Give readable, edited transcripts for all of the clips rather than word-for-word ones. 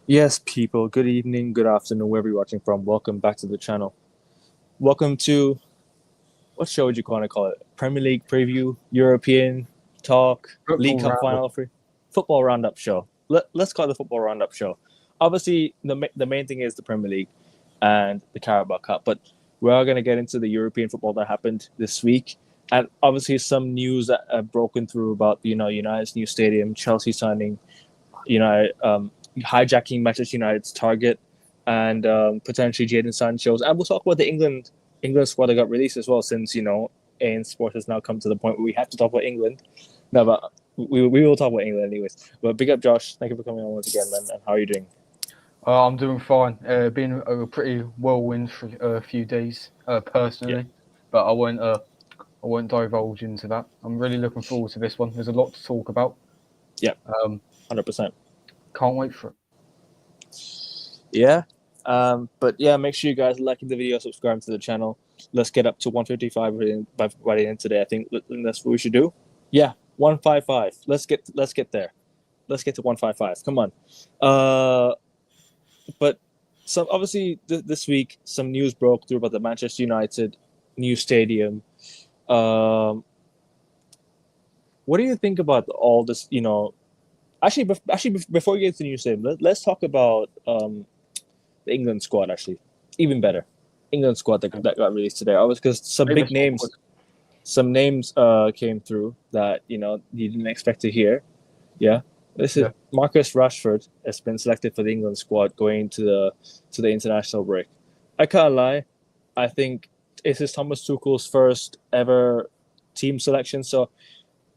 Yes, people, good evening, good afternoon, wherever you're watching from. Welcome back to the channel. Welcome to, what show would you want to call it? Premier League preview, European talk, League Football Cup roundup. final, football roundup show. Let's call it the football roundup show. Obviously, the main thing is the Premier League and the Carabao Cup, but we are going to get into the European football that happened this week. And obviously, some news that have broken through about, United's new stadium, Chelsea signing, United, hijacking Manchester United's target, and potentially Jadon Sancho's. And we'll talk about the England squad that got released as well, since AN Sports has now come to the point where we have to talk about England. No, but we will talk about England anyways. But big up, Josh. Thank you for coming on once again, man. And how are you doing? I'm doing fine. Been a pretty whirlwind for a few days, personally, but I won't divulge into that. I'm really looking forward to this one. There's a lot to talk about. Yeah, 100%. Can't wait for it. Yeah, but yeah, make sure you guys liking the video, subscribe to the channel. Let's get up to 155 by the end today. I think that's what we should do. Yeah, 155. Let's get there. Let's get to 155. Come on. But obviously this week some news broke through about the Manchester United new stadium. What do you think about all this? Actually, before we get to the new stadium, let's talk about the England squad. Actually, even better, England squad that got released today. Because some big names, came through that you didn't expect to hear. Yeah. This is Marcus Rashford has been selected for the England squad going to the international break. I can't lie, I think this is Thomas Tuchel's first ever team selection. So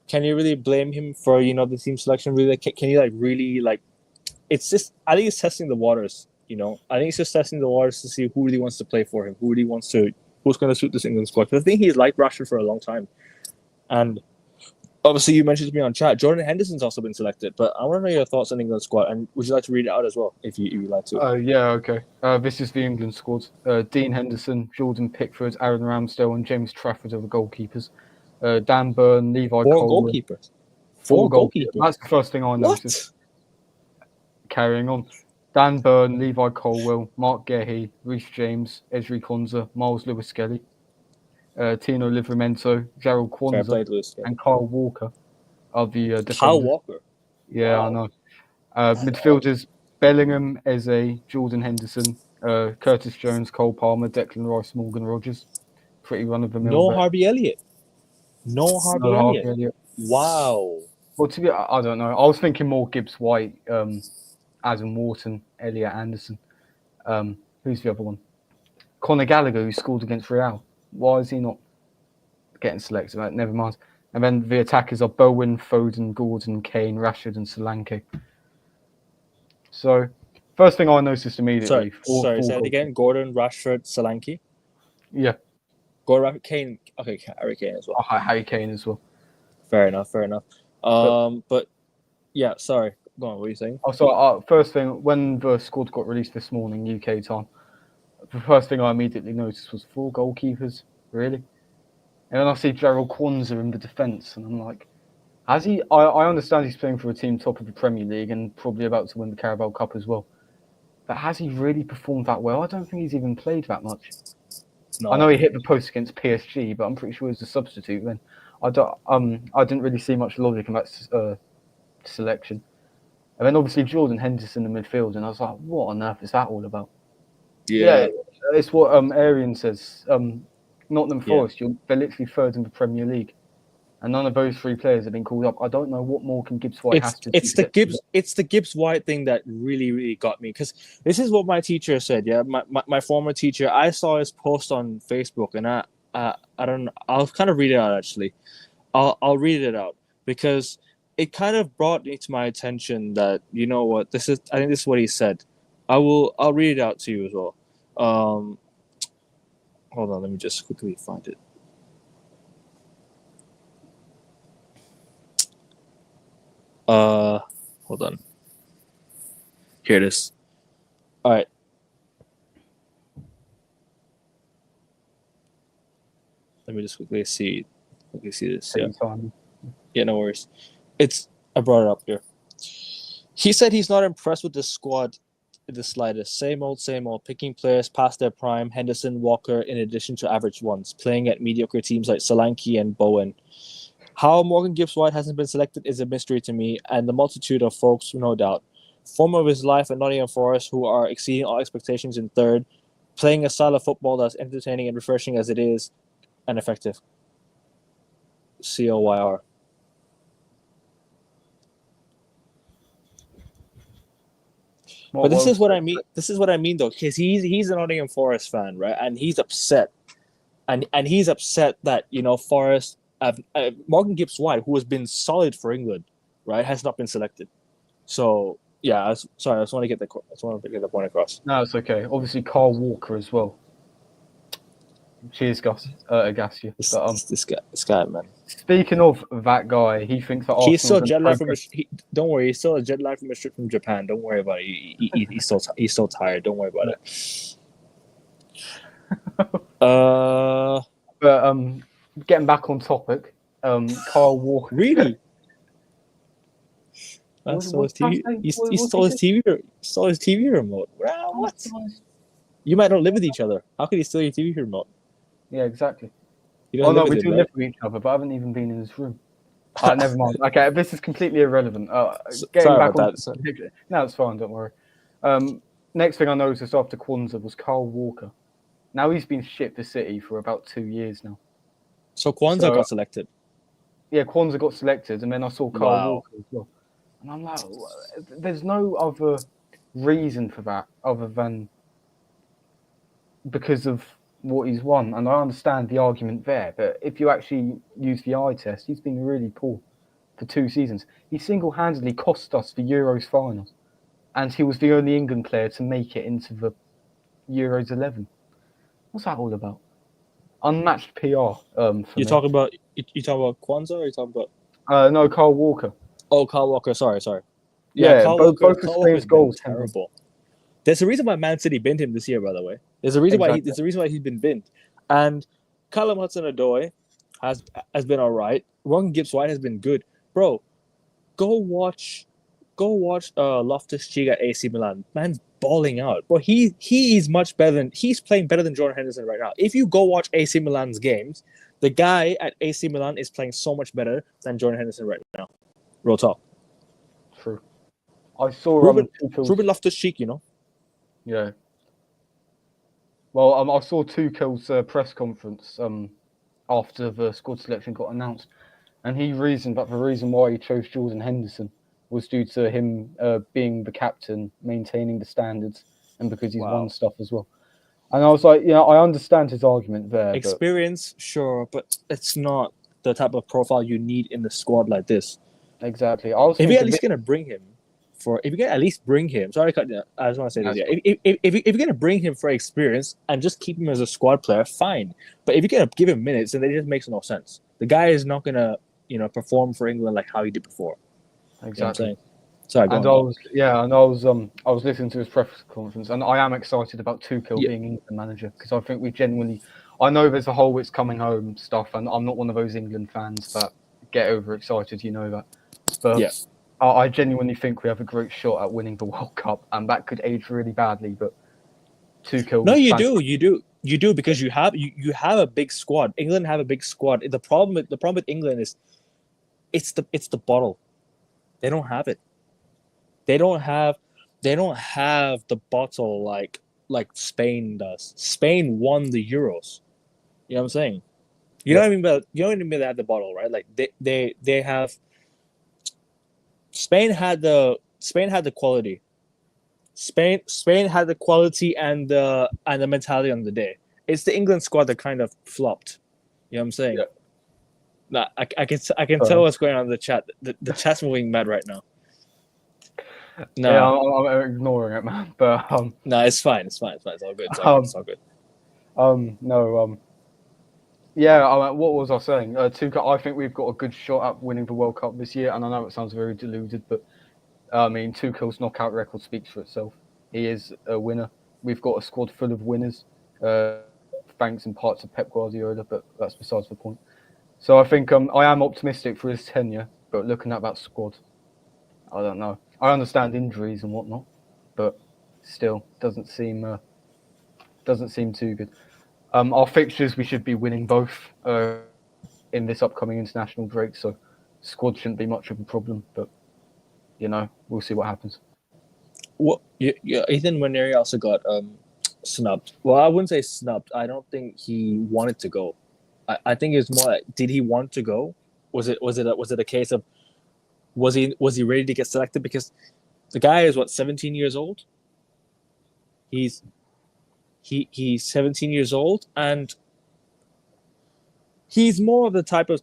can you really blame him for the team selection? Really, can you really? It's just, I think it's testing the waters. I think it's just testing the waters to see who really wants to play for him, who's going to suit this England squad. Because I think he's liked Rashford for a long time, and obviously, you mentioned to me on chat, Jordan Henderson's also been selected, but I want to know your thoughts on England squad, and would you like to read it out as well, if you like to? Yeah, okay. This is the England squad. Dean Henderson, Jordan Pickford, Aaron Ramsdale, and James Trafford are the goalkeepers. Dan Burn, Levi Colwill. Goalkeepers. Four goalkeepers. That's the first thing I noticed. Carrying on. Dan Burn, Levi Colwill, Mark Gehi, Reece James, Ezri Konza, Miles Lewis-Skelly, Tino Livramento, Gerald Kwanzaa, and Kyle Walker are the defenders. Kyle Walker? Yeah, wow. I know. Midfielders, Bellingham, Eze, Jordan Henderson, Curtis Jones, Cole Palmer, Declan Rice, Morgan Rogers. Pretty run-of-the-mill. No Harvey Elliott. No Harvey Elliott. Wow. Well, I don't know. I was thinking more Gibbs White, Adam Wharton, Elliot Anderson. Who's the other one? Conor Gallagher, who scored against Real. Why is he not getting selected? Never mind. And then the attackers are Bowen, Foden, Gordon, Kane, Rashford, and Solanke. So, first thing I noticed immediately. Sorry, say it again. Gordon, Rashford, Solanke. Yeah. Gordon, Kane. Okay, Harry Kane as well. Oh, Harry Kane as well. Fair enough. But yeah, sorry. Go on. What are you saying? So, first thing, when the squad got released this morning, UK time, the first thing I immediately noticed was 4 goalkeepers. Really? And then I see Gerald Kwanzaa in the defence, and I'm like, has he? I understand he's playing for a team top of the Premier League and probably about to win the Carabao Cup as well. But has he really performed that well? I don't think he's even played that much. No. I know he hit the post against PSG, but I'm pretty sure he was a substitute then. I didn't really see much logic in that selection. And then obviously Jordan Henderson in midfield, and I was like, what on earth is that all about? Yeah, it's what Arian says. Nottingham Forest, they're literally third in the Premier League, and none of those 3 players have been called up. I don't know what more can Gibbs White has to do. It's the Gibbs White thing that really got me, because this is what my teacher said. Yeah, my former teacher. I saw his post on Facebook, and I don't know. I'll kind of read it out actually. I'll read it out because it kind of brought me to my attention that what this is. I think this is what he said. I'll read it out to you as well. Hold on, let me just quickly find it. Hold on. Here it is. All right. Let me just quickly see this. Yeah, no worries. I brought it up here. He said he's not impressed with the squad in the slightest. Same old, same old. Picking players past their prime, Henderson, Walker, in addition to average ones. Playing at mediocre teams like Solanke and Bowen. How Morgan Gibbs-White hasn't been selected is a mystery to me, and the multitude of folks, no doubt. Form of his life at Nottingham Forest, who are exceeding all expectations in third, playing a style of football that's entertaining and refreshing as it is, and effective. COYR. But this is what I mean. This is what I mean, though, because he's a Nottingham Forest fan, right? And he's upset, and he's upset that Forest, Morgan Gibbs-White, who has been solid for England, right, has not been selected. So yeah, I just want to get the point across. No, it's okay. Obviously, Kyle Walker as well. Cheers, Gus. Agassia. This guy, man. Speaking of that guy, he thinks that he's still jet lag don't worry, he's still a jet lag from a trip from Japan. Don't worry about it. He's still tired. Don't worry about it. But getting back on topic, Kyle Walker. Really? He stole his TV remote. Wow, what? You might not live with each other. How could he steal your TV remote? Yeah, exactly. We do live with each other, but I haven't even been in his room. Never mind. Okay, this is completely irrelevant. Getting back on that. No, it's fine. Don't worry. Next thing I noticed after Kwanzaa was Kyle Walker. Now he's been shipped to City for about 2 years now. So Kwanzaa got selected? Yeah, Kwanzaa got selected, and then I saw Kyle Walker as well. And I'm like, there's no other reason for that other than because of what he's won. And I understand the argument there, but if you actually use the eye test, he's been really poor for 2 seasons. He single-handedly cost us the Euros final, and he was the only England player to make it into the Euros 11. What's that all about? Unmatched PR. You talking about Kwanzaa, or you talking about? No, Kyle Walker. Oh, Kyle Walker. Sorry. Yeah, both his goals terrible. There's a reason why Man City binned him this year, by the way. There's a reason why he's been binned. And Callum Hudson-Odoi has been all right. Morgan Gibbs-White has been good. Bro, go watch Loftus-Cheek at AC Milan. Man's balling out. Bro, he's playing better than Jordan Henderson right now. If you go watch AC Milan's games, the guy at AC Milan is playing so much better than Jordan Henderson right now. Real talk. True. I saw Ruben Loftus-Cheek, Yeah. Well, I saw Tuchel's press conference after the squad selection got announced, and he reasoned that the reason why he chose Jordan Henderson was due to him being the captain, maintaining the standards, and because he's won stuff as well. And I was like, I understand his argument there. Experience, sure, but it's not the type of profile you need in the squad like this. Exactly. If you're at least going to bring him sorry, I just want to say this. Yeah. If you're going to bring him for experience and just keep him as a squad player, fine. But if you're going to give him minutes, then it just makes no sense. The guy is not going to, perform for England like how he did before. Exactly. You know sorry, I was listening to his press conference, and I am excited about Tuchel being England manager, because I think I know there's a whole "it's coming home" stuff, and I'm not one of those England fans that get overexcited, that. But I genuinely think we have a great shot at winning the World Cup, and that could age really badly. But Tuchel. No, you do, because you have a big squad. England have a big squad. The problem with England is it's the bottle. They don't have it. They don't have the bottle like Spain does. Spain won the Euros. You know what I'm saying? You know what I mean? But you know what I mean? They have the bottle, right? Like they have. Spain had the quality. Spain had the quality and the mentality on the day. It's the England squad that kind of flopped. You know what I'm saying? Yeah. Nah, I can tell what's going on in the chat. The chat's moving mad right now. No, yeah, I'm ignoring it, man. But no, it's fine. It's all good. It's all good. Yeah, what was I saying? Tuchel, I think we've got a good shot at winning the World Cup this year, and I know it sounds very deluded, but Tuchel's knockout record speaks for itself. He is a winner. We've got a squad full of winners, thanks in part to Pep Guardiola, but that's besides the point. So I think I am optimistic for his tenure, but looking at that squad, I don't know. I understand injuries and whatnot, but still doesn't seem too good. Our fixtures, we should be winning both in this upcoming international break, so squad shouldn't be much of a problem. But we'll see what happens. Well, Ethan Nwaneri also got snubbed. Well, I wouldn't say snubbed. I don't think he wanted to go. I think it's more like, did he want to go? Was it a case of was he ready to get selected? Because the guy is 17 years old. He's 17 years old, and he's more the type to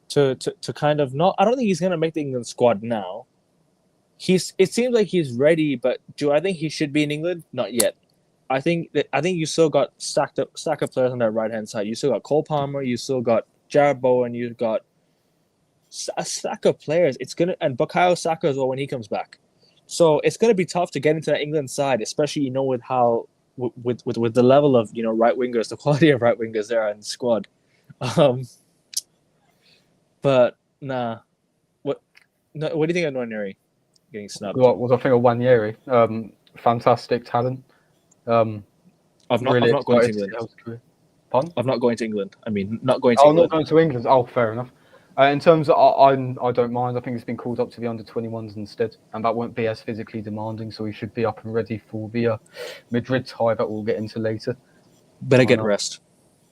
to kind of not. I don't think he's gonna make the England squad now. It seems like he's ready, but do I think he should be in England? Not yet. I think you still got stack of players on that right hand side. You still got Cole Palmer, you still got Jared Bowen, you've got a stack of players. And Bukayo Saka as well when he comes back. So it's gonna be tough to get into that England side, especially with how with the level of right wingers, the quality of right wingers there in the squad. But nah, what do you think of Nwaneri getting snubbed? What was I think of Nwaneri? Fantastic talent. I'm not going to England. Pardon? I'm not going to England. I mean, not going to England. England. Not going to England. Oh, fair enough. In terms of, I don't mind. I think he's been called up to the under-21s instead, and that won't be as physically demanding, so he should be up and ready for the Madrid tie that we'll get into later. Better get rest.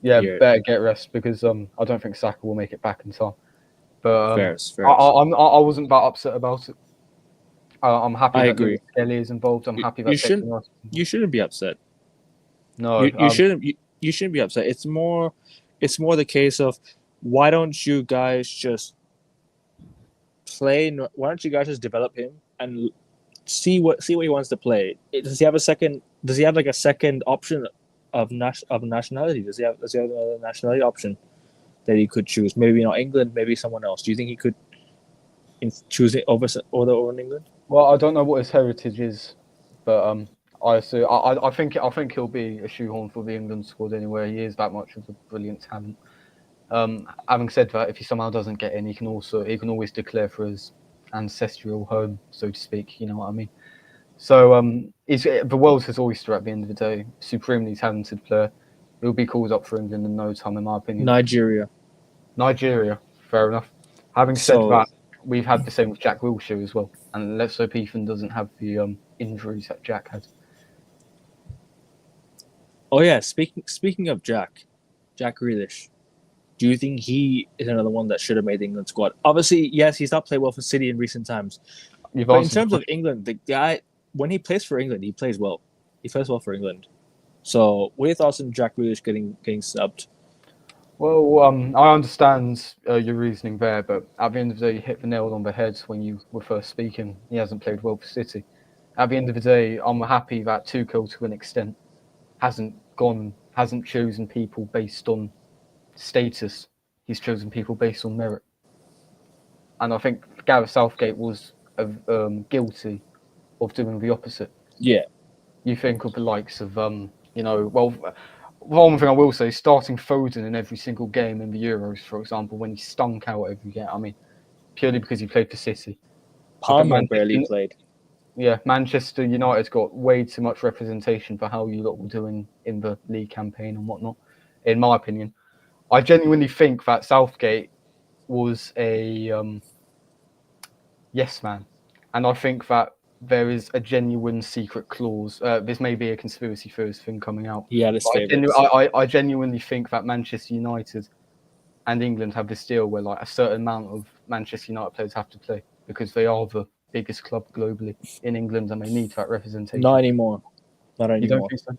Yeah, better get rest, because I don't think Saka will make it back in time. But fair. I wasn't that upset about it. I'm happy that Kelly is involved. I'm happy that you shouldn't be upset. No, you shouldn't. You shouldn't be upset. It's more the case of, why don't you guys just play? Why don't you guys just develop him and see what he wants to play? Does he have a second? Does he have like a second option of nationality? Does he have another nationality option that he could choose? Maybe not England, maybe someone else. Do you think he could choose it over England? Well, I don't know what his heritage is, but I think he'll be a shoehorn for the England squad anyway. He is that much of a brilliant talent. Having said that, if he somehow doesn't get in, he can always declare for his ancestral home, so to speak. You know what I mean? So he's the world's his oyster at the end of the day. Supremely talented player. He'll be called up for England in no time, in my opinion. Nigeria, fair enough. Having said that, we've had the same with Jack Wilshere as well, and let's hope Ethan doesn't have the injuries that Jack had. Oh yeah, speaking of Jack Grealish, do you think he is another one that should have made the England squad? Obviously, yes, he's not played well for City in recent times. But in terms of England, the guy, when he plays for England, he plays well. He plays well for England. So, what are your thoughts on Jack Grealish getting snubbed? Well, I understand your reasoning there, but at the end of the day, you hit the nail on the head when you were first speaking. He hasn't played well for City. At the end of the day, I'm happy that Tuchel, to an extent, hasn't chosen people based on status. He's chosen people based on merit. And I think Gareth Southgate was guilty of doing the opposite. Yeah. You think of the likes of, one thing I will say, starting Foden in every single game in the Euros, for example, when he stunk out every game. I mean, purely because he played for City. Palmer barely played. Yeah, Manchester United's got way too much representation for how you lot were doing in the league campaign and whatnot, in my opinion. I genuinely think that Southgate was a yes man. And I think that there is a genuine secret clause. This may be a conspiracy theorist thing coming out. Yeah, I genuinely think that Manchester United and England have this deal where like a certain amount of Manchester United players have to play because they are the biggest club globally in England and they need that representation. Not anymore. You don't think so?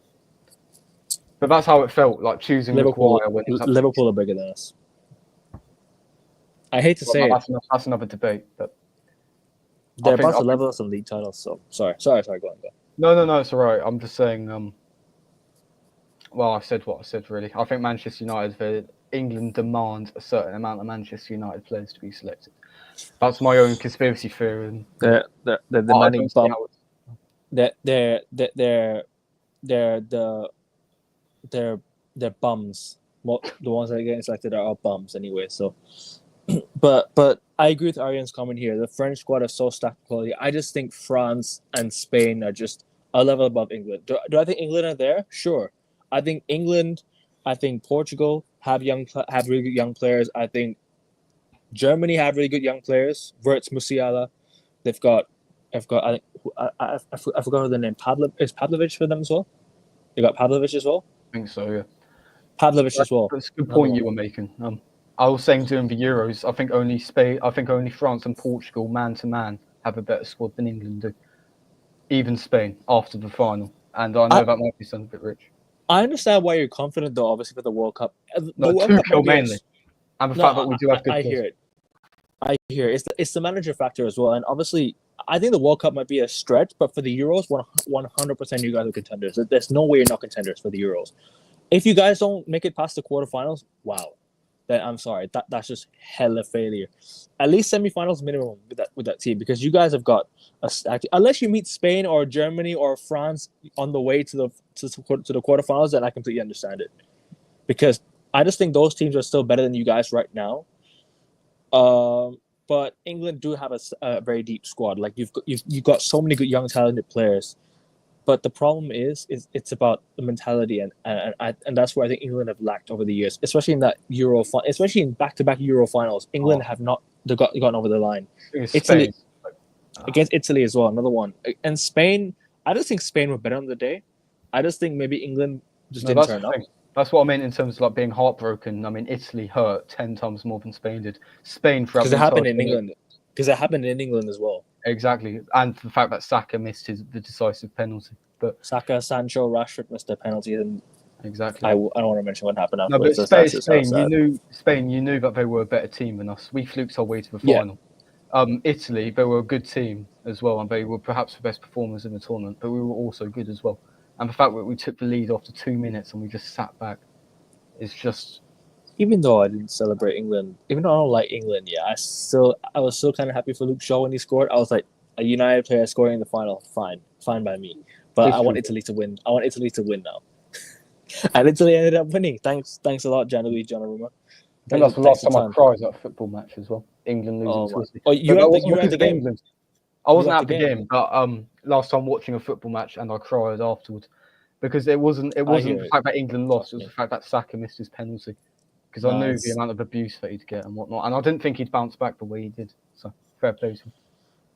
But that's how it felt, like choosing Liverpool. Liverpool are bigger than us. I hate to say it. That's another debate, but they're about to level us on league titles. So sorry, go on. No, it's all right. I'm just saying. Well, I said what I said. Really, I think Manchester United, England demand a certain amount of Manchester United players to be selected. That's my own conspiracy theory. They're demanding bump. They're bums. Well, the ones that are getting selected are all bums anyway. So But I agree with Arian's comment here. The French squad is so stacked with quality. I just think France and Spain are just a level above England. Do I think England are there? Sure. I think England, I think Portugal have really good young players. I think Germany have really good young players. Wirtz, Musiala. They've got, I've got. I forgot the name. Is Pavlovic for them as well? They got Pavlovic as well. I think so. Yeah. Pavlovic as well. That's a good point you were making. I was saying during the Euros, I think only France and Portugal, man to man, have a better squad than England do. Even Spain after the final, and I know that might be something a bit rich. I understand why you're confident, though. Obviously, for the World Cup, No, Tuchel mainly, and the fact that we do have good. I hear it. I hear it. It's the manager factor as well, and obviously, I think the World Cup might be a stretch, but for the Euros, 100% you guys are contenders. There's no way you're not contenders for the Euros. If you guys don't make it past the quarterfinals, wow. Then I'm sorry. That's just hella failure. At least semifinals minimum with that team, because you guys have got unless you meet Spain or Germany or France on the way to the quarterfinals, then I completely understand it. Because I just think those teams are still better than you guys right now. But England do have a very deep squad. Like you've got so many good young talented players. But the problem is it's about the mentality, and that's where I think England have lacked over the years, especially in that especially in back-to-back Euro finals. England have not gotten over the line. Italy against Italy as well, another one, and Spain. I just think Spain were better on the day. I just think maybe England didn't turn up. That's what I meant in terms of like being heartbroken. I mean, Italy hurt 10 times more than Spain did. Spain throughout because it happened in England. Because it happened in England as well. Exactly, and the fact that Saka missed the decisive penalty. But Saka, Sancho, Rashford missed their penalty, and exactly. I don't want to mention what happened after. No, but Spain, you knew that they were a better team than us. We fluked our way to the final. Italy, they were a good team as well, and they were perhaps the best performers in the tournament. But we were also good as well. And the fact that we took the lead after 2 minutes and we just sat back is just. Even though I didn't celebrate England, even though I don't like England, I was still kind of happy for Luke Shaw when he scored. I was like, a United player scoring in the final, fine by me. But I want Italy to win. I want Italy to win now. And Italy ended up winning. Thanks a lot, Gianluigi Donnarumma. I think that's the last time I cried at a football match as well. England losing to Italy. Oh, you were at the game? England. I wasn't at the game, but last time watching a football match and I cried afterwards. Because it wasn't the fact that England lost, it was the fact that Saka missed his penalty. Because I knew the amount of abuse that he'd get and whatnot. And I didn't think he'd bounce back the way he did. So, fair play to him.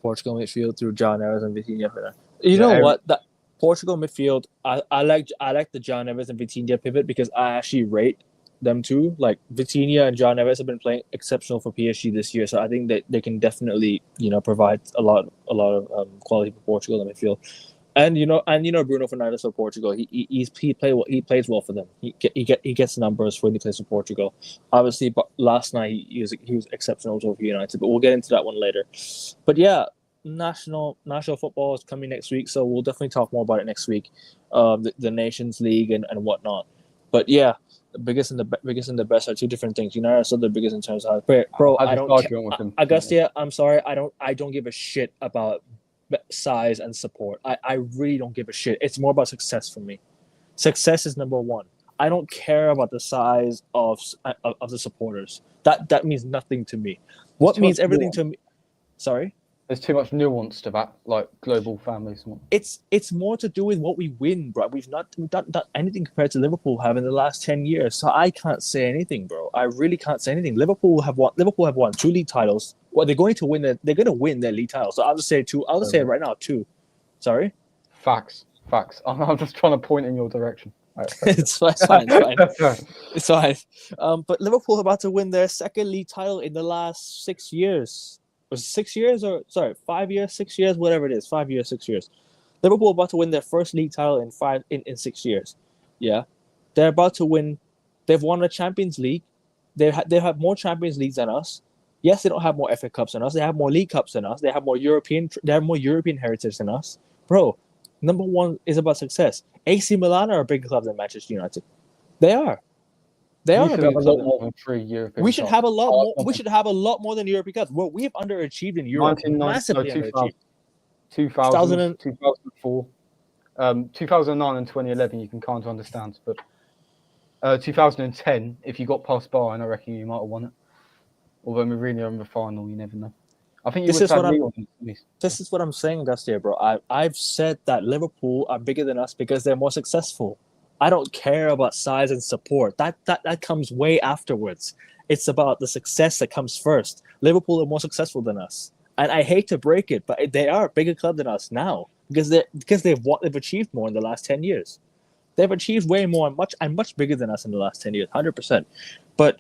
Portugal midfield through John Neves and Vitinha for that. You know what? That Portugal midfield, I like the John Neves and Vitinha pivot because I actually rate them too. Like Vitinha and John Neves have been playing exceptional for PSG this year, so I think that they can definitely provide a lot of quality for Portugal in the midfield. And Bruno Fernandes for Portugal, he plays well for them. He gets numbers when he plays for Portugal. Obviously, but last night he was exceptional for United. But we'll get into that one later. But yeah, national football is coming next week, so we'll definitely talk more about it next week. The Nations League and whatnot. But yeah, the biggest and the best are two different things. United are still the biggest in terms of bro. I don't. Augustia, I'm sorry. I don't give a shit about size and support. I really don't give a shit. It's more about success for me. Success is number one. I don't care about the size of the supporters. That means nothing to me. What means everything to me? Sorry? There's too much nuance to that, like global families. It's more to do with what we win, bro. We've not done anything compared to Liverpool have in the last 10 years. So I can't say anything, bro. I really can't say anything. Liverpool have won 2 league titles. Well, they're going to win their league title. So I'll just say 2. I'll just say it right now, 2. Sorry? Facts. I'm just trying to point in your direction. Right, it's fine. It's fine. But Liverpool are about to win their 2nd league title in the last 6 years. Was it 6 years 5 years, 6 years, whatever it is, 5 years, 6 years. Liverpool are about to win their 1st league title in 6 years. Yeah, they're about to win. They've won a Champions League. They have more Champions Leagues than us. Yes, they don't have more FA Cups than us. They have more League Cups than us. They have more European heritage than us. Bro, number one is about success. AC Milan are a bigger club than Manchester United. They are. They are a bigger club than more than 3 European. We should have a lot more. We should have a lot more than European Cups. Well, we have underachieved in Europe. Massively underachieved. 2004, 2009 and 2011 you can kind of understand, but 2010, if you got past Bayern, I reckon you might have won it. Although Mourinho in the final, you never know. I think you This would is say what I'm. Leon. This is what I'm saying, Gustier, bro. I've said that Liverpool are bigger than us because they're more successful. I don't care about size and support. That comes way afterwards. It's about the success that comes first. Liverpool are more successful than us, and I hate to break it, but they are a bigger club than us now because they've achieved more in the last 10 years. They've achieved way more and much bigger than us in the last 10 years, 100%. But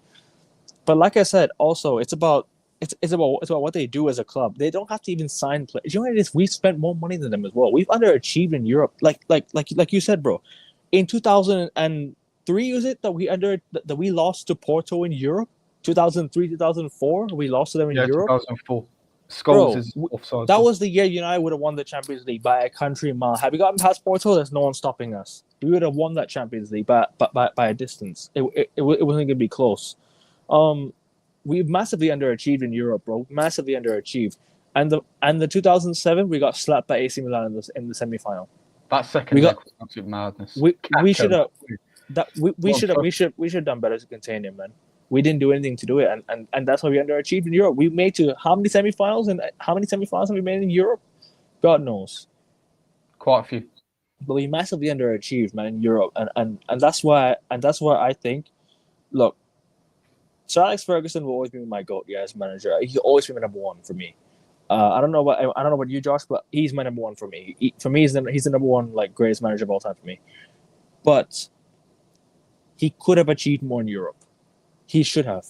like I said, also it's about what they do as a club. They don't have to even sign players. You know what it is? We've spent more money than them as well. We've underachieved in Europe. Like you said, bro. In 2003, was it that we lost to Porto in Europe? 2003, 2004, we lost to them in Europe. 2004. Scholes is offside. That was the year United would have won the Champions League by a country mile. Had we gotten past Porto, there's no one stopping us. We would have won that Champions League by a distance. It wasn't going to be close. We've massively underachieved in Europe, bro. Massively underachieved. And the 2007, we got slapped by AC Milan in the semi-final. That second leg was absolute madness. We should have done better to contain him, man. We didn't do anything to do it, and that's why we underachieved in Europe. We made to how many semi-finals and how many semi-finals have we made in Europe? God knows. Quite a few. But we massively underachieved, man, in Europe, and that's why I think, look, Sir Alex Ferguson will always be my GOAT, as manager. He'll always be my number one for me. I don't know about you, Josh, but he's my number one for me. For me, he's the number one greatest manager of all time for me. But he could have achieved more in Europe. He should have.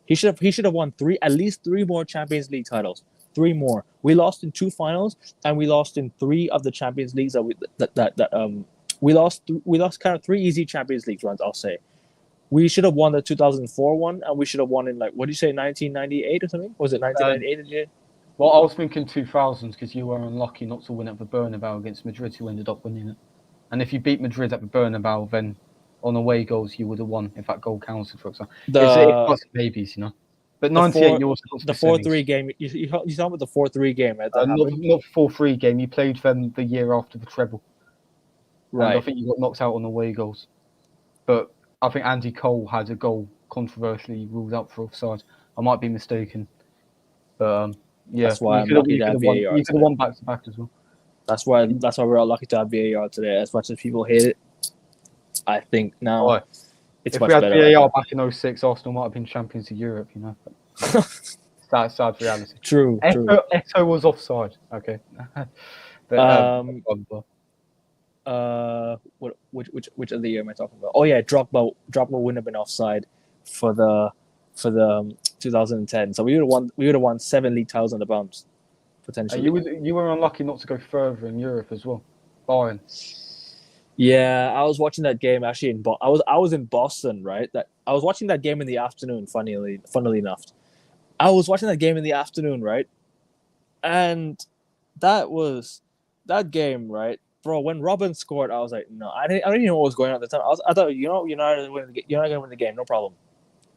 He should have won at least three more Champions League titles. 3 more. We lost in 2 finals, and we lost in 3 of the Champions Leagues we lost kind of 3 easy Champions League runs, I'll say. We should have won the 2004 one, and we should have won in 1998 or something? Was it 1998? Well, I was thinking 2000s because you were unlucky not to win at the Bernabeu against Madrid, who ended up winning it. And if you beat Madrid at the Bernabeu, then on away goals you would have won if that goal counted, for example. It's babies, But 98, you also the 4-3 game. You talking about the 4-3 game, right? Not 4-3 game. You played them the year after the treble, right? And I think you got knocked out on away goals, but I think Andy Cole had a goal controversially ruled out for offside. I might be mistaken, but yeah, that's why I'm lucky to have VAR. You could have won back to back as well. That's why we're all lucky to have VAR today. As much as people hate it, I think now it's much better. If we had VAR back in 06, Arsenal might have been champions of Europe. Sad reality. True. Eto'o was offside. Okay. Which of the year am I talking about? Oh yeah, Drogba wouldn't have been offside for the 2010. So we would have won 7 league titles on the bounce potentially. You were unlucky not to go further in Europe as well. Bayern. Yeah, I was watching that game actually I was in Boston, right? I was watching that game in the afternoon. Funnily enough, I was watching that game in the afternoon, right? And that game, right? Bro, when Robin scored, I was like, no, I didn't even know what was going on at the time. I thought, you're not going to win the game, no problem.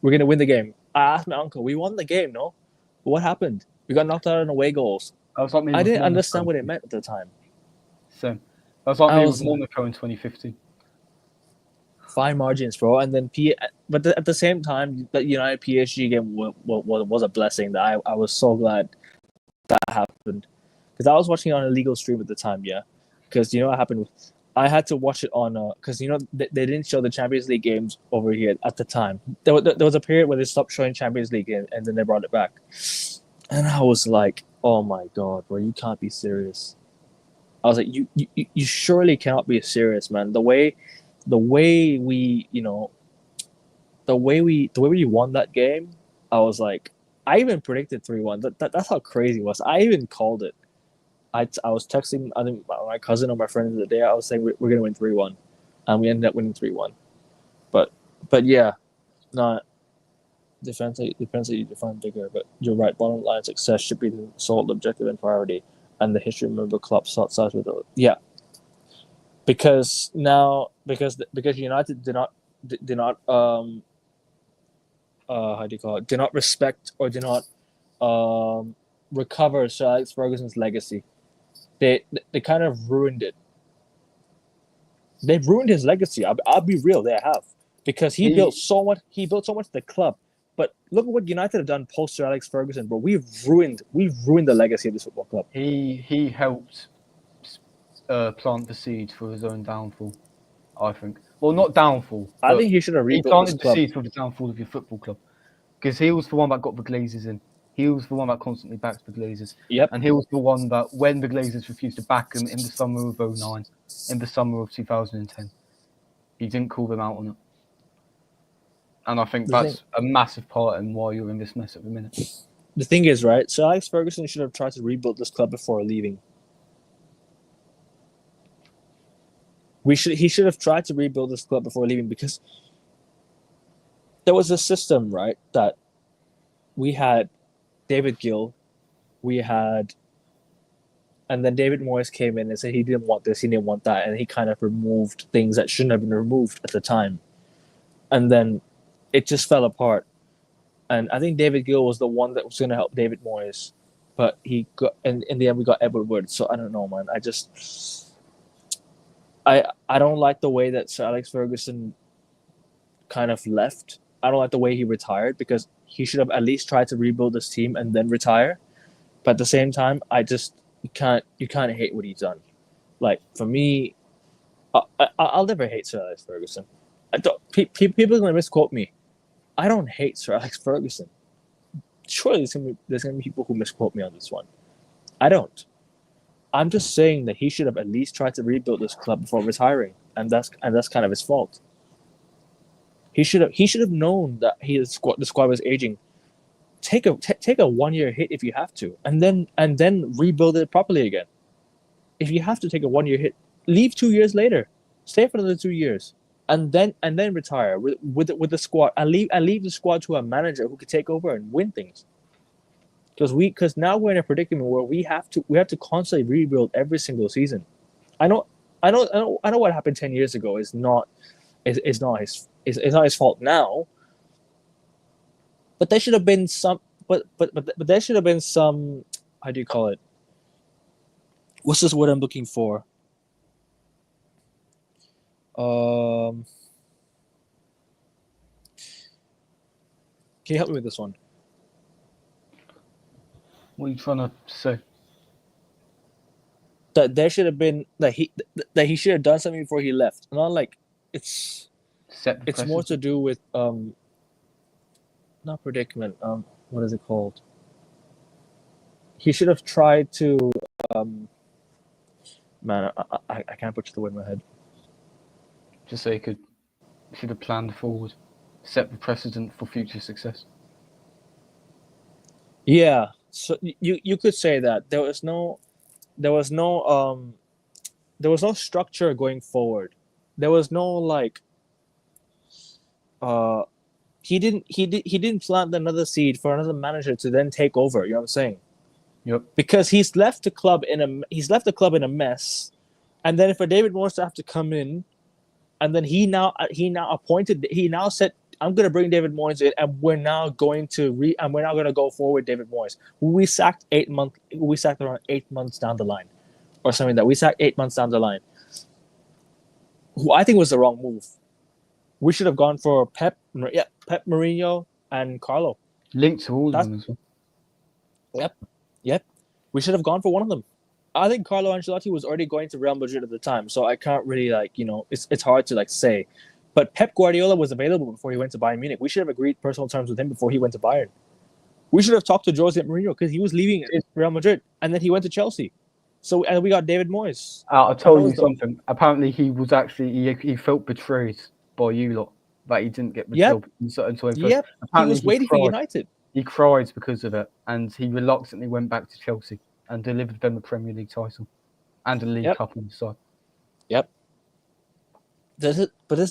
We're going to win the game. I asked my uncle, we won the game, no? But what happened? We got knocked out on away goals. I didn't understand what it meant at the time. Same. That's like me with Monaco in 2015. Fine margins, bro. And then but at the same time, the United PSG game was a blessing. That I was so glad that happened, because I was watching it on a legal stream at the time. Yeah, because what happened. I had to watch it on because they didn't show the Champions League games over here at the time. There was a period where they stopped showing Champions League and then they brought it back, and I was like, oh my god, bro, you can't be serious. I was like, you surely cannot be serious, man. The way we won that game, I was like, I even predicted 3-1. That's how crazy it was. I even called it. I was texting my cousin or my friend the day. I was saying we're gonna win 3-1, and we ended up winning 3-1. But yeah, not depends how you define bigger. But you're right. Bottom line, success should be the sole objective and priority. And the history member club size with it. Yeah, because United did not how do you call it? Did not respect or did not recover Sir Alex Ferguson's legacy. They kind of ruined it. They've ruined his legacy. I'll be real. They have, because he built so much. He built so much to the club, But look at what United have done post Sir Alex Ferguson, bro. We've ruined the legacy of this football club. He helped plant the seeds for his own downfall, I think. Well, not downfall. I think he should have He rebuilt this planted the club. seeds for the downfall of your football club, because he was the one that got the Glazers in. He was the one that constantly backed the Glazers. Yep. And he was the one that, when the Glazers refused to back him in the summer of 2009, in the summer of 2010, he didn't call them out on it. And I think that's a massive part in why you're in this mess at the minute. The thing is, right, Sir Alex Ferguson should have tried to rebuild this club before leaving. He should have tried to rebuild this club before leaving, because there was a system, right, that we had David Gill, and then David Moyes came in and said he didn't want this, he didn't want that, and he kind of removed things that shouldn't have been removed at the time. And then it just fell apart. And I think David Gill was the one that was going to help David Moyes, but he got, and in the end we got Edward Wood. So I don't know, man. I don't like the way that Sir Alex Ferguson kind of left. I don't like the way he retired, because he should have at least tried to rebuild this team and then retire. But at the same time, you can't hate what he's done. Like, for me, I'll never hate Sir Alex Ferguson. People are going to misquote me. I don't hate Sir Alex Ferguson. Surely there's going to be people who misquote me on this one. I don't. I'm just saying that he should have at least tried to rebuild this club before retiring, and that's kind of his fault. He should have known that the squad was aging. Take a 1-year hit if you have to, and then rebuild it properly again. If you have to take a 1-year hit, leave 2 years later, stay for another 2 years, and then retire with the squad, and leave the squad to a manager who could take over and win things. Because now we're in a predicament where we have to constantly rebuild every single season. I know what happened 10 years ago is not his fault now. But there should have been some. But there should have been some. How do you call it? What's this word I'm looking for? Can you help me with this one? What are you trying to say? That there should have been that he should have done something before he left. Not like it's more to do with not predicament. What is it called? He should have tried to man, I can't put the word in my head. Just so he should have planned forward, set the precedent for future success. Yeah, so you could say that there was no structure going forward. There was no like he didn't plant another seed for another manager to then take over. You know what I'm saying? Yep. Because he's left the club in a mess, and then for David Moyes to have to come in, and then he now said, I'm going to bring David Moyes in, and we're now going to go forward David Moyes. We sacked around 8 months down the line, or something that we sacked 8 months down the line. Who I think was the wrong move. We should have gone for Pep, Mourinho, and Carlo. Linked to all of them as well. Yep. We should have gone for one of them. I think Carlo Ancelotti was already going to Real Madrid at the time, so I can't really it's hard to say. But Pep Guardiola was available before he went to Bayern Munich. We should have agreed personal terms with him before he went to Bayern. We should have talked to Jose Mourinho because he was leaving Real Madrid, and then he went to Chelsea. So and we got David Moyes. I'll tell you something. Apparently, he was actually he felt betrayed by you lot that he didn't get the job. Yep. He was waiting for United. He cried because of it, and he reluctantly went back to Chelsea and delivered them the Premier League title and a League Cup on the side. Yep. This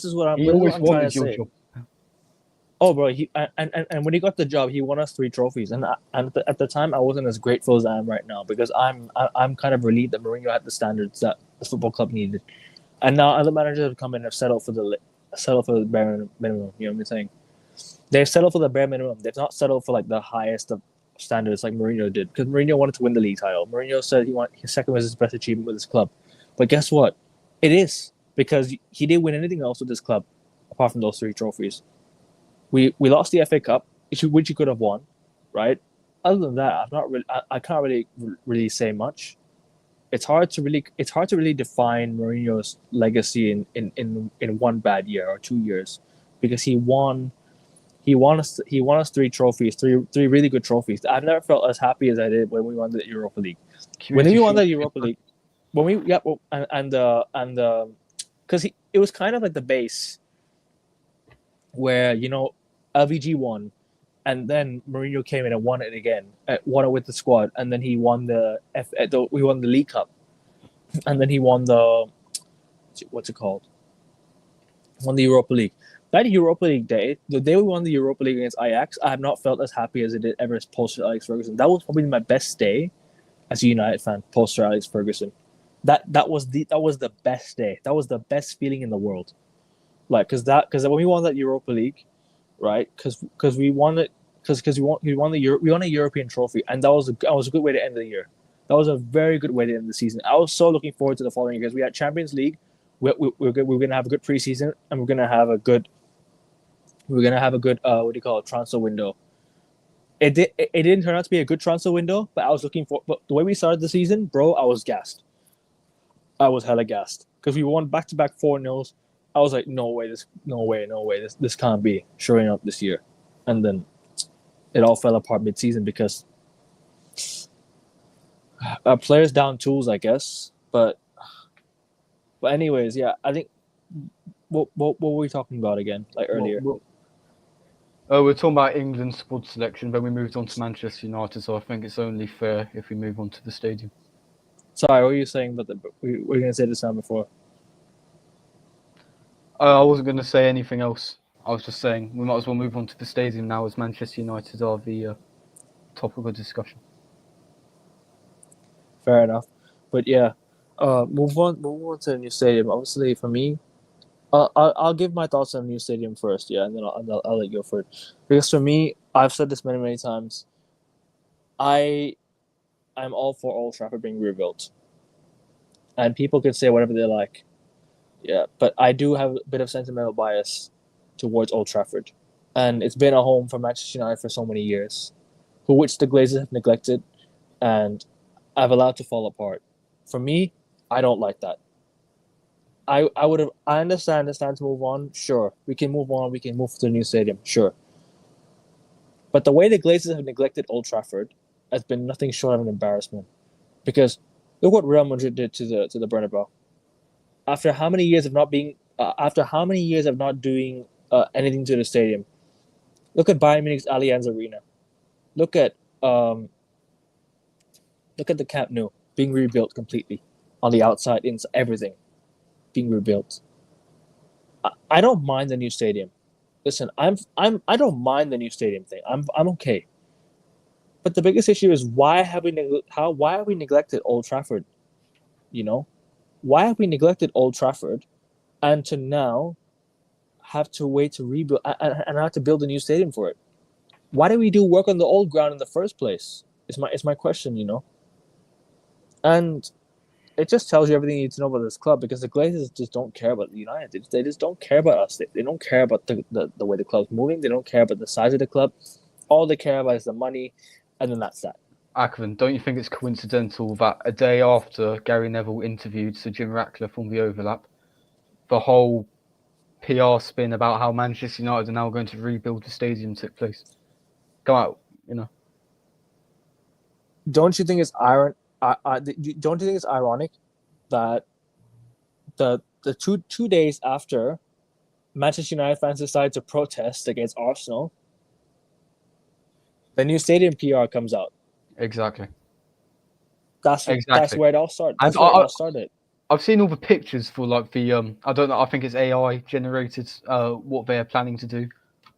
is what I'm. He always wanted your job. Oh, bro! And when he got the job, he won us 3 trophies. And at the time, I wasn't as grateful as I am right now because I'm kind of relieved that Mourinho had the standards that the football club needed. And now other managers have come in and have settled for the bare minimum. You know what I'm saying? They've settled for the bare minimum. They've not settled for the highest of standards like Mourinho did, because Mourinho wanted to win the league title. Mourinho said his second was his best achievement with his club. But guess what? It is, because he didn't win anything else with this club apart from those 3 trophies. We lost the FA Cup. which you could have won, right? Other than that, I can't really say much. It's hard to really define Mourinho's legacy in one bad year or 2 years, because he won us three trophies, three really good trophies. I've never felt as happy as I did when we won the Europa League. When Community we won the Shield. Europa League, when we yeah, well, and because it was kind of like the base where LVG won, and then Mourinho came in and won it again, won it with the squad, and then he won we won the League Cup, and then he won what's it called? Won the Europa League. That Europa League day, the day we won the Europa League against Ajax, I have not felt as happy as I did ever post Alex Ferguson. That was probably my best day as a United fan post Alex Ferguson. That was the best day. That was the best feeling in the world. Like, because when we won that Europa League, right? Because we won it, because we won a European trophy, and that was a good way to end the year. That was a very good way to end the season. I was so looking forward to the following year, because we had Champions League. We're going to have a good preseason, and we're going to have a good what do you call it, transfer window. It didn't turn out to be a good transfer window, but I was looking for. But the way we started the season, bro, I was gassed. I was hella gassed because we won back-to-back 4-0s. I was like, no way, this can't be showing up this year. And then it all fell apart mid-season because players down tools, I guess. But anyways, yeah, I think what were we talking about again, like earlier? We're talking about England's squad selection, but we moved on to Manchester United, so I think it's only fair if we move on to the stadium. Sorry, what were you saying? But we were going to say this time before. I wasn't going to say anything else. I was just saying we might as well move on to the stadium now, as Manchester United are the topic of discussion. Fair enough, but yeah, move on to the new stadium. Obviously, for me, I'll give my thoughts on the new stadium first, yeah, and then I'll let you go for it. Because for me, I've said this many times. I'm all for Old Trafford being rebuilt, and people can say whatever they like, yeah, but I do have a bit of sentimental bias towards Old Trafford, and it's been a home for Manchester United for so many years, which the Glazers have neglected, and I've allowed to fall apart. For me, I don't like that. I understand it's time to move on. Sure, we can move on. We can move to the new stadium. Sure, but the way the Glazers have neglected Old Trafford has been nothing short of an embarrassment. Because look what Real Madrid did to the Bernabeu. After how many years of not doing anything to the stadium? Look at Bayern Munich's Allianz Arena. Look at the Camp Nou being rebuilt completely, on the outside, inside, everything being rebuilt. I don't mind the new stadium. Listen, I don't mind the new stadium thing. I'm okay. But the biggest issue is why have we neglected Old Trafford? Why have we neglected Old Trafford, and to now have to wait to rebuild and have to build a new stadium for it? Why did we do work on the old ground in the first place? It's my question, And it just tells you everything you need to know about this club, because the Glazers just don't care about United. They just don't care about us. They don't care about the way the club's moving. They don't care about the size of the club. All they care about is the money, and then that's that. Akvin, don't you think it's coincidental that a day after Gary Neville interviewed Sir Jim Ratcliffe on The Overlap, the whole PR spin about how Manchester United are now going to rebuild the stadium took place? Go out, Don't you think it's don't you think it's ironic that the 2 days after Manchester United fans decided to protest against Arsenal, the new stadium PR comes out? Exactly. That's where it all started. That's where it all started. I've seen all the pictures for like the I don't know. I think it's AI generated. What they're planning to do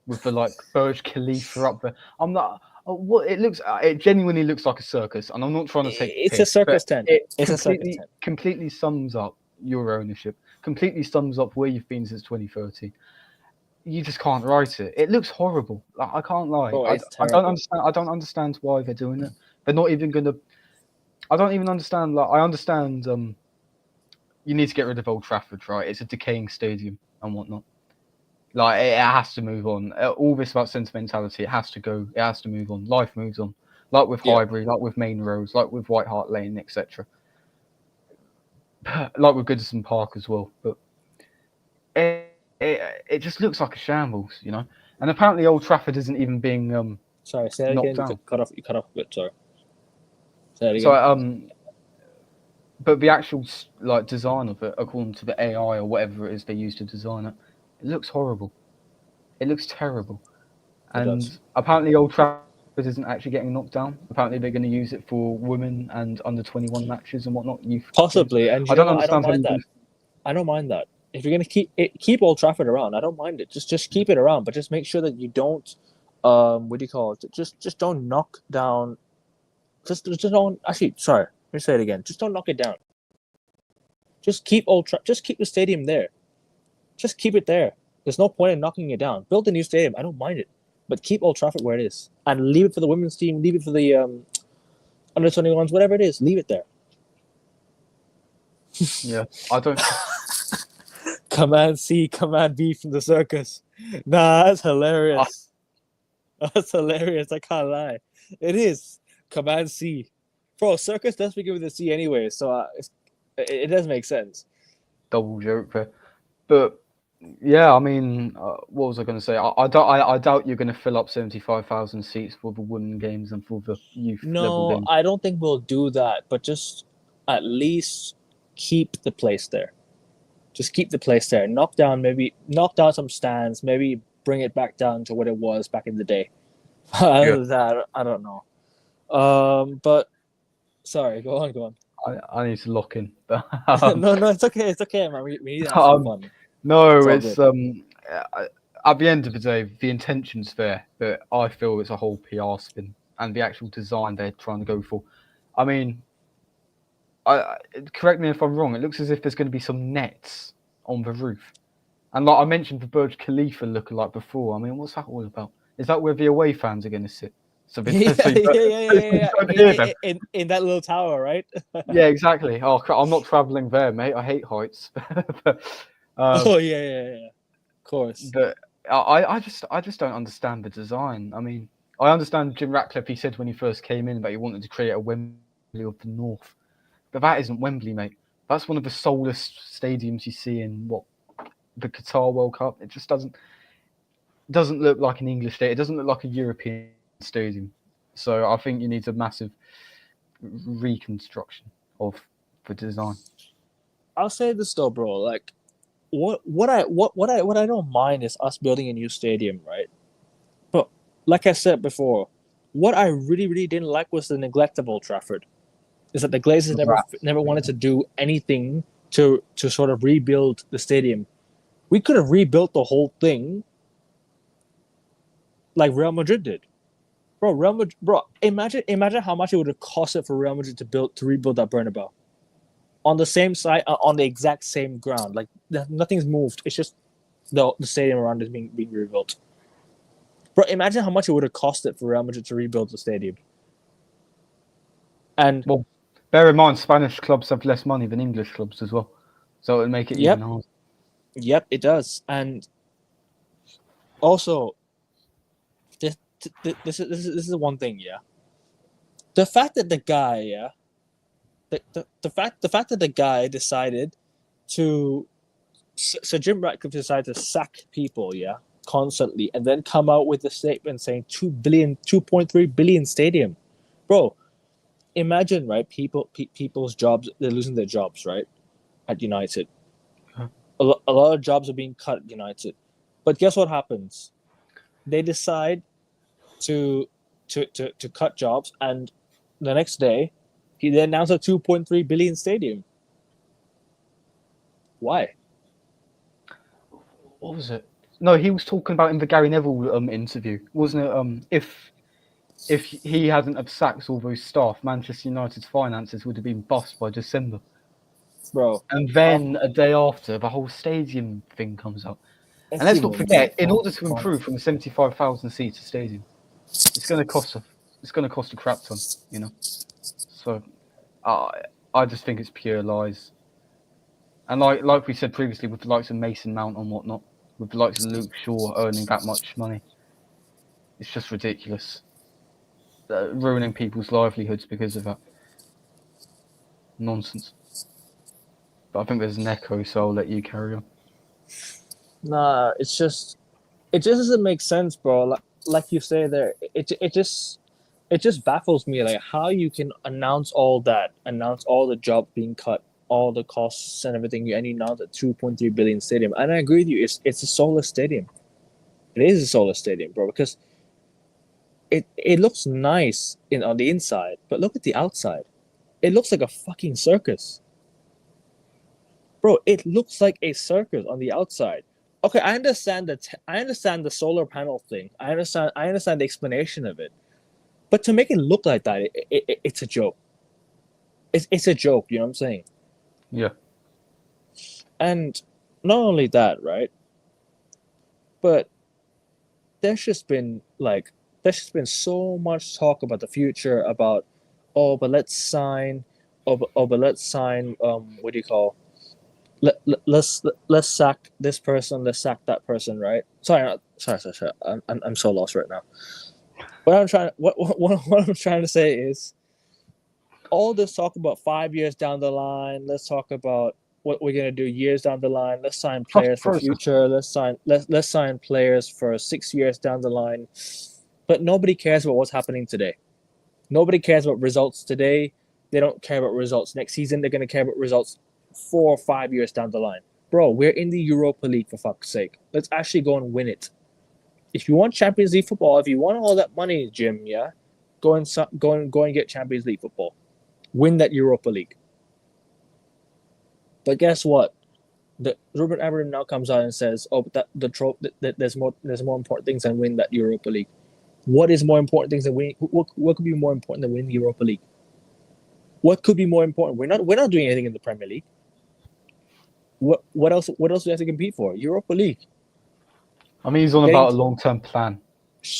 with the like Burj Khalifa up there. I'm not. What it looks. It genuinely looks like a circus, and I'm not trying to take. It's a circus tent. It's a circus tent. Completely sums up your ownership. Completely sums up where you've been since 2013. You just can't write it. It looks horrible. Like, I can't lie. Oh, I don't understand. I don't understand why they're doing it. They're not even gonna. I don't even understand. Like, I understand. You need to get rid of Old Trafford, right? It's a decaying stadium and whatnot. Like it has to move on. All this about sentimentality, it has to go. It has to move on. Life moves on. Like with Yeah. Highbury, like with Main Roads, like with White Hart Lane, etc. Like with Goodison Park as well. But it just looks like a shambles, you know. And apparently Old Trafford isn't even being Sorry, say that knocked again. down. You cut off a bit. Sorry. Say that So again. but the actual like design of it, according to the AI or whatever it is they use to design it, it looks horrible. It looks terrible. It does. And apparently Old Trafford isn't actually getting knocked down. Apparently they're going to use it for women and under 21 matches and whatnot. Youth games. Possibly, and I you know don't what? I don't understand how mind you that. can. I don't mind that. If you're gonna keep Old Trafford around, I don't mind it. Just keep it around, but just make sure that you don't, what do you call it? Just don't knock down. Just don't. Actually, sorry. Let me say it again. Just don't knock it down. Just keep Just keep the stadium there. Just keep it there. There's no point in knocking it down. Build a new stadium. I don't mind it, but keep Old Trafford where it is, and leave it for the women's team. Leave it for the under 21s, whatever it is. Leave it there. Yeah, I don't. Command C, Command B from the circus. Nah, that's hilarious. That's hilarious. I can't lie. It is. Command C. Bro, circus does begin with a C anyway, so it does make sense. Double joke there. But yeah, I mean, what was I going to say? I doubt you're going to fill up 75,000 seats for the women games and for the youth level No, games. I don't think we'll do that, but just at least keep the place there. Just keep the place there. Knock down some stands, maybe bring it back down to what it was back in the day. Other than that, I don't know. But sorry, go on. I need to lock in. No, it's okay, man. We need to have some fun. No, It's at the end of the day, the intention's there, but I feel it's a whole PR spin and the actual design they're trying to go for. I mean, correct me if I'm wrong. It looks as if there's going to be some nets on the roof, and like I mentioned, the Burj Khalifa lookalike before. I mean, what's that all about? Is that where the away fans are going to sit? So yeah. In that little tower, right? Yeah, exactly. Oh, I'm not traveling there, mate. I hate heights. Oh yeah. Of course. But I just don't understand the design. I mean, I understand Jim Ratcliffe. He said when he first came in that he wanted to create a Wembley of the North, but that isn't Wembley, mate. That's one of the soulless stadiums you see in the Qatar World Cup. It just doesn't look like an English stadium. It doesn't look like a European stadium. So I think you need a massive reconstruction of the design. I'll say this though, bro. Like, what I don't mind is us building a new stadium, right? But like I said before, what I really didn't like was the neglect of Old Trafford. Is that the Glazers never wanted to do anything to sort of rebuild the stadium. We could have rebuilt the whole thing like Real Madrid did. Bro, imagine how much it would have costed for Real Madrid to rebuild that Bernabeu on the same site, on the exact same ground. Like nothing's moved. It's just the stadium around is being rebuilt. Bro, imagine how much it would have costed for Real Madrid to rebuild the stadium. And well, bear in mind, Spanish clubs have less money than English clubs as well, so it would make it even harder. Yep, it does. And also, this is one thing, yeah. The fact that the guy, yeah, the fact that the guy decided to, so Jim Ratcliffe decided to sack people, yeah, constantly, and then come out with a statement saying 2.3 billion stadium, bro. Imagine, right? People's jobs, they're losing their jobs, right? At United, a lot of jobs are being cut at United, but guess what happens? They decide to cut jobs, and the next day, he then announced a 2.3 billion stadium. Why? What was it? No, he was talking about in the Gary Neville interview, wasn't it? If he hadn't have sacked all those staff, Manchester United's finances would have been bust by December. Bro. And then a day after, the whole stadium thing comes up. And let's not forget, in order to improve from a 75,000 seats stadium, it's going to cost a crap ton, you know. So, I just think it's pure lies. And like we said previously, with the likes of Mason Mount and whatnot, with the likes of Luke Shaw earning that much money. It's just ridiculous. Ruining people's livelihoods because of that nonsense. But I think there's an echo, so I'll let you carry on. Nah, it just doesn't make sense, bro. Like you say there, it just baffles me, like how you can announce all the job being cut, all the costs and everything, and you announce a 2.3 billion stadium. And I agree with you, it's a soulless stadium. It is a soulless stadium, bro, because it looks nice on the inside, but look at the outside. It looks like a fucking circus. Bro, it looks like a circus on the outside. Okay, I understand the solar panel thing. I understand the explanation of it. But to make it look like that, it's a joke. It's a joke, you know what I'm saying? Yeah. And not only that, right? But there's just been so much talk about the future, about but let's sign what do you call, let's sack this person, let's sack that person, right? Sorry. I'm so lost right now. What I'm trying to say is, all this talk about 5 years down the line. Let's talk about what we're gonna do years down the line. Let's sign players for future. Let's sign players for 6 years down the line. But nobody cares about what's happening today. Nobody cares about results today. They don't care about results next season. They're gonna care about results 4 or 5 years down the line. Bro, we're in the Europa League, for fuck's sake. Let's actually go and win it. If you want Champions League football, if you want all that money, Jim, yeah, go and get Champions League football. Win that Europa League. But guess what? Ruben Amorim now comes out and says, "Oh, but there's more important things than win that Europa League." What is more important things than winning? What could be more important than winning the Europa League? What could be more important? We're not doing anything in the Premier League. What else do we have to compete for? Europa League. I mean, he's on about a long-term plan.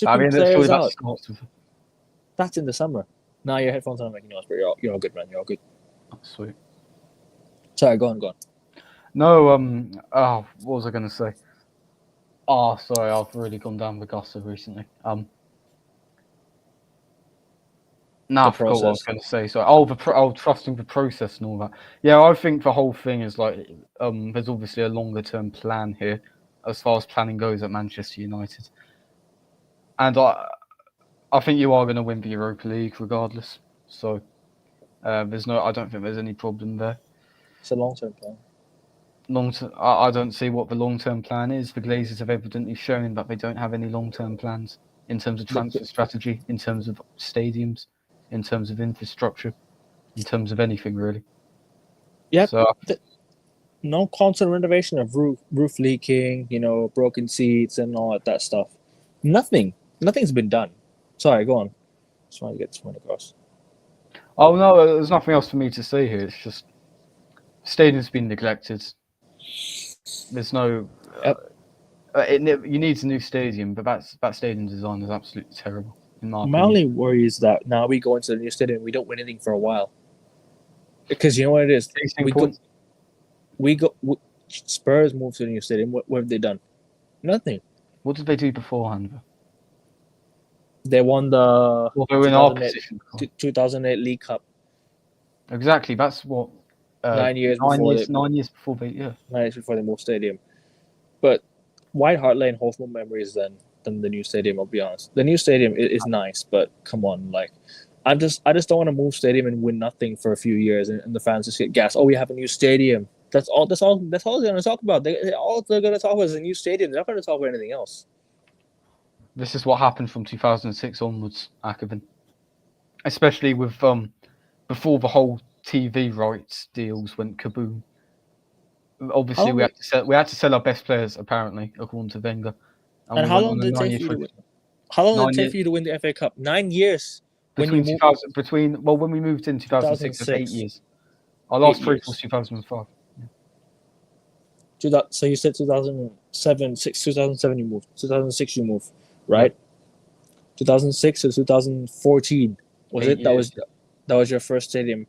I mean, that's really out. That's in the summer. Now your headphones aren't making noise, but you're all good, man. You're all good. Oh, sweet. Sorry, go on. No, what was I going to say? Oh, sorry, I've really gone down the gutter recently. Now I forgot what I was going to say. So, trusting the process and all that. Yeah, I think the whole thing is like, there's obviously a longer-term plan here, as far as planning goes at Manchester United, and I think you are going to win the Europa League regardless. So, I don't think there's any problem there. It's a long-term plan. I don't see what the long-term plan is. The Glazers have evidently shown that they don't have any long-term plans in terms of transfer strategy, in terms of stadiums, in terms of infrastructure, in terms of anything really. Yeah. So, no constant renovation of roof leaking, broken seats and all that stuff. Nothing's been done. Sorry, go on. Just want to get this point across. Oh no, there's nothing else for me to say here. It's just stadium's been neglected. There's no. You need a new stadium, but that stadium design is absolutely terrible. My only worry is that now we go into the new stadium, we don't win anything for a while. Because you know what it is, Spurs moved to the new stadium. What have they done? Nothing. What did they do beforehand? They won the 2008 League Cup. Exactly. That's what 9 years before 9 years before they 9 years before they moved stadium. But White Hart Lane holds more memories than the new stadium. I'll be honest. The new stadium is nice, but come on, like I just don't want to move stadium and win nothing for a few years, and the fans just get gassed. Oh, we have a new stadium. That's all they're going to talk about. All they're going to talk about is a new stadium. They're not going to talk about anything else. This is what happened from 2006 onwards, Akavin. Especially with before the whole TV rights deals went kaboom. Obviously, we had to sell our best players, apparently, according to Wenger. And how long did it take for you to win? How long did it take for you to win the FA Cup? 9 years. When we moved in 2006, it's 8 years. Our last break was 2005. Yeah. So you said 2007 you moved. 2006 you moved, right? Yeah. 2006 to 2014 was it? Years. That was your first stadium.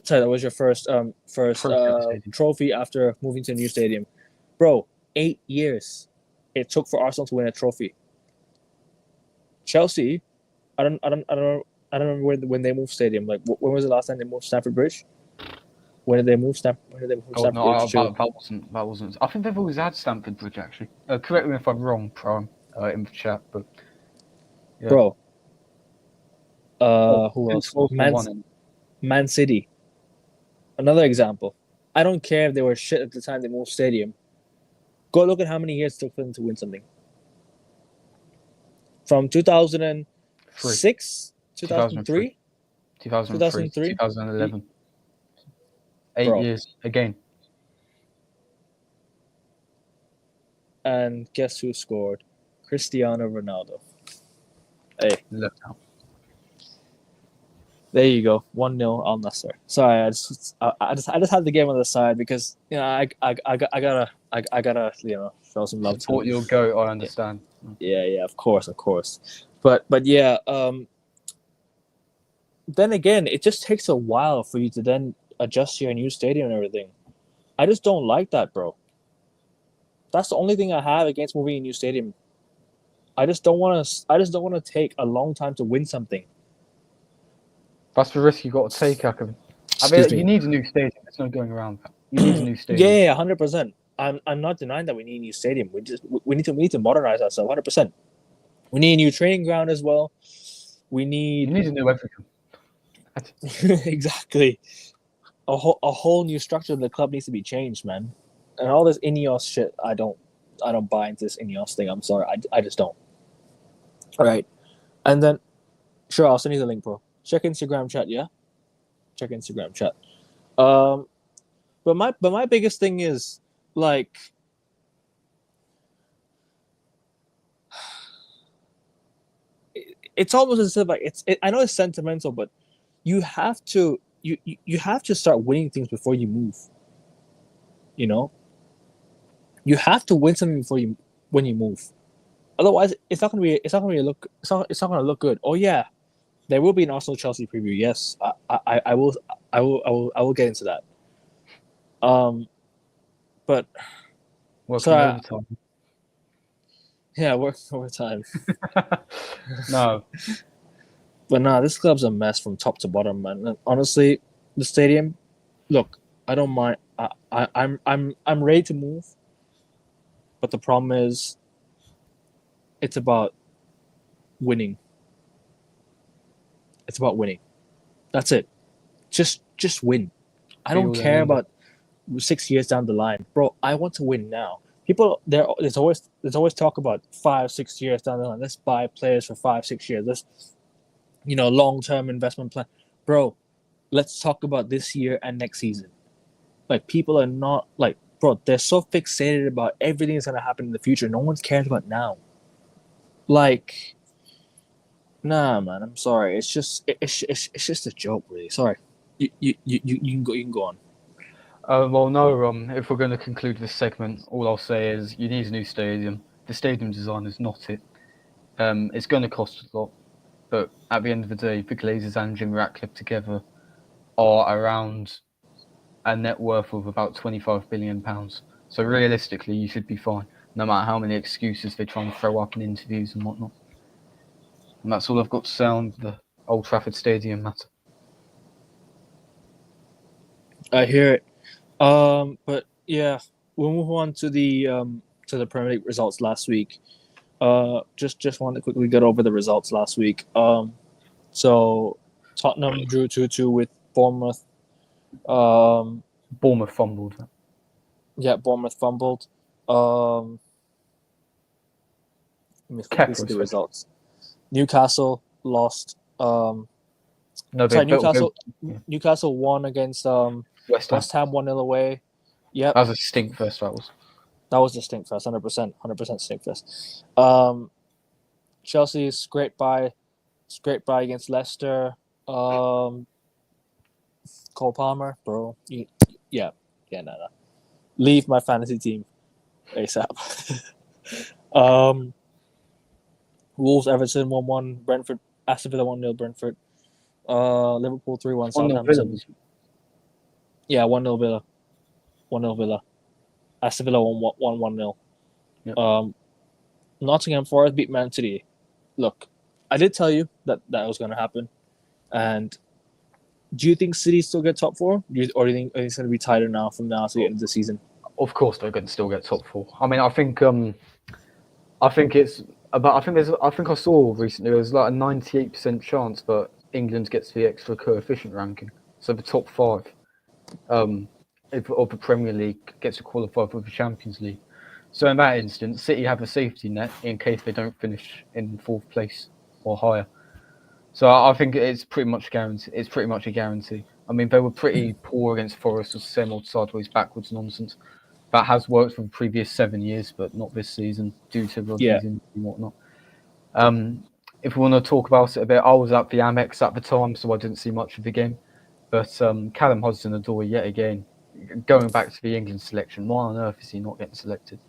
Sorry, that was your first trophy after moving to a new stadium, bro. 8 years. it took for Arsenal to win a trophy. Chelsea, I don't remember when they moved stadium. Like, when was the last time they moved Stamford Bridge? When did they move Stamford Bridge to? That wasn't. I think they've always had Stamford Bridge actually. Correct me if I'm wrong, Prime, in the chat, but yeah. Bro. Who else? One. Man City. Another example. I don't care if they were shit at the time they moved stadium. Go look at how many years it took for them to win something. From 2006, 2003, 2011. 8 Bro. years again. And guess who scored? Cristiano Ronaldo. Hey. Look now. There you go, 1-0 Al Nassr. Sorry, I just had the game on the side because I gotta show some love. Support your goat. I understand. Yeah, of course. But yeah, then again, it just takes a while for you to then adjust to your new stadium and everything. I just don't like that, bro. That's the only thing I have against moving a new stadium. I just don't want to take a long time to win something. That's the risk you got to take, Akam. I mean, you need a new stadium. There's no going around that. You need a new stadium. Yeah, 100%. I'm not denying that we need a new stadium. We need to modernize ourselves 100%. We need a new training ground as well. You need a new everything. Exactly. A whole new structure of the club needs to be changed, man. And all this Ineos shit, I don't buy into this Ineos thing. I'm sorry, I just don't. All right, and then sure, I'll send you the link, bro. Check Instagram chat, yeah. Check Instagram chat. But my biggest thing is like, it's almost as if like I know it's sentimental, but you have to start winning things before you move. You know, you have to win something when you move. Otherwise, it's not gonna look good. Oh yeah, there will be an Arsenal Chelsea preview. Yes, I will get into that. But overtime. Yeah, work overtime. No. But nah, this club's a mess from top to bottom, man. And honestly, the stadium. Look, I don't mind. I'm ready to move. But the problem is, it's about winning. It's about winning. That's it. Just win. I don't care about 6 years down the line, bro. I want to win now. People there's always talk about 5-6 years down the line. Let's buy players for 5-6 years. Let's long-term investment plan, bro. Let's talk about this year and next season. Like, people are not like, bro. They're so fixated about everything that's gonna happen in the future. No one cares about now. Like, nah, man. I'm sorry. It's just a joke, really. Sorry. You can go on. Well, no. If we're going to conclude this segment, all I'll say is you need a new stadium. The stadium design is not it. It's going to cost a lot, but at the end of the day, the Glazers and Jim Ratcliffe together are around a net worth of about £25 billion. So realistically, you should be fine, no matter how many excuses they try and throw up in interviews and whatnot. And that's all I've got to say on the Old Trafford Stadium matter. I hear it. But yeah, we'll move on to the Premier League results last week. Just want to quickly get over the results last week. So Tottenham drew 2-2 with Bournemouth. Bournemouth fumbled. Yeah, Bournemouth fumbled. Let me quickly see the results. Newcastle lost. Newcastle won against West Ham 1-0 away. Yep. That was a stink fest. That was a stink fest, 100% stink fest. Chelsea scraped by against Leicester. Cole Palmer, bro. No. Leave my fantasy team ASAP. Wolves, Everton 1-1. Brentford, Aston Villa 1-0. Brentford. Liverpool 3-1. Southampton. Yeah, 1-0 Villa. 1-0 Villa. Aston Villa 1-0. Yep. Nottingham Forest beat Man City. Look, I did tell you that was going to happen. And do you think City still get top 4? Or do you think it's going to be tighter now from now to the end of the season? Of course, they're going to still get top 4. I mean, I think it's about. I think I saw recently there was like a 98% chance that England gets the extra coefficient ranking. So the top 5, if of the Premier League gets to qualify for the Champions League. So in that instance, City have a safety net in case they don't finish in 4th place or higher. So I think it's pretty much guaranteed. It's pretty much a guarantee. I mean, they were pretty poor against Forest with the same old sideways backwards nonsense. That has worked for the previous 7 years, but not this season due to Rodri's injury and whatnot. If we want to talk about it a bit, I was at the Amex at the time, so I didn't see much of the game. But Callum Hudson-Odoi yet again, going back to the England selection. Why on earth is he not getting selected?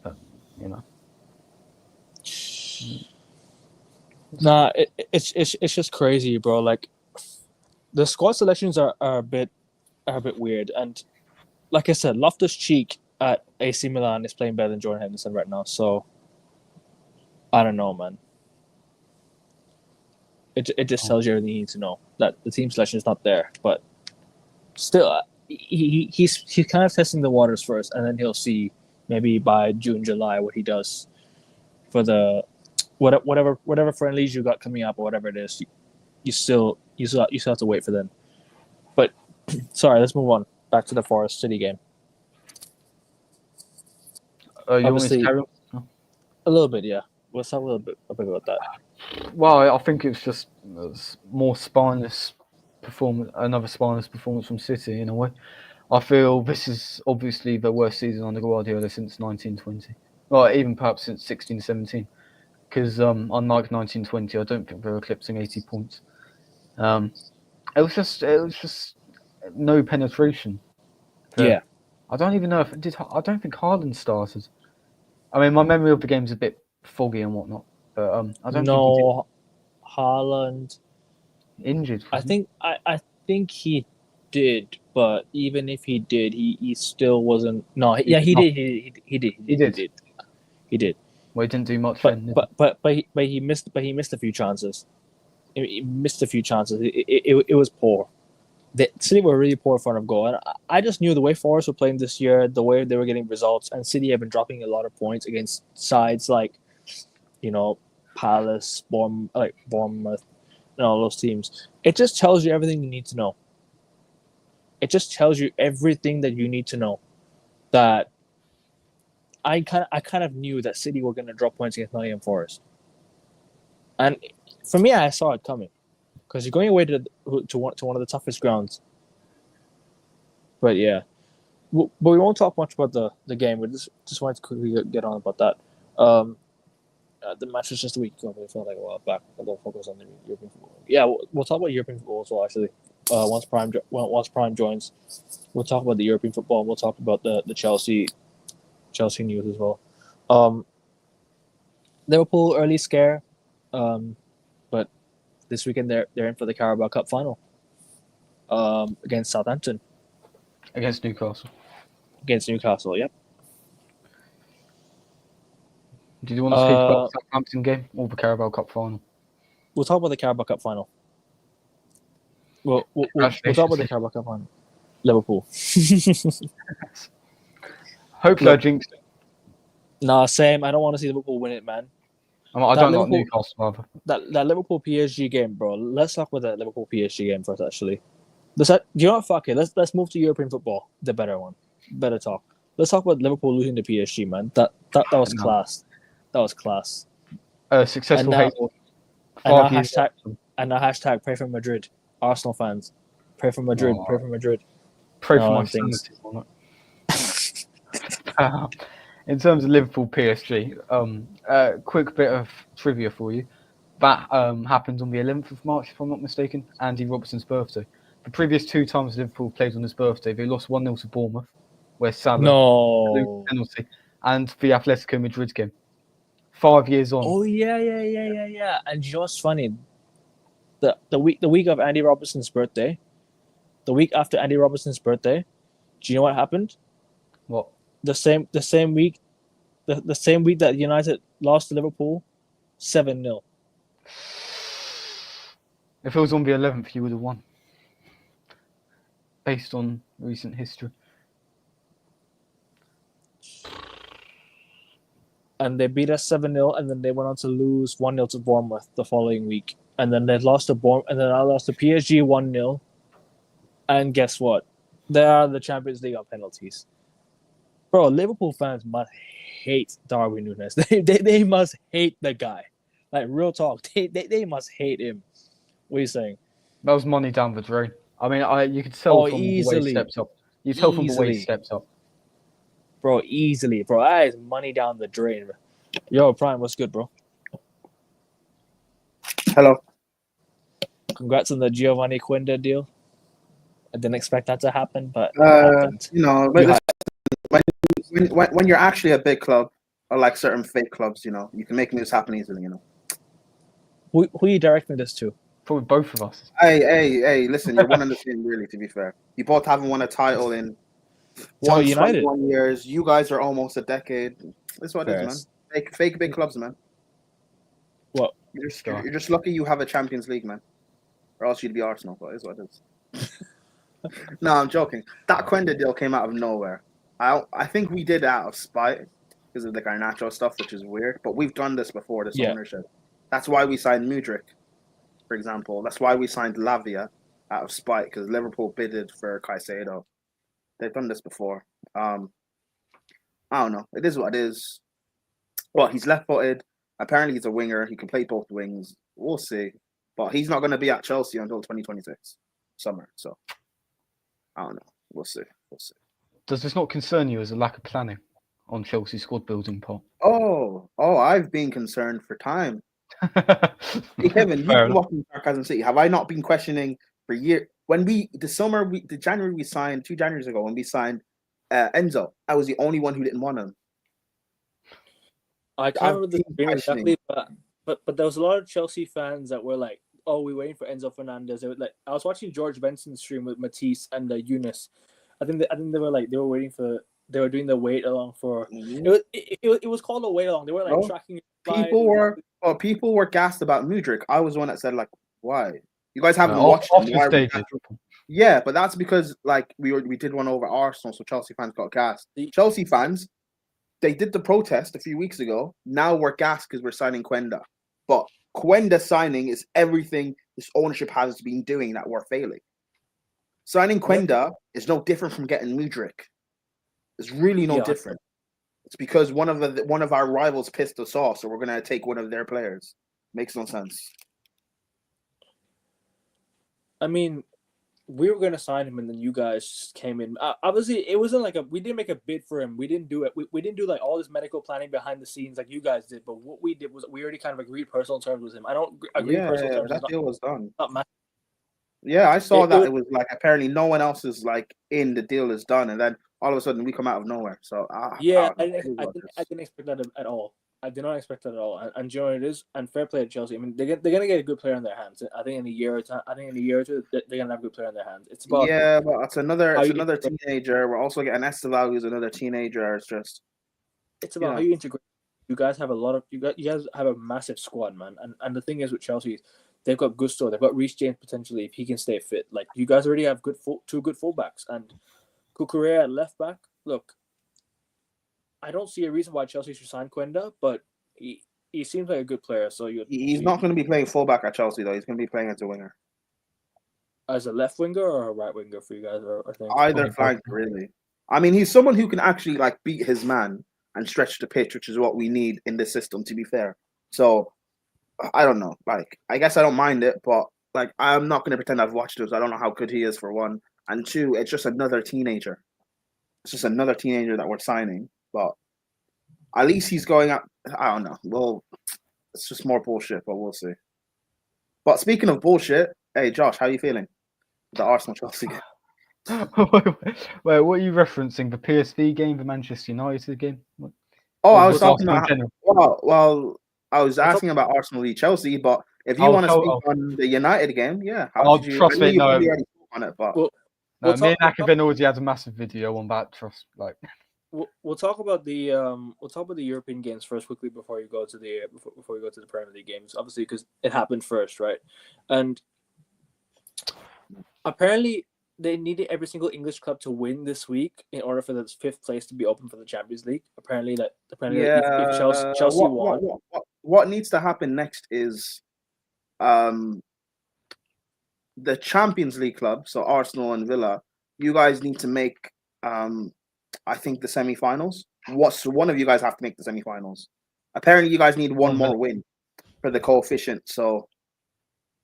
But, you know. Nah, it's just crazy, bro. Like the squad selections are a bit weird, and like I said, Loftus-Cheek at AC Milan is playing better than Jordan Henderson right now. So I don't know, man. It just tells you everything you need to know that the team selection is not there, but still, he's kind of testing the waters first, and then he'll see maybe by June, July what he does for the whatever friendlies you got coming up or whatever it is. You still have to wait for them. But sorry, let's move on back to the Forest City game. You want me to carry on? A little bit, yeah. Let's talk a little bit about that. Well, I think it's just more spineless performance, another spineless performance from City in a way. I feel this is obviously the worst season under Guardiola since 1920, or even perhaps since 16-17. Because unlike 1920, I don't think they're eclipsing 80 points. It was just no penetration. Yeah. I don't even know if it did. I don't think Haaland started. I mean, my memory of the game's a bit foggy and whatnot, but I don't think he did. Haaland Injured. I think he did, but even if he did, he still wasn't. No, he did. He did. Well, he didn't do much. But he missed a few chances. He missed a few chances. It was poor. The City were really poor in front of goal, and I just knew the way Forest were playing this year, the way they were getting results, and City have been dropping a lot of points against sides like, Palace, Bournemouth, and all those teams. It just tells you everything you need to know. It just tells you everything that you need to know. That I kind of knew that City were going to drop points against Nottingham Forest, and for me, I saw it coming. Because you're going away to one of the toughest grounds. But yeah, but we won't talk much about the game. We just wanted to quickly get on about that. The match was just a week ago, but it felt like a while back. I don't focus on the European football. Yeah, we'll talk about European football as well. Actually, once Prime joins, we'll talk about the European football. And we'll talk about the Chelsea news as well. Liverpool early scare, but this weekend they're in for the Carabao Cup final against Southampton. Against Newcastle. Yep. Did you want to speak about the Southampton game or the Carabao Cup final? We'll talk about the Carabao Cup final. We'll talk about the Carabao Cup final. Liverpool. Hopefully I jinxed it. Nah, same. I don't want to see Liverpool win it, man. I don't like Newcastle either. That Liverpool PSG game, bro. Let's talk about that Liverpool PSG game first, actually. Do you know what? Fuck it. Let's move to European football. The better one. Better talk. Let's talk about Liverpool losing to PSG, man. That was class. That was class. Successful and now hashtag pray for Madrid. Arsenal fans. Pray for Madrid. Pray for Madrid. Pray for my things. In terms of Liverpool PSG, quick bit of trivia for you. That happened on the 11th of March, if I'm not mistaken, Andy Robertson's birthday. The previous 2 times Liverpool played on his birthday, they lost 1-0 to Bournemouth, where Salah blew a penalty, and the Atletico Madrid game. 5 years on. Oh yeah. And you know what's funny? The week of Andy Robertson's birthday, the week after Andy Robertson's birthday, do you know what happened? What? The same week The same week that United lost to Liverpool, 7-0. If it was on the 11th, you would have won. Based on recent history. And they beat us 7-0, and then they went on to lose 1-0 to Bournemouth the following week. And then they lost to Bournemouth, and then I lost to PSG 1-0. And guess what? They are the Champions League on penalties. Bro, Liverpool fans must hate Darwin Núñez. They must hate the guy. Like, real talk. They must hate him. What are you saying? That was money down the drain. I mean, you could tell from the way he steps up. You tell from the way he steps up. Bro, easily. Bro, that is money down the drain. Bro. Yo, Prime, what's good, bro? Hello. Congrats on the Giovanni Quinda deal. I didn't expect that to happen, but it happened. You know, when you're actually a big club, or like certain fake clubs, you know, you can make moves happen easily, you know. Who are you directing this to? Probably both of us. Hey, listen, you're one and the same, really, to be fair. You both haven't won a title in United 21 years. You guys are almost a decade. That's what it is, man. Fake big clubs, man. What? You're just lucky you have a Champions League, man. Or else you'd be Arsenal, but it is what it is. No, I'm joking. That Quenda deal came out of nowhere. I think we did it out of spite because of the Garnacho stuff, which is weird. But we've done this before, this ownership. That's why we signed Mudryk, for example. That's why we signed Lavia out of spite, because Liverpool bidded for Caicedo. They've done this before. I don't know. It is what it is. Well, he's left-footed. Apparently, he's a winger. He can play both wings. We'll see. But he's not going to be at Chelsea until 2026 summer. So, I don't know. We'll see. Does this not concern you as a lack of planning on Chelsea's squad building part? Oh, I've been concerned for time. Hey, Kevin, you've been watching Sarcasm City. Have I not been questioning for years? When the January we signed, 2 Januaries ago, when we signed Enzo, I was the only one who didn't want him. I can't remember the stream exactly, but there was a lot of Chelsea fans that were like, "Oh, we're waiting for Enzo Fernandez." They were like, I was watching George Benson's stream with Matisse and Eunice. I think they were waiting for. They were doing the wait along for. Mm-hmm. It was called a wait along. They were like tracking. People were gassed about Mudryk. I was the one that said, like, why? You guys haven't watched him. Yeah, but that's because like we did one over Arsenal, so Chelsea fans got gassed. Chelsea fans, they did the protest a few weeks ago. Now we're gassed because we're signing Quenda. But Quenda signing is everything this ownership has been doing that we're failing. Signing Quenda is no different from getting Mudryk. It's really no different. It's because one of our rivals pissed us off, so we're gonna take one of their players. Makes no sense. I mean, we were gonna sign him, and then you guys came in. Obviously, it wasn't like we didn't make a bid for him. We didn't do it. We didn't do like all this medical planning behind the scenes like you guys did. But what we did was we already kind of agreed personal terms with him. I don't agree personal terms. That deal was done. Yeah, I saw that. It was like apparently no one else is like in the deal is done, and then all of a sudden we come out of nowhere. So I didn't expect that at all. I did not expect that at all. And you know what it is? And fair play to Chelsea. I mean, they're gonna get a good player in their hands. I think in a year or two, they're gonna have a good player in their hands. It's about but it's another teenager. We're also getting Esteval, who's another teenager. It's about how you integrate. You guys have you guys have a massive squad, man. And the thing is with Chelsea, they've got Gusto, they've got Reece James potentially if he can stay fit. Like you guys already have two good fullbacks, and Cucurella at left back. Look, I don't see a reason why Chelsea should sign Quenda, but he seems like a good player. So he's not going to be playing fullback at Chelsea though. He's going to be playing as a winger. As a left winger or a right winger for you guys? I think either flank really. I mean, he's someone who can actually like beat his man and stretch the pitch, which is what we need in this system. To be fair, so I don't know. Like, I guess I don't mind it, but like, I'm not going to pretend I've watched it. So I don't know how good he is for one, and two, it's just another teenager. It's just another teenager that we're signing. But at least he's going up. I don't know. Well, it's just more bullshit, but we'll see. But speaking of bullshit, hey Josh, how are you feeling? The Arsenal Chelsea game. Wait, what are you referencing? The PSV game, the Manchester United game? I was talking about. Well, I was asking about Arsenal v Chelsea, but if you want to speak on the United game, yeah. Trust me, no. On it, but me and Akavin already had a massive video on that. we'll talk about the European games first quickly before you go to the before we go to the Premier League games. Obviously, because it happened first, right? And apparently, they needed every single English club to win this week in order for the fifth place to be open for the Champions League. Apparently, if Chelsea won, what needs to happen next is the Champions League club, so Arsenal and Villa, you guys need to make I think the semi-finals. One of you guys have to make the semi-finals. Apparently, you guys need one more win for the coefficient. So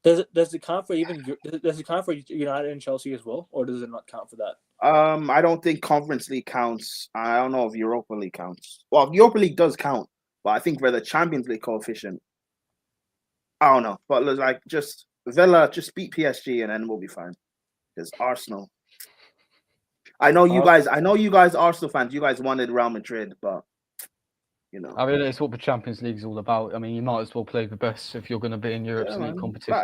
does it count for United and Chelsea as well, or does it not count for that? I don't think Conference League counts. I don't know if Europa League counts. Well, Europa League does count, but I think for the Champions League coefficient, I don't know. But like just Villa, just beat PSG and then we'll be fine. Because Arsenal. I know you guys, Arsenal fans, you guys wanted Real Madrid, but you know. I mean, it's what the Champions League is all about. I mean, you might as well play the best if you're going to be in Europe's league competition.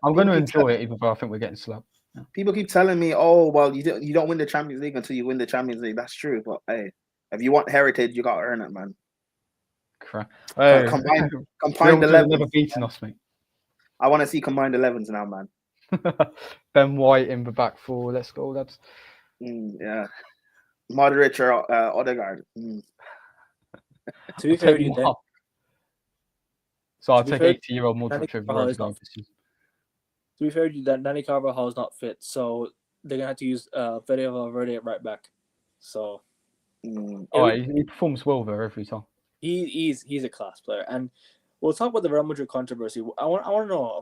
I'm going to enjoy it, even though I think we're getting slapped. Yeah. People keep telling me, "Oh, well, you don't win the Champions League until you win the Champions League." That's true, but hey, if you want heritage, you got to earn it, man. Correct. Combined 11s. Never beaten us, mate. I want to see combined 11s now, man. Ben White in the back four. Let's go, lads. Yeah, Modric or Odegaard. To be fair, you then. So I'll take 80-year-old Modric over Odegaard. To be fair, Dani Carvajal is not fit, so they're gonna have to use Fede Valverde at right back. So, he performs well there every time. He's a class player, and we'll talk about the Real Madrid controversy. I want to know,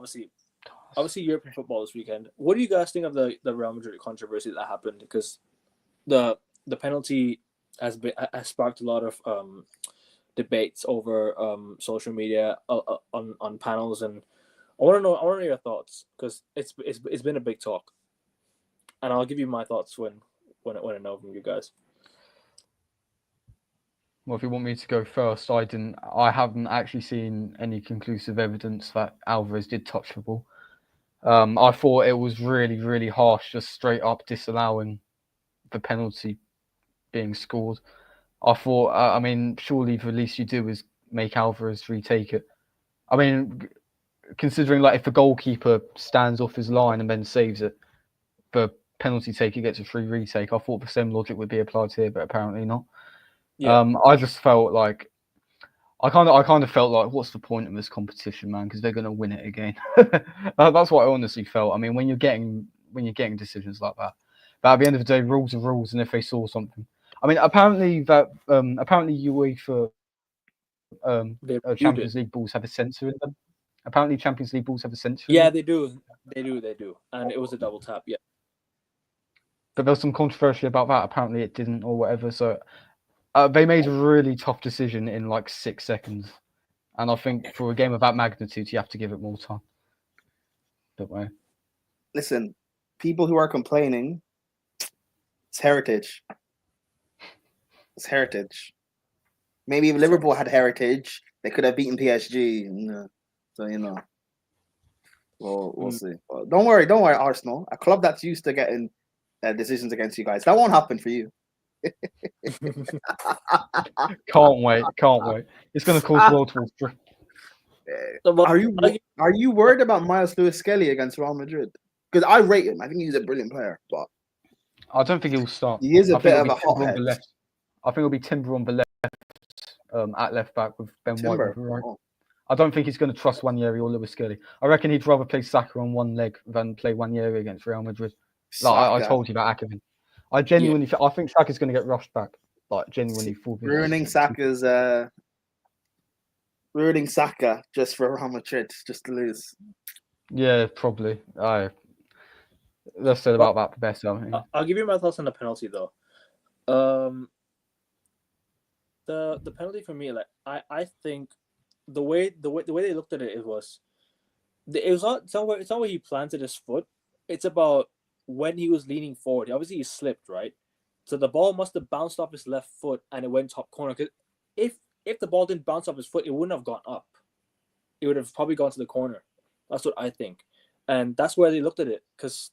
obviously European football this weekend. What do you guys think of the Real Madrid controversy that happened? Because the penalty has sparked a lot of debates over social media on panels, and I want to know your thoughts because it's been a big talk, and I'll give you my thoughts when I know from you guys. Well, if you want me to go first, I haven't actually seen any conclusive evidence that Alvarez did touch the ball. I thought it was really, really harsh, just straight up disallowing the penalty being scored. I thought, I mean, surely the least you do is make Alvarez retake it. I mean, considering like if the goalkeeper stands off his line and then saves it, the penalty taker gets a free retake. I thought the same logic would be applied here, but apparently not. Yeah. I just felt like I kind of felt like, what's the point of this competition, man? Because they're going to win it again. That's what I honestly felt. I mean, when you're getting decisions like that, but at the end of the day, rules are rules, and if they saw something, I mean, apparently UEFA Champions League balls have a sensor in them. Apparently, Champions League balls have a sensor. Yeah, they do, and it was a double tap. Yeah, but there was some controversy about that. Apparently, it didn't, or whatever. So. They made a really tough decision in like 6 seconds. And I think for a game of that magnitude, you have to give it more time. Don't worry. Listen, people who are complaining, it's heritage. It's heritage. Maybe if Liverpool had heritage, they could have beaten PSG. So, we'll see. But don't worry, Arsenal. A club that's used to getting decisions against you guys. That won't happen for you. Can't wait. It's going to cause world war. Are you worried about Miles Lewis-Skelly against Real Madrid? Because I rate him. I think he's a brilliant player, but I don't think he'll start. He is a bit of a hothead. I think it'll be Timber on the left, at left back with Ben White on the right. I don't think he's going to trust Wanyeri or Lewis-Skelly. I reckon he'd rather play Saka on one leg than play Wanyeri against Real Madrid. Like I told you about Akerman. I genuinely, I think Saka's going to get rushed back. Like genuinely, ruining Saka just for Real Madrid, just to lose. Yeah, probably. Let's say about that for best. I'll give you my thoughts on the penalty though. The penalty for me, like I think the way they looked at it, it's not where he planted his foot. It's about when he was leaning forward. Obviously, he slipped, right? So the ball must have bounced off his left foot and it went top corner. Because if the ball didn't bounce off his foot, it wouldn't have gone up. It would have probably gone to the corner. That's what I think. And that's where they looked at it. Because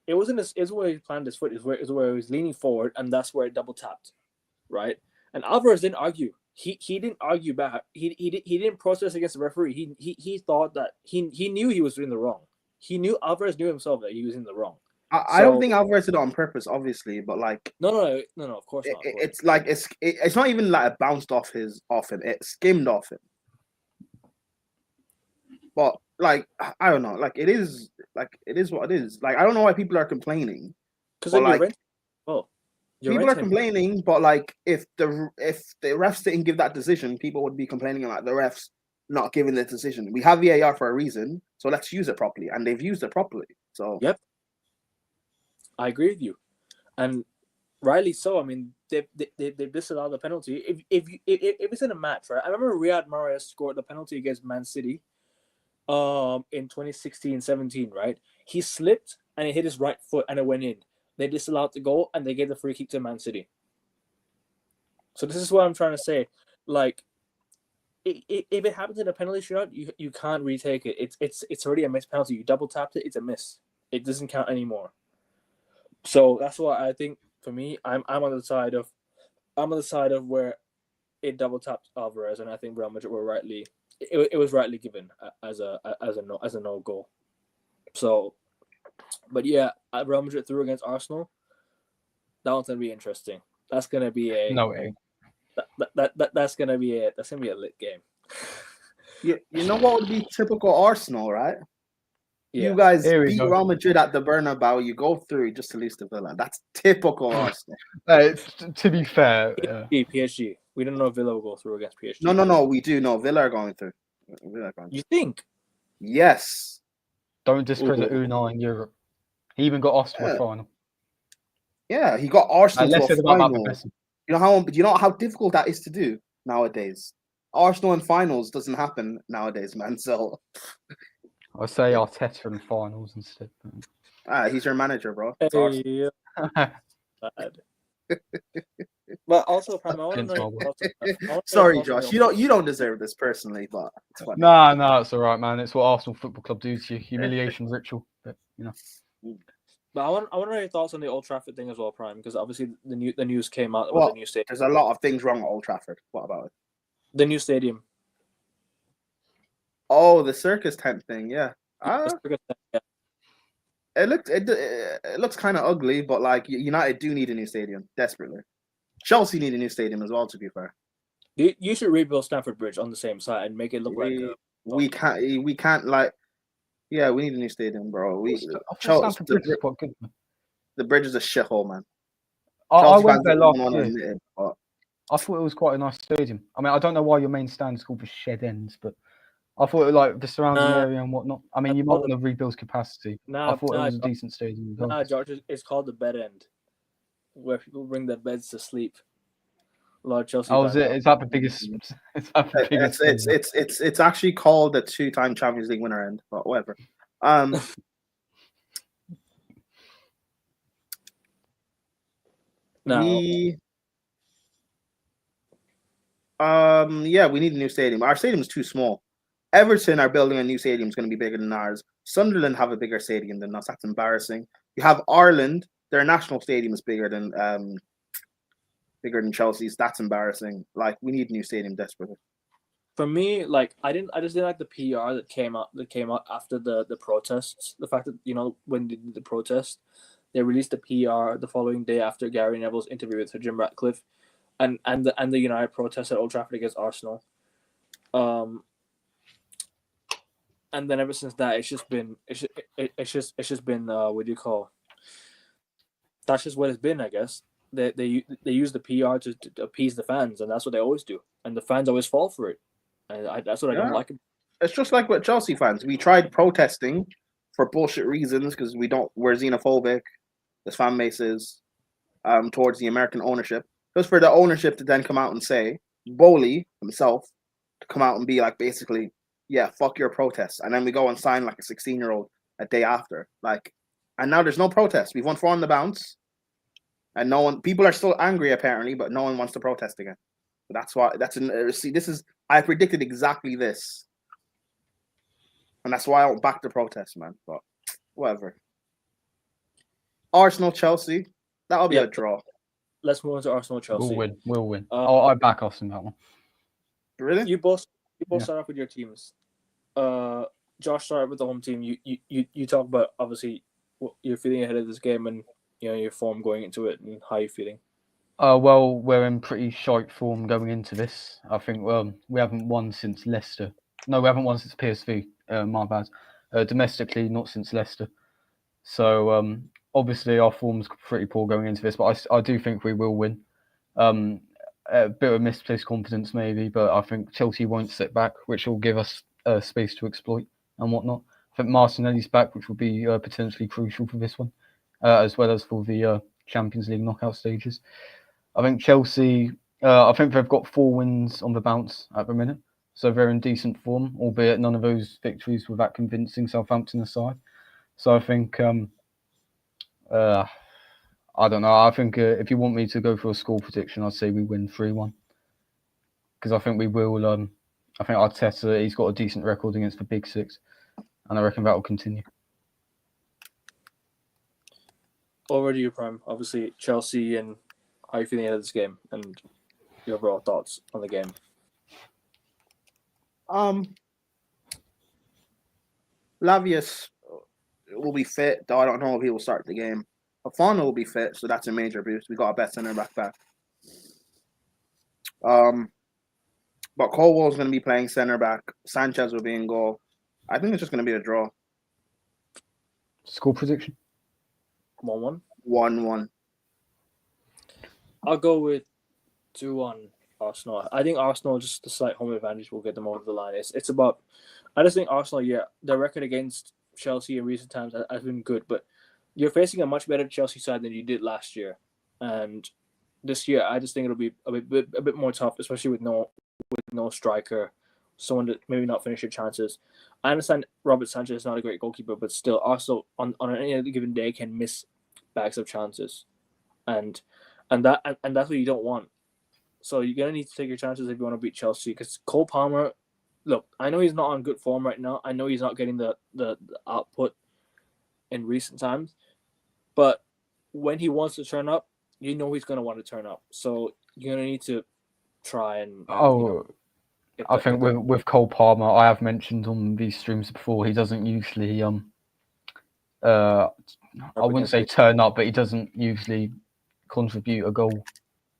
it wasn't where he planted his foot. It was where he was leaning forward, and that's where it double tapped. right? And Alvarez didn't argue. He didn't argue back. He didn't protest against the referee. He thought that he knew he was doing the wrong. He knew Alvarez knew himself that he was in the wrong. I don't think Alvarez did it on purpose, obviously, but like No, of course not. Of course. it's like it's not even like it bounced off him. It skimmed off him. But like I don't know, like it is what it is. Like I don't know why people are complaining. Because like you're people are complaining, but like if the refs didn't give that decision, people would be complaining like the refs not giving the decision. We have VAR for a reason, so let's use it properly, and they've used it properly. So yep, I agree with you, and rightly so. I mean, they disallowed the penalty. If it's in a match, right? I remember Riyad Mahrez scored the penalty against Man City, in 2016-17, right? He slipped and he hit his right foot and it went in. They disallowed the goal and they gave the free kick to Man City. So this is what I'm trying to say. Like, if it happens in a penalty shootout, you can't retake it. It's already a missed penalty. You double tapped it, it's a miss. It doesn't count anymore. So that's why I think for me, I'm on the side of where it double tapped Alvarez, and I think Real Madrid were rightly. It was rightly given as a no goal. So, but yeah, Real Madrid threw against Arsenal. That one's gonna be interesting. That's gonna be a No way. That's gonna be a lit game. you know what would be typical Arsenal, right? Yeah. You guys beat Real Madrid at the Bernabeu. You go through just to lose to Villa. That's typical Arsenal. To be fair, PSG. We don't know if Villa will go through against PSG. No. We do know Villa are going through. You think? Yes. Don't discredit Unai in Europe. He even got us to a final. Yeah, he got Arsenal to a final. Do you know how difficult that is to do nowadays? Arsenal in finals doesn't happen nowadays, man. So I'll say Arteta in finals instead. He's your manager, bro. Hey, bad. But also, Prime, I want to know. Sorry, Josh. You don't deserve this personally, but it's funny. No, it's all right, man. It's what Arsenal Football Club do to you. Humiliation ritual, but you know. But I want to know your thoughts on the Old Trafford thing as well, Prime, because obviously the news came out about the new stadium. There's a lot of things wrong at Old Trafford. What about it? The new stadium. Oh, the circus tent thing, yeah. It looks kind of ugly, but like United do need a new stadium desperately. Chelsea need a new stadium as well. To be fair, you should rebuild Stamford Bridge on the same site and make it look like we can't like. Yeah, we need a new stadium, bro. Stamford Bridge is quite good. The bridge is a shithole, man. I went there last year. I thought it was quite a nice stadium. I mean, I don't know why your main stand is called the Shed Ends, but I thought it, like the surrounding area and whatnot. I mean, you might want to rebuild capacity. I thought it was a decent stadium. George, it's called the Bed End, where people bring their beds to sleep. A lot of Chelsea. Oh, is that the biggest? It's actually called the 2-time Champions League winner end, but whatever. We need a new stadium. Our stadium is too small. Everton are building a new stadium. It's going to be bigger than ours. Sunderland have a bigger stadium than us. That's embarrassing. You have Ireland. Their national stadium is bigger than Chelsea's. That's embarrassing. Like, we need a new stadium desperately. For me, like I just didn't like the PR that came out after the protests. The fact that when they did the protest, they released the PR the following day after Gary Neville's interview with Sir Jim Ratcliffe, and the United protest at Old Trafford against Arsenal. And then ever since that, it's just been what do you call? That's just what it's been, I guess. They use the PR to appease the fans, and that's what they always do, and the fans always fall for it. And that's what I don't like. It's just like with Chelsea fans. We tried protesting for bullshit reasons because we're xenophobic. This fan base is towards the American ownership. Just for the ownership to then come out and say, Bowley himself, to come out and be like, basically, yeah, fuck your protests. And then we go and sign like a 16-year-old a day after. Like, and now there's no protest. We've won 4 on the bounce. And people are still angry apparently, but no one wants to protest again. So that's why, I predicted exactly this. And that's why I don't back the protest, man. But whatever. Arsenal, Chelsea, that'll be a draw. let's move on to Arsenal Chelsea. We'll win. I back us in that one. Really? You both start off with your teams. Josh, start with the home team. You talk about obviously what you're feeling ahead of this game and your form going into it and how you're feeling. Well, we're in pretty shite form going into this. I think we haven't won since Leicester. No, we haven't won since PSV. My bad. Domestically, not since Leicester. So obviously our form's pretty poor going into this, but I do think we will win. A bit of misplaced confidence maybe, but I think Chelsea won't sit back, which will give us space to exploit and whatnot. I think Martinelli's back, which will be potentially crucial for this one, as well as for the Champions League knockout stages. I think Chelsea, I think they've got 4 wins on the bounce at the minute, so they're in decent form, albeit none of those victories were that convincing, Southampton aside. So I think, I don't know, I think if you want me to go for a score prediction, I'd say we win 3-1. Because I think we will, I think Arteta, he's got a decent record against the Big Six, and I reckon that will continue. Over to you, Prime. Obviously, Chelsea, and how are you feeling ahead of this game and your overall thoughts on the game? Lavius will be fit, though I don't know if he will start the game. Fofana will be fit, so that's a major boost. We got a better centre back. But Colwell's going to be playing centre back. Sanchez will be in goal. I think it's just going to be a draw. Score prediction? 1-1? 1-1. I'll go with 2-1 Arsenal. I think Arsenal, just the slight home advantage, will get them over the line. It's about... I just think Arsenal, their record against Chelsea in recent times has been good, but you're facing a much better Chelsea side than you did last year. And this year, I just think it'll be a bit more tough, especially with no striker, someone to maybe not finish your chances. I understand Robert Sanchez is not a great goalkeeper, but still, Arsenal on any other given day can miss bags of chances, and that's what you don't want. So you're gonna need to take your chances if you want to beat Chelsea. Because Cole Palmer, look, I know he's not on good form right now. I know he's not getting the output in recent times, but when he wants to turn up, he's gonna want to turn up. So you're gonna need to try and. I think with Cole Palmer, I have mentioned on these streams before, he doesn't usually I wouldn't say turn up, but he doesn't usually contribute a goal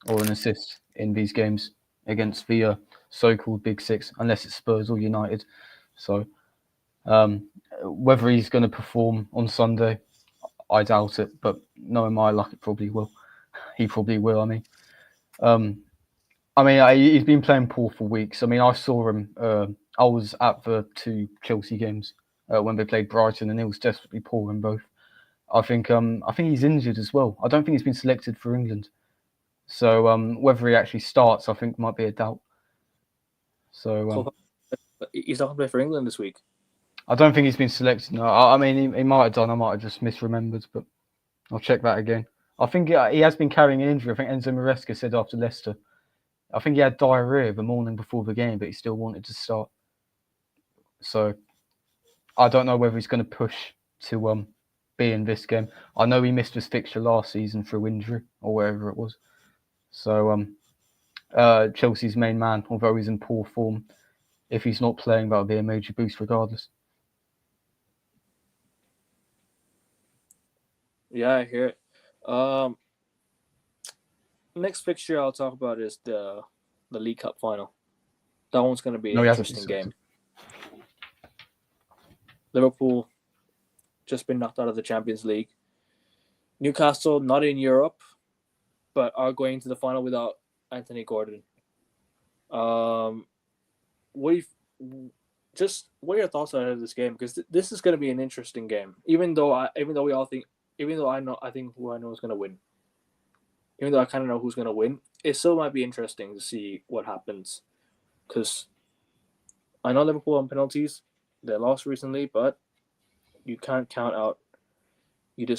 or an assist in these games against the so-called Big Six, unless it's Spurs or United. So whether he's going to perform on Sunday, I doubt it, but knowing my luck, it probably will. He probably will, he's been playing poor for weeks. I saw him. I was at the 2 Chelsea games when they played Brighton, and he was desperately poor in both. I think he's injured as well. I don't think he's been selected for England. So whether he actually starts, I think might be a doubt. So he's not going to play for England this week. I don't think he's been selected. No, he might have done. I might have just misremembered, but I'll check that again. I think he has been carrying an injury. I think Enzo Maresca said after Leicester. I think he had diarrhea the morning before the game, but he still wanted to start. So I don't know whether he's going to push to be in this game. I know he missed his fixture last season through injury or wherever it was. So Chelsea's main man, although he's in poor form, if he's not playing, that'll be a major boost regardless. Yeah, I hear it. Next fixture I'll talk about is the League Cup final. That one's going to be an interesting game. Liverpool just been knocked out of the Champions League. Newcastle not in Europe, but are going to the final without Anthony Gordon. What are your thoughts ahead of this game? Because this is going to be an interesting game. Even though I know who I know is going to win. Even though I kind of know who's going to win, it still might be interesting to see what happens. Because I know Liverpool on penalties. They lost recently, but you just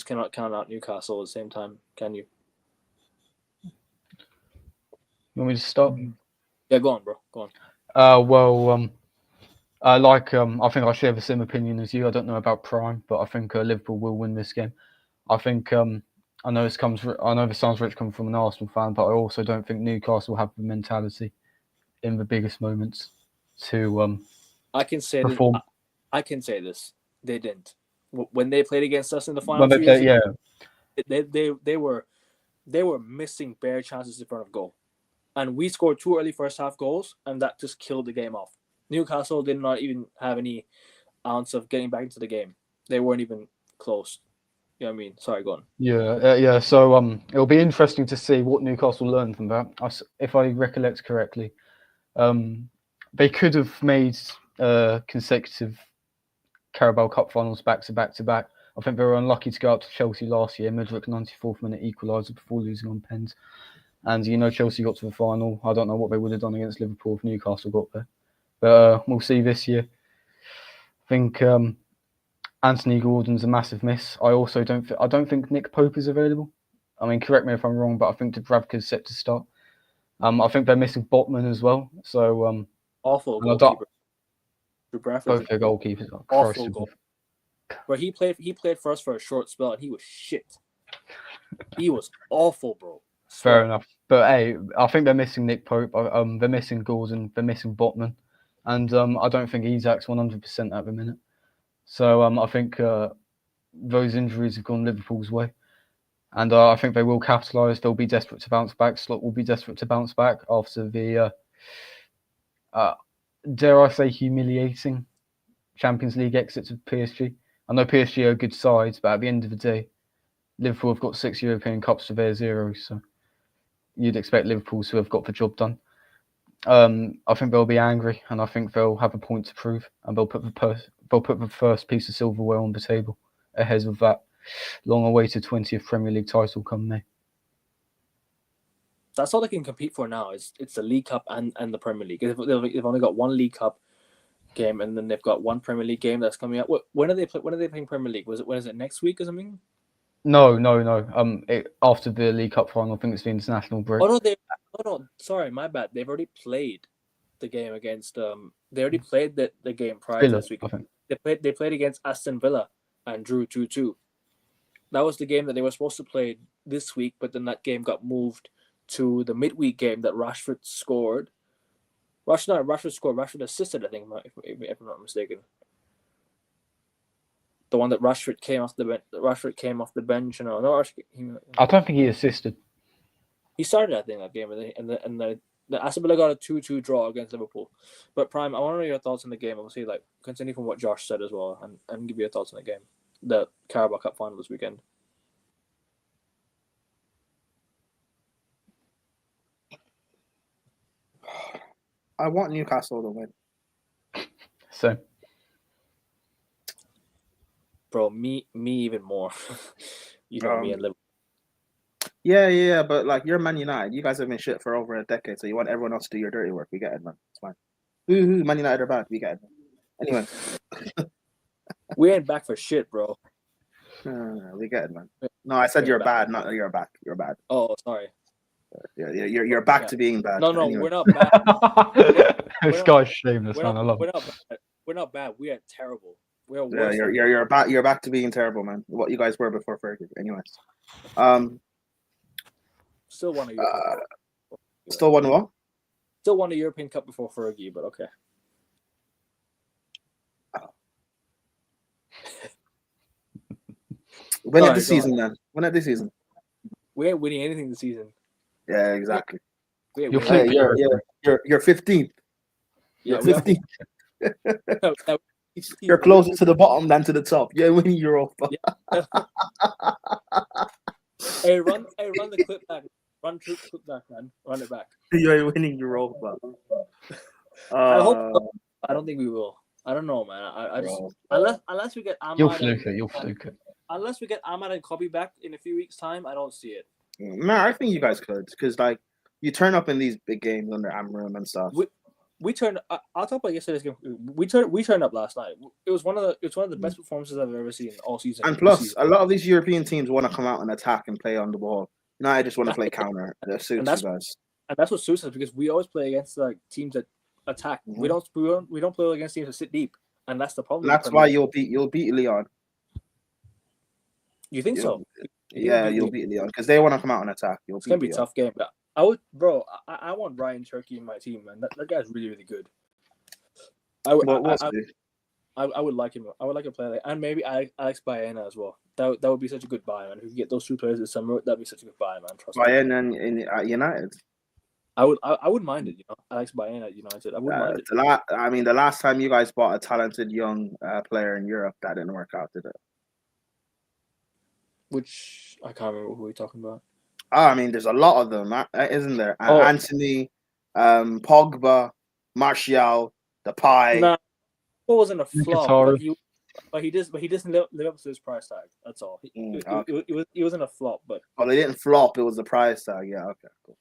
cannot count out Newcastle at the same time, can you? You want me to start? Yeah, go on, bro. Go on. I think I share the same opinion as you. I don't know about Prime, but I think Liverpool will win this game. I think I know this sounds rich coming from an Arsenal fan, but I also don't think Newcastle have the mentality in the biggest moments to I can say perform. this. I can say this. They didn't. When they played against us in the final When they 2 play, years yeah, ago, they were missing bare chances in front of goal. And we scored 2 early first half goals, and that just killed the game off. Newcastle did not even have any ounce of getting back into the game. They weren't even close. You know what I mean? Sorry, go on. yeah. So it'll be interesting to see what Newcastle learned from that. If I recollect correctly, they could have made consecutive Carabao Cup finals back to back to back. I think they were unlucky to go out to Chelsea last year. Mudryk 94th minute equaliser before losing on pens. And Chelsea got to the final. I don't know what they would have done against Liverpool if Newcastle got there. But we'll see this year. I think Anthony Gordon's a massive miss. I don't think Nick Pope is available. I mean, correct me if I'm wrong, but I think Dubravka's set to start. I think they're missing Botman as well. So awful goalkeeper. Both their goalkeepers are awful goal. But he played first for a short spell, and he was shit. He was awful, bro. Fair enough. But hey, I think they're missing Nick Pope. They're missing Gordon. They're missing Botman, and I don't think Isak's 100% at the minute. So I think those injuries have gone Liverpool's way, and I think they will capitalise. They'll be desperate to bounce back. Slot will be desperate to bounce back after the dare I say humiliating Champions League exits of PSG. I know PSG are good sides, but at the end of the day, Liverpool have got 6 European Cups to their 0, so you'd expect Liverpool to have got the job done. I think they'll be angry, and I think they'll have a point to prove, and they'll put the first piece of silverware on the table ahead of that long-awaited 20th Premier League title come May. That's all they can compete for now. It's the League Cup and the Premier League. They've only got one League Cup game, and then they've got one Premier League game that's coming up. When are they playing Premier League? When is it next week or something? No. After the League Cup final, I think it's the international break. No. Sorry, my bad. They've already played the game against. They already played the game prior to this week. I think. They played against Aston Villa and drew 2-2. That was the game that they were supposed to play this week, but then that game got moved to the midweek game that Rashford scored. Rashford scored. Rashford assisted, I think, if I'm not mistaken. The one that Rashford came off the bench. I don't think he assisted. He started, I think, that game, and the Aston Villa got a 2-2 draw against Liverpool. But Prime, I want to know your thoughts on the game. Obviously, continue from what Josh said as well, and give you your thoughts on the game, the Carabao Cup final this weekend. I want Newcastle to win. So, bro, me even more. Me and Liverpool. Yeah, but you're Man United. You guys have been shit for over a decade, so you want everyone else to do your dirty work. We get it, man. It's fine. Man United are bad. We get it. Anyway. We ain't back for shit, bro. We get it, man. No, I said you're bad, not you're back. You're bad. Oh, sorry. Yeah, you're back to being bad. No, anyway. We're not bad. This guy's shameless, man. I love it. We're not bad. We are terrible. We are worse. Yeah, you're back. You're back to being terrible, man. What you guys were before Fergie. Anyways. Still won a European Cup. Still won what? Still won a European Cup before Fergie, but okay. Win it this season, then. Win it this season. We ain't winning anything this season. Yeah, exactly. You're 15th. Yeah, 15th. You're closer to the bottom than to the top. You're winning Europa. Yeah. Hey, run the clip back. Run the clip back, man. Run it back. You're winning Europa. I hope. I don't think we will. I don't know, man. I just unless we get Ahmad. You'll fluke it. Unless we get Ahmad and Kobe back in a few weeks' time, I don't see it. No, I think you guys could, because you turn up in these big games under Amram and stuff. We turned. I'll talk about yesterday's game. We turned up last night. It was one of the best performances I've ever seen all season. And plus, a lot of these European teams want to come out and attack and play on the ball. I just want to play counter. That suits you guys. And that's what suits us, because we always play against teams that attack. Mm-hmm. We don't play against teams that sit deep, and that's the problem. And that's why you'll beat Leon. You think so? Yeah, you'll beat Leon because they want to come out and attack. It's gonna be a tough game, but I want Ryan Turkey in my team, man. That guy's really, really good. I would like him. I would like a player, and maybe Alex Baena as well. That would be such a good buy, man. If we get those two players this summer, that'd be such a good buy, man. Trust me. Baena at United. I wouldn't mind it, Alex Baena at United. I wouldn't mind it. The last time you guys bought a talented young player in Europe, that didn't work out, did it? Which I can't remember who we're talking about. There's a lot of them, isn't there? Anthony, Pogba, Martial, Depay. Nah, it wasn't a flop, but he doesn't live up to his price tag. That's all. He wasn't a flop, but they didn't flop. It was the price tag. Yeah, okay, cool.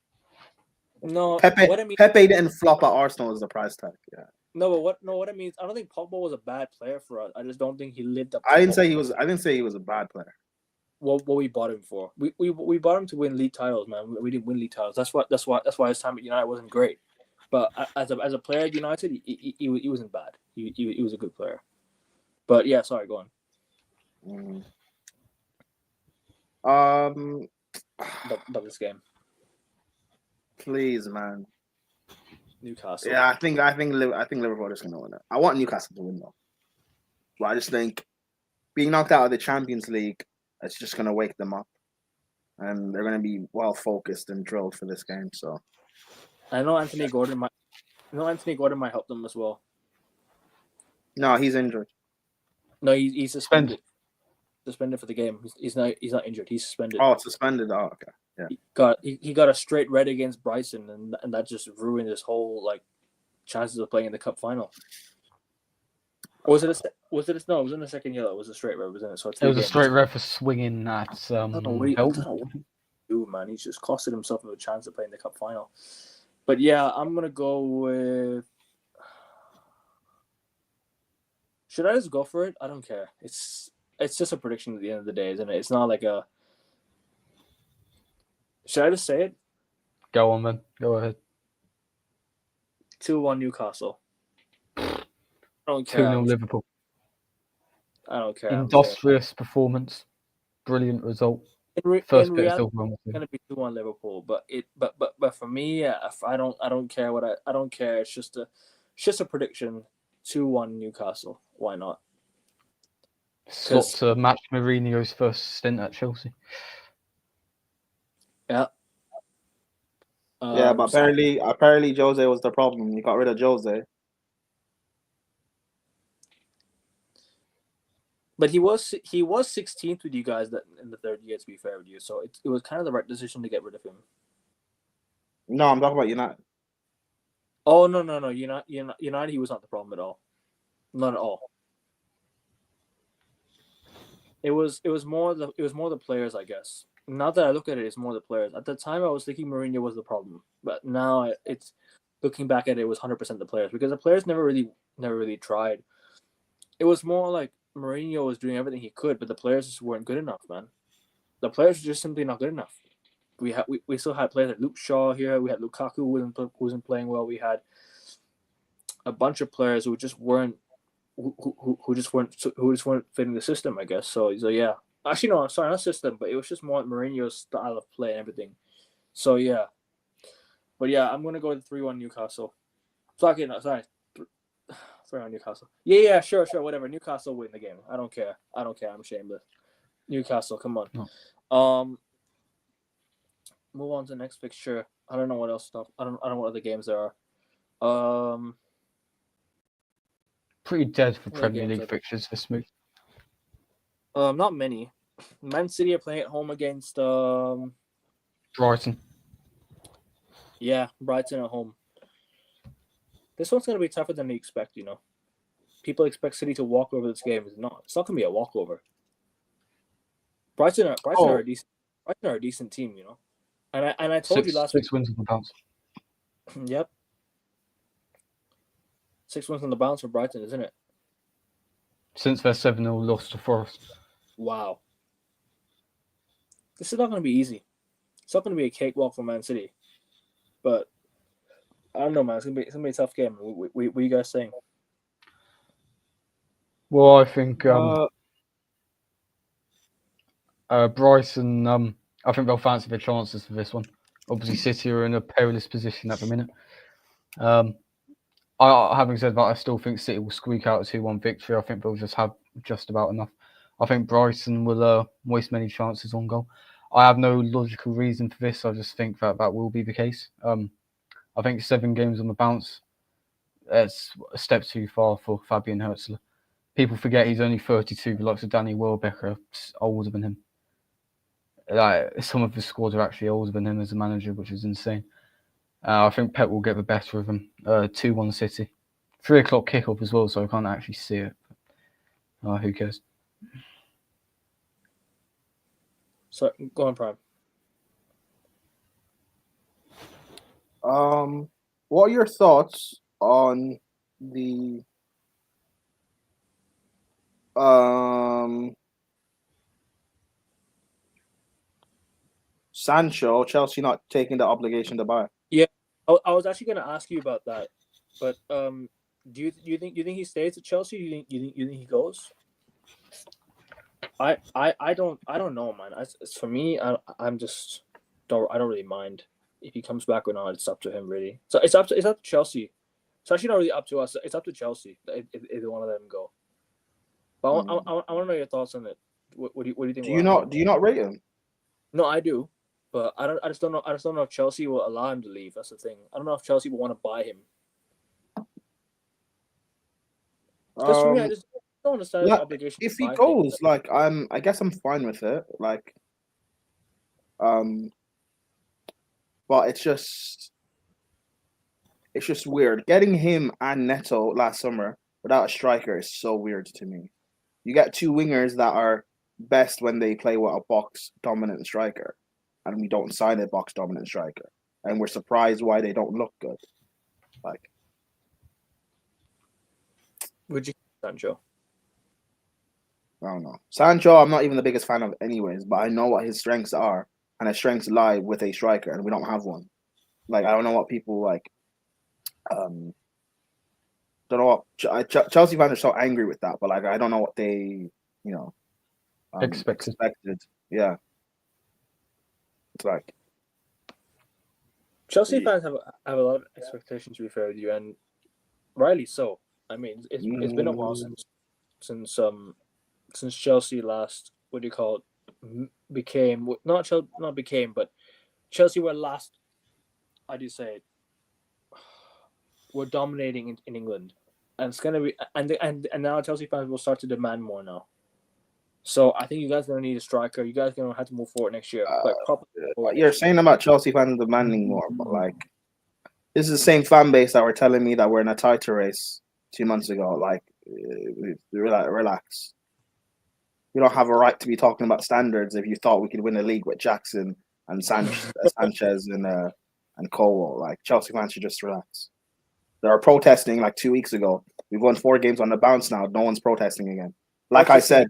No, Pepe didn't flop at Arsenal as the price tag. Yeah. No, but what I mean is, I don't think Pogba was a bad player for us. I just don't think he lived up. I didn't say he was a bad player. What we bought him for? We bought him to win league titles, man. We didn't win league titles. That's why his time at United wasn't great. But as a player at United, he wasn't bad. He was a good player. But yeah, sorry, go on. About this game. Please, man. Newcastle. Yeah, I think Liverpool is going to win it. I want Newcastle to win though, but I just think being knocked out of the Champions League, it's just going to wake them up, and they're going to be well focused and drilled for this game. So I know Anthony Gordon might help them as well. No, he's injured. No, he's suspended. Suspended for the game. He's not injured. He's suspended. Oh, suspended. Oh, okay. Yeah. He got a straight red against Brighton, and that just ruined his whole chances of playing in the cup final. Or was it? No, it was in the second yellow. It was a straight red, wasn't it? So it was a straight red for swinging at. I don't know what do, man. He's just costed himself a chance of playing the cup final. But yeah, I'm gonna go with. Should I just go for it? I don't care. It's just a prediction at the end of the day, isn't it? It's not like a. Should I just say it? Go on, man. Go ahead. 2-1 Newcastle. I don't care. 2-0 Liverpool. I don't care. Industrious performance. Brilliant result. First bit is still wrong. It's going to be 2-1 Liverpool, but for me, I don't care I don't care. It's just a prediction. 2-1 Newcastle. Why not? Slot to match Mourinho's first stint at Chelsea. Yeah. But apparently Jose was the problem. You got rid of Jose. But he was 16th with you guys in the third year, to be fair with you. So it was kind of the right decision to get rid of him. No, I'm talking about United. Oh no! United, he was not the problem at all. Not at all. It was more the players, I guess. Now that I look at it, it's more the players. At the time, I was thinking Mourinho was the problem, but now it's looking back at it was 100% the players, because the players never really tried. It was more like Mourinho was doing everything he could, but the players just weren't good enough, man. The players were just simply not good enough. We still had players like Luke Shaw here. We had Lukaku who wasn't playing well. We had a bunch of players who just weren't fitting the system, I guess. So yeah. Actually, no, sorry, not system, but it was just more Mourinho's style of play and everything. So yeah. But yeah, I'm gonna go with 3-1 Newcastle. Sorry, 3-1 Newcastle. Yeah, sure, whatever. Newcastle win the game. I don't care. I'm shameless. Newcastle, come on. No. Move on to the next fixture. I don't know what else stuff. I don't know what other games there are. Pretty dead for Premier League fixtures this week. Not many. Man City are playing at home against Brighton. Yeah, Brighton at home. This one's gonna be tougher than they expect. People expect City to walk over this game. It's not gonna be a walkover. Brighton are a decent team. And I told you last week. 6 wins on the bounce. Yep. 6 wins on the bounce for Brighton, isn't it? Since their 7-0 loss to Forest. Wow. This is not going to be easy. It's not going to be a cakewalk for Man City. But I don't know, man. It's going to be a tough game. What are you guys saying? Well, I think Brighton, I think they'll fancy their chances for this one. Obviously, City are in a perilous position at the minute. Having said that, I still think City will squeak out a 2-1 victory. I think they'll just have just about enough. I think Brighton will waste many chances on goal. I have no logical reason for this. I just think that will be the case. I think 7 games on the bounce, it's a step too far for Fabian Herzler. People forget he's only 32. The likes of Danny Welbeck are older than him. Some of the squads are actually older than him as a manager, which is insane. I think Pep will get the better of him. 2-1 City. 3 o'clock kickoff as well, so I can't actually see it. Who cares? So go on, Prime. What are your thoughts on the Sancho, Chelsea not taking the obligation to buy? Yeah, I was actually going to ask you about that, but do you think he stays at Chelsea? You think he goes? I don't know, man. For me, I don't really mind if he comes back or not. It's up to him, really. So it's up to Chelsea. It's actually not really up to us. It's up to Chelsea if they want to let him go. But I want to know your thoughts on it. What do you think? Do you not rate him? No, I do, but I just don't know if Chelsea will allow him to leave. That's the thing. I don't know if Chelsea will want to buy him. Because for me, I just don't understand his obligation. If he goes, I guess I'm fine with it. But it's just weird. Getting him and Neto last summer without a striker is so weird to me. You get 2 wingers that are best when they play with a box dominant striker, and we don't sign a box dominant striker, and we're surprised why they don't look good. Would you Sancho? I don't know. Sancho, I'm not even the biggest fan of anyways, but I know what his strengths are, and his strengths lie with a striker, and we don't have one. I don't know what people don't know what Chelsea fans are so angry with that, but I don't know what they, expected. Yeah, it's Chelsea fans have a lot of expectations, to be fair with you, and rightly so. I mean, it's been a while since Chelsea last, what do you call it, became not became, but Chelsea were last. How do you say it? We're dominating in England, and it's gonna be and now Chelsea fans will start to demand more now. So I think you guys are gonna need a striker. You guys are gonna have to move forward next year. You're saying about Chelsea fans demanding more, but this is the same fan base that were telling me that we're in a title race 2 months ago. Relax. We don't have a right to be talking about standards if you thought we could win a league with Jackson and Sanchez and Colwell. Chelsea fans should just relax. They were protesting 2 weeks ago. We've won 4 games on the bounce now. No one's protesting again. I said.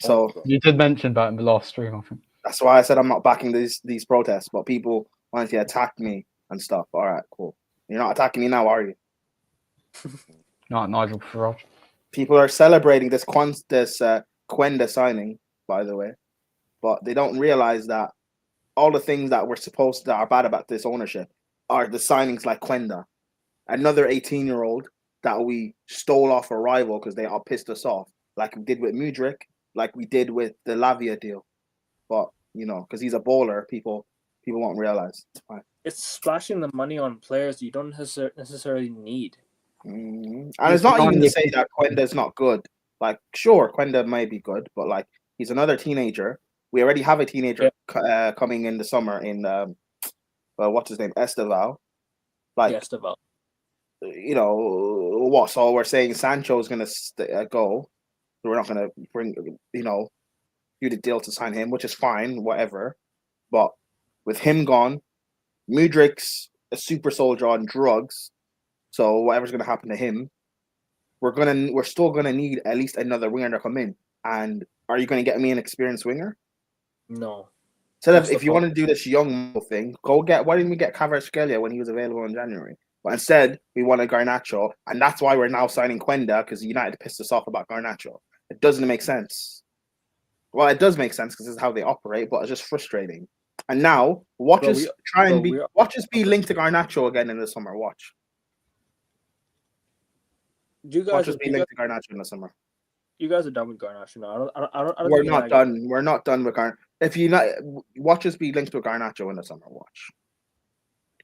So you did mention that in the last stream, I think. That's why I said I'm not backing these protests, but people wanted to attack me and stuff. All right, cool. You're not attacking me now, are you? Not Nigel Farage. People are celebrating this Quenda signing, by the way, but they don't realize that all the things that are bad about this ownership are the signings like Quenda, another 18-year-old that we stole off a rival because they all pissed us off, like we did with Mudryk, like we did with the Lavia deal. But because he's a bowler, people won't realize. It's fine. It's splashing the money on players you don't necessarily need. Mm-hmm. And it's not even to say that Quenda's not good. Sure, Quenda may be good, but he's another teenager. We already have a teenager coming in the summer in what's his name, Esteval. Esteval. What? So we're saying Sancho's gonna go. So we're not gonna bring do the deal to sign him, which is fine, whatever. But with him gone, Mudryk's a super soldier on drugs. So whatever's gonna happen to him, we're still gonna need at least another winger to come in. And are you gonna get me an experienced winger? No. If you want to do this young thing, why didn't we get Kvaratskhelia when he was available in January? But instead, we wanted Garnacho, and that's why we're now signing Quenda, because United pissed us off about Garnacho. It doesn't make sense. Well, it does make sense because this is how they operate, but it's just frustrating. And now, watch us be linked to Garnacho again in the summer. Watch. Watch us be linked to Garnacho in the summer. You guys are done with Garnacho now. I don't We're not done. We're not done with Garnacho. If you not watch us be linked to Garnacho in the summer. Watch.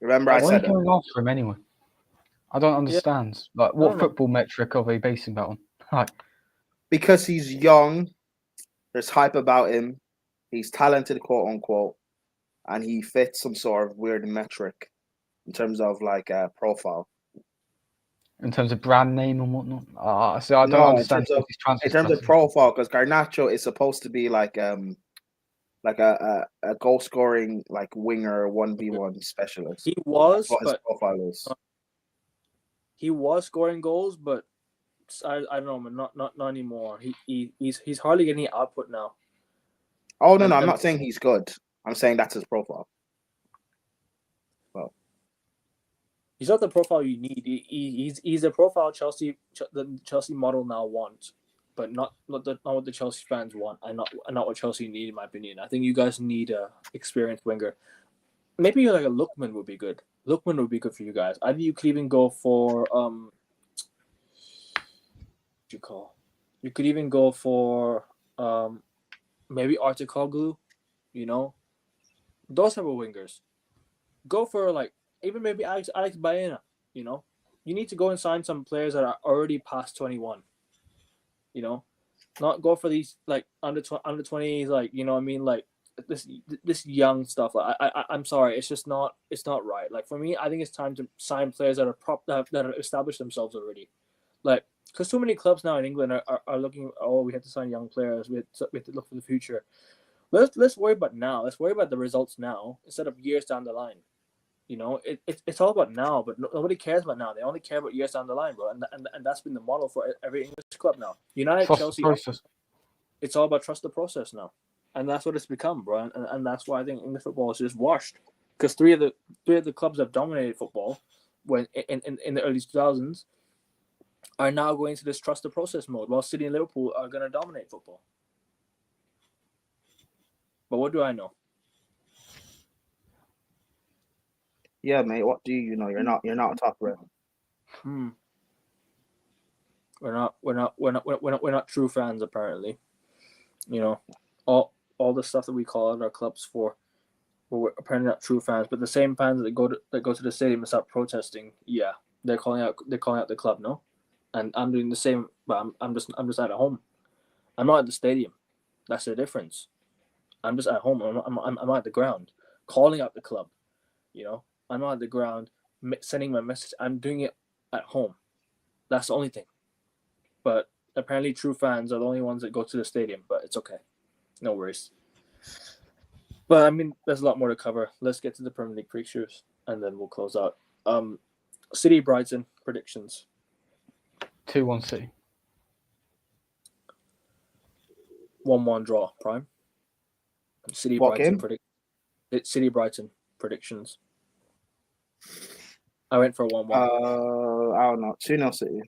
Remember, I said why are you going after him anyway? I don't understand. Like, what football metric are they basing that on? Like, because he's young, there's hype about him. He's talented, quote unquote, and he fits some sort of weird metric in terms of like profile. In terms of brand name and whatnot. So I don't understand in terms of profile, because Garnacho is supposed to be like a goal scoring like winger 1v1 specialist. He was, that's what his profile is. He was scoring goals, but I don't know, man, not anymore. He's hardly getting any output now. Oh no, I'm not saying he's good. I'm saying that's his profile. Well, he's not the profile you need. He's a profile the Chelsea model now wants, but not what the Chelsea fans want, and not what Chelsea need, in my opinion. I think you guys need a experienced winger. Maybe like a Lookman would be good. Lookman would be good for you guys. I think you could even go for You could even go for maybe Artikoglu, those type of wingers. Go for like even maybe Alex Baena, You need to go and sign some players that are already past 21. Not go for these like under 20s, like like this young stuff. Like I'm sorry, it's not right. Like for me, I think it's time to sign players that are that have established themselves already. Like, because too many clubs now in England are looking. Oh, we have to sign young players. We have to look for the future. Let's worry about now. Let's worry about the results now instead of years down the line. It's all about now, but nobody cares about now. They only care about years down the line, bro. And that's been the model for every English club now. United, Chelsea, it's all about trust the process now, and that's what it's become, bro. And that's why I think English football is just washed, because three of the clubs that dominated football when in the early 2000s are now going to this trust the process mode, while City and Liverpool are going to dominate football. But what do I know? Yeah, mate. What do you know? You're not a top rep. We're not true fans, apparently. All the stuff that we call out our clubs for, we're apparently not true fans. But the same fans that go to the stadium and start protesting, yeah, they're calling out the club, no. And I'm doing the same, but I'm just at home. I'm not at the stadium. That's the difference. I'm just at home. I'm at the ground, calling out the club. I'm not at the ground sending my message. I'm doing it at home. That's the only thing. But apparently, true fans are the only ones that go to the stadium. But it's okay. No worries. But I mean, there's a lot more to cover. Let's get to the Premier League fixtures, and then we'll close out. City Brighton predictions. 2-1 City. 1-1 draw. Prime. City what Brighton game? City Brighton predictions. I went for 1-1. I don't know. 2-0 City.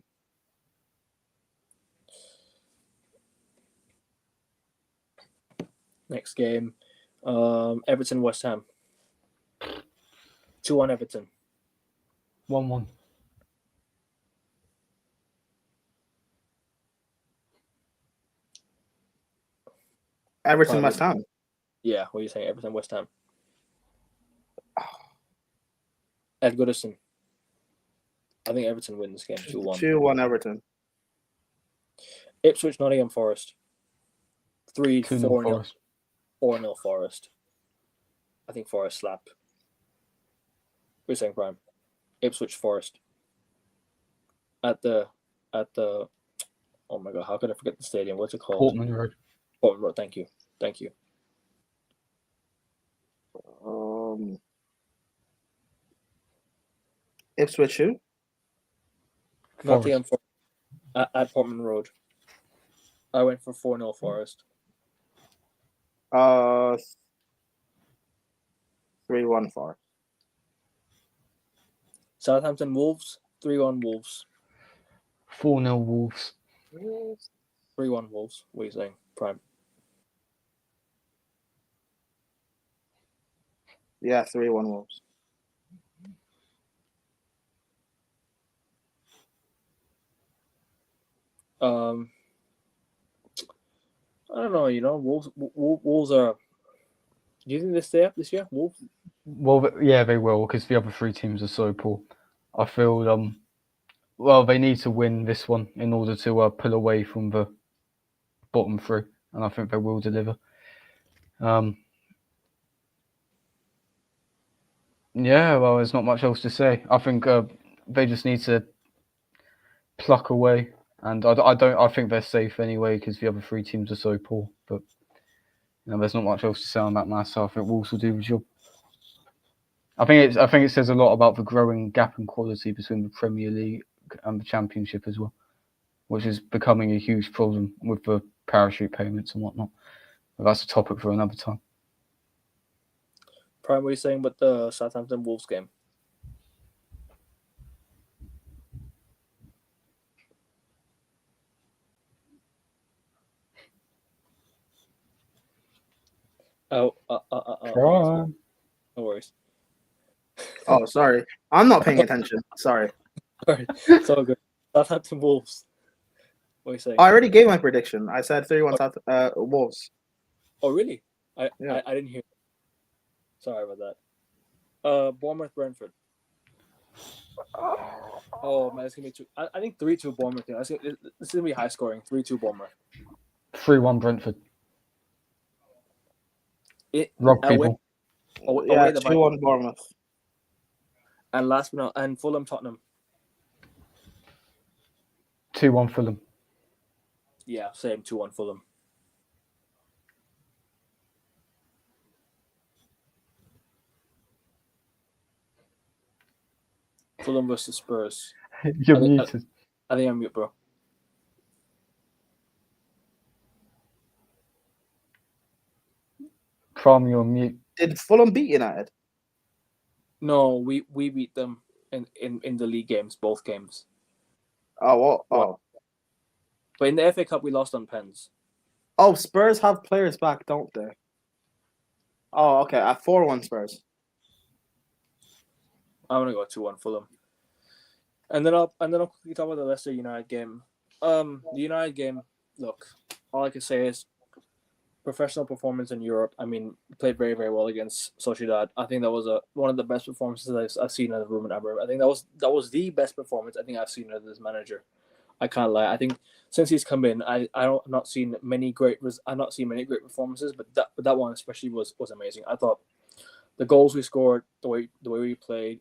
Next game, Everton West Ham. 2-1 Everton. 1-1. Everton West Ham. Yeah, what are you saying? Everton West Ham. Ed Goodison. I think Everton win this game 2-1. 2-1 Everton. Ipswich Nottingham Forest. 3-4 Forest. 4-0 Forest. I think Forest slap. What are you saying, Prime? Ipswich Forest. At the oh my god, how could I forget the stadium? What's it called? Portman Road. Portman Road, thank you. Ipswich who? Nottingham Forest at Portman Road. I went for 4-0 Forest. 3-1 Forest. Southampton Wolves. 3-1 Wolves. 4-0 Wolves. 3-1 Wolves. What are you saying, Prime? Yeah, 3-1 Wolves. I don't know. Wolves are. Do you think they stay up this year? Wolves? Well, yeah, they will because the other three teams are so poor. I feel well, they need to win this one in order to pull away from the bottom three, and I think they will deliver. Yeah, well, there's not much else to say. I think they just need to pluck away, and I think they're safe anyway because the other three teams are so poor. But there's not much else to say on that matter. So I think Wolves will do the job. I think it says a lot about the growing gap in quality between the Premier League and the Championship as well, which is becoming a huge problem with the parachute payments and whatnot. But that's a topic for another time. Prime, what are you saying about the Southampton Wolves game? Oh, no worries. Oh, sorry. I'm not paying attention. Sorry. Sorry. It's all good. Southampton Wolves. What are you saying? I already gave my prediction. I said 3-1 Wolves. Oh, really? I didn't hear. Sorry about that. Bournemouth Brentford. Oh man, it's gonna be two. I think 3-2 Bournemouth. This is gonna be high scoring. 3-2 Bournemouth. 3-1 Brentford. Rob people. Yeah, 2-1 Bournemouth. And last but not, and Fulham Tottenham. 2-1 Fulham. Yeah, same 2-1 Fulham. Fulham versus Spurs. You're muted. I think I'm mute, bro. Prom, you're mute. Did Fulham beat United? No, we beat them in the league games, both games. Oh, what? Oh. But in the FA Cup, we lost on pens. Oh, Spurs have players back, don't they? Oh, okay. At 4-1 Spurs. I'm gonna go 2-1 Fulham. And then I'll quickly talk about the Leicester United game. The United game, look, all I can say is professional performance in Europe. I mean, played very, very well against Sociedad. I think that was one of the best performances I've seen out of Ruben Amorim. I think that was the best performance I think I've seen out of this manager. I can't lie. I think since he's come in, I've not seen many great performances, but that one especially was amazing. I thought the goals we scored, the way we played.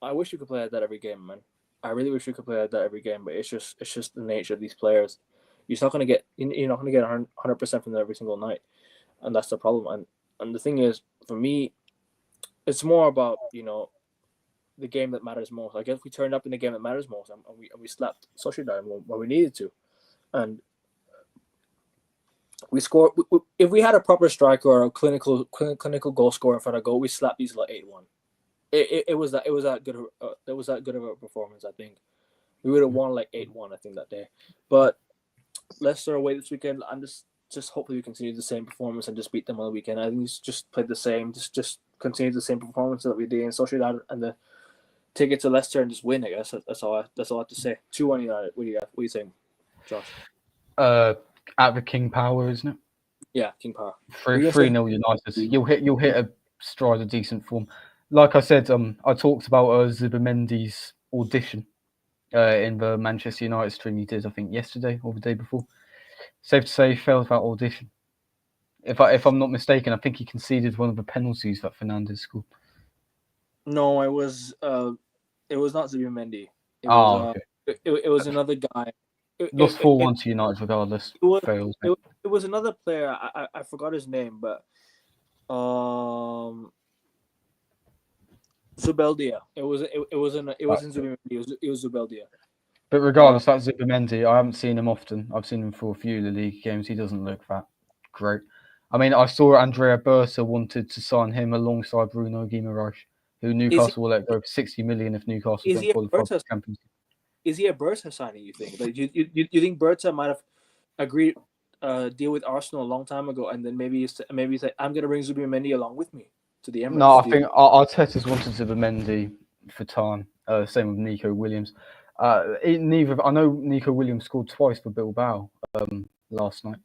I wish we could play like that every game, man. I really wish we could play like that every game, but it's just the nature of these players. You're not gonna get 100% from them every single night, and that's the problem. And the thing is, for me, it's more about the game that matters most. I guess we turned up in the game that matters most, and we slapped Sociedad when we needed to, and we scored. If we had a proper striker or a clinical goal scorer in front of goal, we slapped these like 8-1. It was that good of a performance. I think we would have won like 8-1. I think that day, but Leicester away this weekend. I'm just hopefully we continue the same performance and just beat them on the weekend. I think we just played the same, just continue the same performance that we did in Sociedad and take it to Leicester and just win. I guess that's all I have to say. 2-1 United. What are you saying, Josh? At the King Power, isn't it? Yeah, King Power. 3-0 United. You'll hit a stride of decent form. Like I said, I talked about Zubimendi's audition in the Manchester United stream he did, I think, yesterday or the day before. Safe to say he failed that audition. If I'm not mistaken, I think he conceded one of the penalties that Fernandes scored. No, it was not Zubimendi. It was another guy. Lost 4-1 to United regardless. It was another player. I forgot his name, but Zubeldia. It wasn't Zubimendi. It was Zubeldia. But regardless, that's Zubimendi. I haven't seen him often. I've seen him for a few of the league games. He doesn't look that great. I mean, I saw Andrea Berta wanted to sign him alongside Bruno Guimaraes, who Newcastle will let go for 60 million if Newcastle don't qualify for the Champions League. Is he a Berta signing, you think? Like, you think Berta might have agreed deal with Arsenal a long time ago, and then maybe he's like, I'm going to bring Zubimendi along with me? to the Emirates. No, I think Arteta's wanted Zubimendi for time. Same with Nico Williams. I know Nico Williams scored twice for Bilbao last night,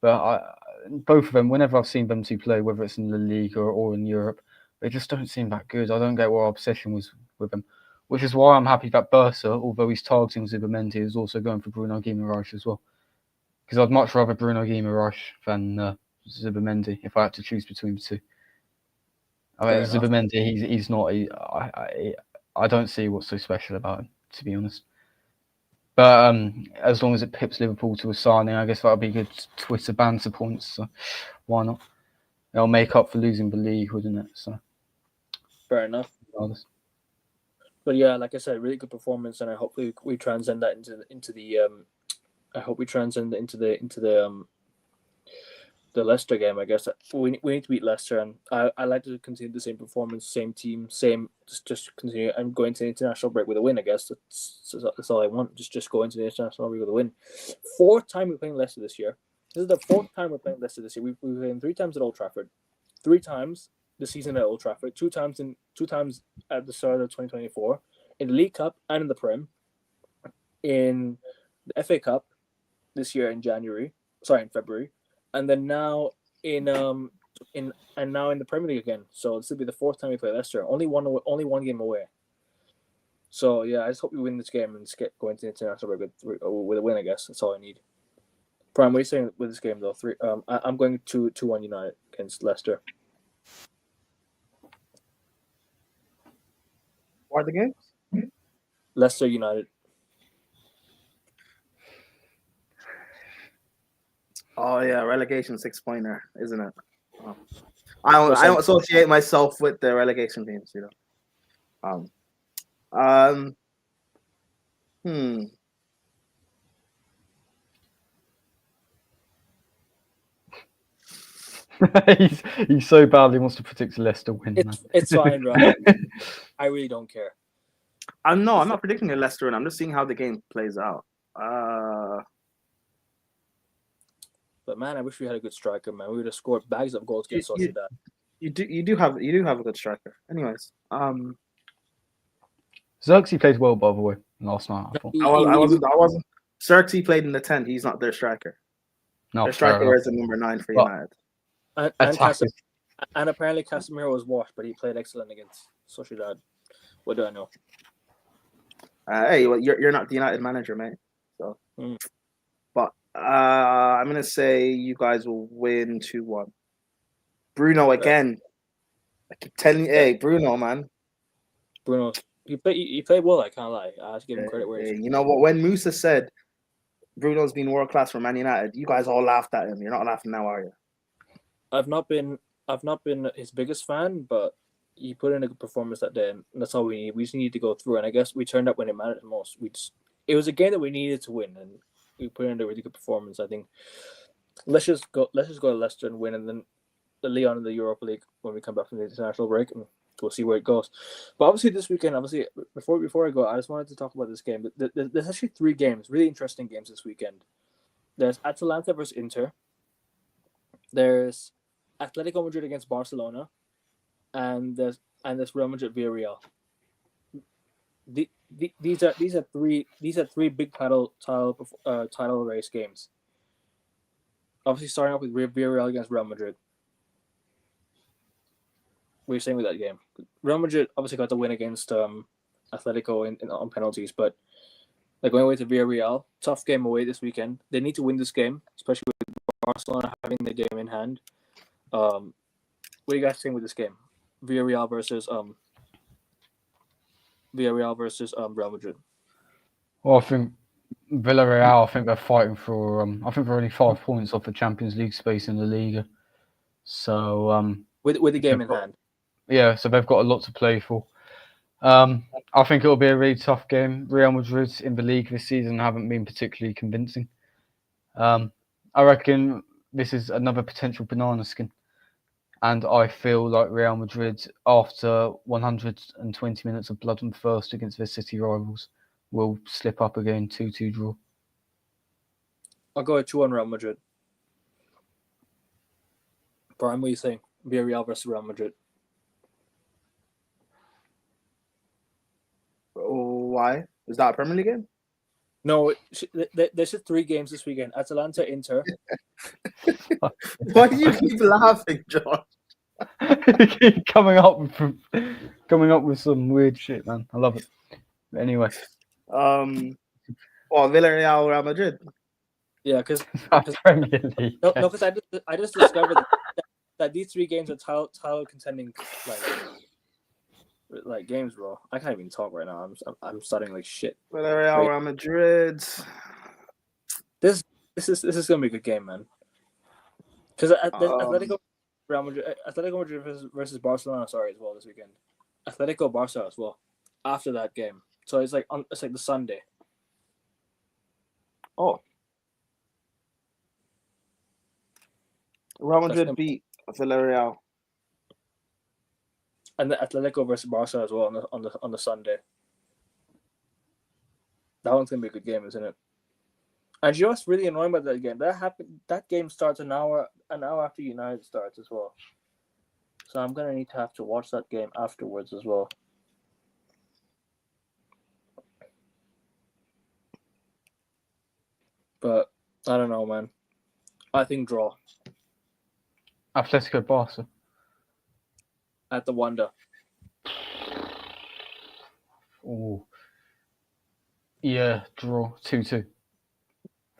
but both of them, whenever I've seen them two play, whether it's in the league or in Europe, they just don't seem that good. I don't get what our obsession was with them, which is why I'm happy that Bursa, although he's targeting Zubimendi, is also going for Bruno Guimaraes as well. Because I'd much rather Bruno Guimaraes than Zubimendi if I had to choose between the two. I mean, Zubimendi, he's not. I don't see what's so special about him, to be honest. But as long as it pips Liverpool to a signing, I guess that would be good Twitter banter points. So why not? It'll make up for losing the league, wouldn't it? So fair enough. Regardless. But yeah, like I said, really good performance, and I hope we transcend that into the. I hope we transcend into the Leicester game. I guess we need to beat Leicester, and I like to continue the same performance, same team, just continue and go into the international break with a win. I guess that's all I want. Just go into the international break with a win. 4th time we're playing Leicester this year. This is the 4th time we're playing Leicester this year. We've played 3 times at Old Trafford, 3 times this season at Old Trafford, 2 times at the start of 2024 in the League Cup and in the Prem, in the FA Cup this year in February. And then now in the Premier League again. So this will be the 4th time we play Leicester. Only one game away. So yeah, I just hope we win this game and just go into the international break with a win. I guess that's all I need. Prime, what are you saying with this game though? I'm going 2-1 United against Leicester. What are the games? Leicester United. Oh yeah, relegation 6-pointer, isn't it? Oh. I don't associate myself with the relegation teams, you know. He's so badly wants to predict Leicester win. It's fine, bro. I really don't care. I'm not predicting a Leicester win. I'm just seeing how the game plays out. But man, I wish we had a good striker, man. We would have scored bags of goals against Sociedad. You do have a good striker. Anyways, Xerxes played well, by the way, last night. I wasn't. Xerxes played in the 10. He's not their striker. No, their striker is a number 9 for United. And apparently Casemiro was washed, but he played excellent against Sociedad. What do I know? Hey, well, you're not the United manager, mate. So, but I'm gonna say you guys will win 2-1. Bruno again. I keep telling you, hey, Bruno, man. Bruno, he played well. I can't lie. I have to give him credit where he's. You know what? When Musa said Bruno's been world class for Man United, you guys all laughed at him. You're not laughing now, are you? I've not been his biggest fan, but he put in a good performance that day, and that's all we need. We just need to go through, and I guess we turned up when it mattered the most. It was a game that we needed to win, and we put in a really good performance. I think let's just go to Leicester and win, and then the Lyon in the Europa League when we come back from the international break, and we'll see where it goes. But obviously this weekend, before I go, I just wanted to talk about this game. There's actually 3 games, really interesting games this weekend. There's Atalanta versus Inter. There's Atletico Madrid against Barcelona, and there's Real Madrid Villarreal. These are three big title race games. Obviously, starting off with Villarreal against Real Madrid. What are you saying with that game? Real Madrid obviously got the win against Atletico on penalties, but they're going away to Villarreal. Tough game away this weekend. They need to win this game, especially with Barcelona having the game in hand. What are you guys saying with this game? Villarreal versus Real Madrid. Well, I think Villarreal. I think they're fighting for. I think they're only 5 points off the Champions League space in the Liga. So with the game in hand. Yeah, so they've got a lot to play for. I think it'll be a really tough game. Real Madrid in the league this season haven't been particularly convincing. I reckon this is another potential banana skin. And I feel like Real Madrid, after 120 minutes of blood and thirst against their city rivals, will slip up again, 2-2 draw. I'll go 2-1 Real Madrid. Brian, what are you saying? Villarreal versus Real Madrid. Why? Is that a Premier League game? No, there's just 3 games this weekend. Atalanta, Inter. Why do you keep laughing, John? You keep coming up with some weird shit, man. I love it. But anyway, Villarreal, Real Madrid. Yeah, because Premier League. no, because I just discovered that these 3 games are title contending like games, bro. I can't even talk right now. I'm studying like shit. Villarreal, Real Madrid. This is gonna be a good game, man. Because Atletico Madrid versus Barcelona, as well this weekend. Atletico Barca as well after that game. So it's like the Sunday. Oh, Real Madrid beat Villarreal. And the Atletico versus Barca as well on the Sunday. That one's gonna be a good game, isn't it? And you know what's really annoying about that game? That game starts an hour after United starts as well. So I'm gonna need to have to watch that game afterwards as well. But I don't know, man. I think draw Atletico Barca. at the Wanda. Oh, yeah, draw 2-2.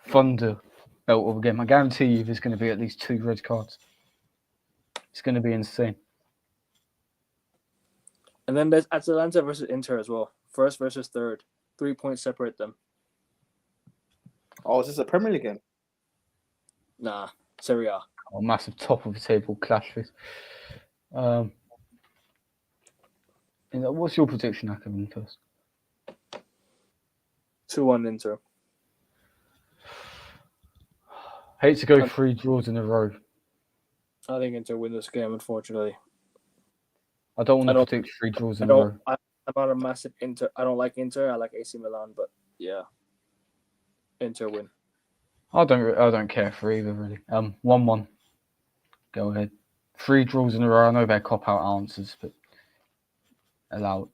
Thunder belt of a game. I guarantee you, there's going to be at least 2 red cards. It's going to be insane. And then there's Atalanta versus Inter as well. First versus third. 3 points separate them. Oh, is this a Premier League game? Nah, Serie A. Oh, massive top of the table clash. This. What's your prediction, Akavin, first? 2-1 Inter. Hate to go 3 draws in a row. I think Inter win this game, unfortunately. I don't want to predict 3 draws in a row. I'm not a massive Inter. I don't like Inter. I like AC Milan, but yeah, Inter win. I don't care for either, really. 1-1. Go ahead. 3 draws in a row. I know they're cop-out answers, but allow it.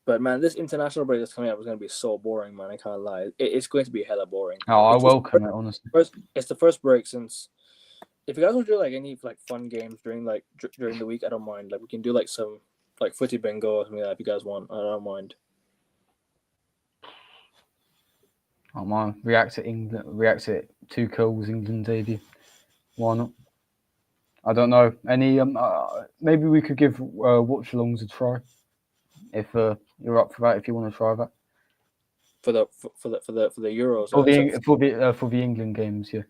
But man, this international break that's coming up is going to be so boring, man. I can't lie. It's going to be hella boring. Oh, I welcome it, honestly. It's the first break since. If you guys want to do like any like fun games during the week, I don't mind. Like we can do like some like footy bingo or something like that if you guys want. I don't mind. Oh man, react to England. React to Tuchel's England debut. Why not? I don't know. Any maybe we could give watch-alongs a try. If you're up for that, if you want to try that. For the Euros. For the England games, yeah.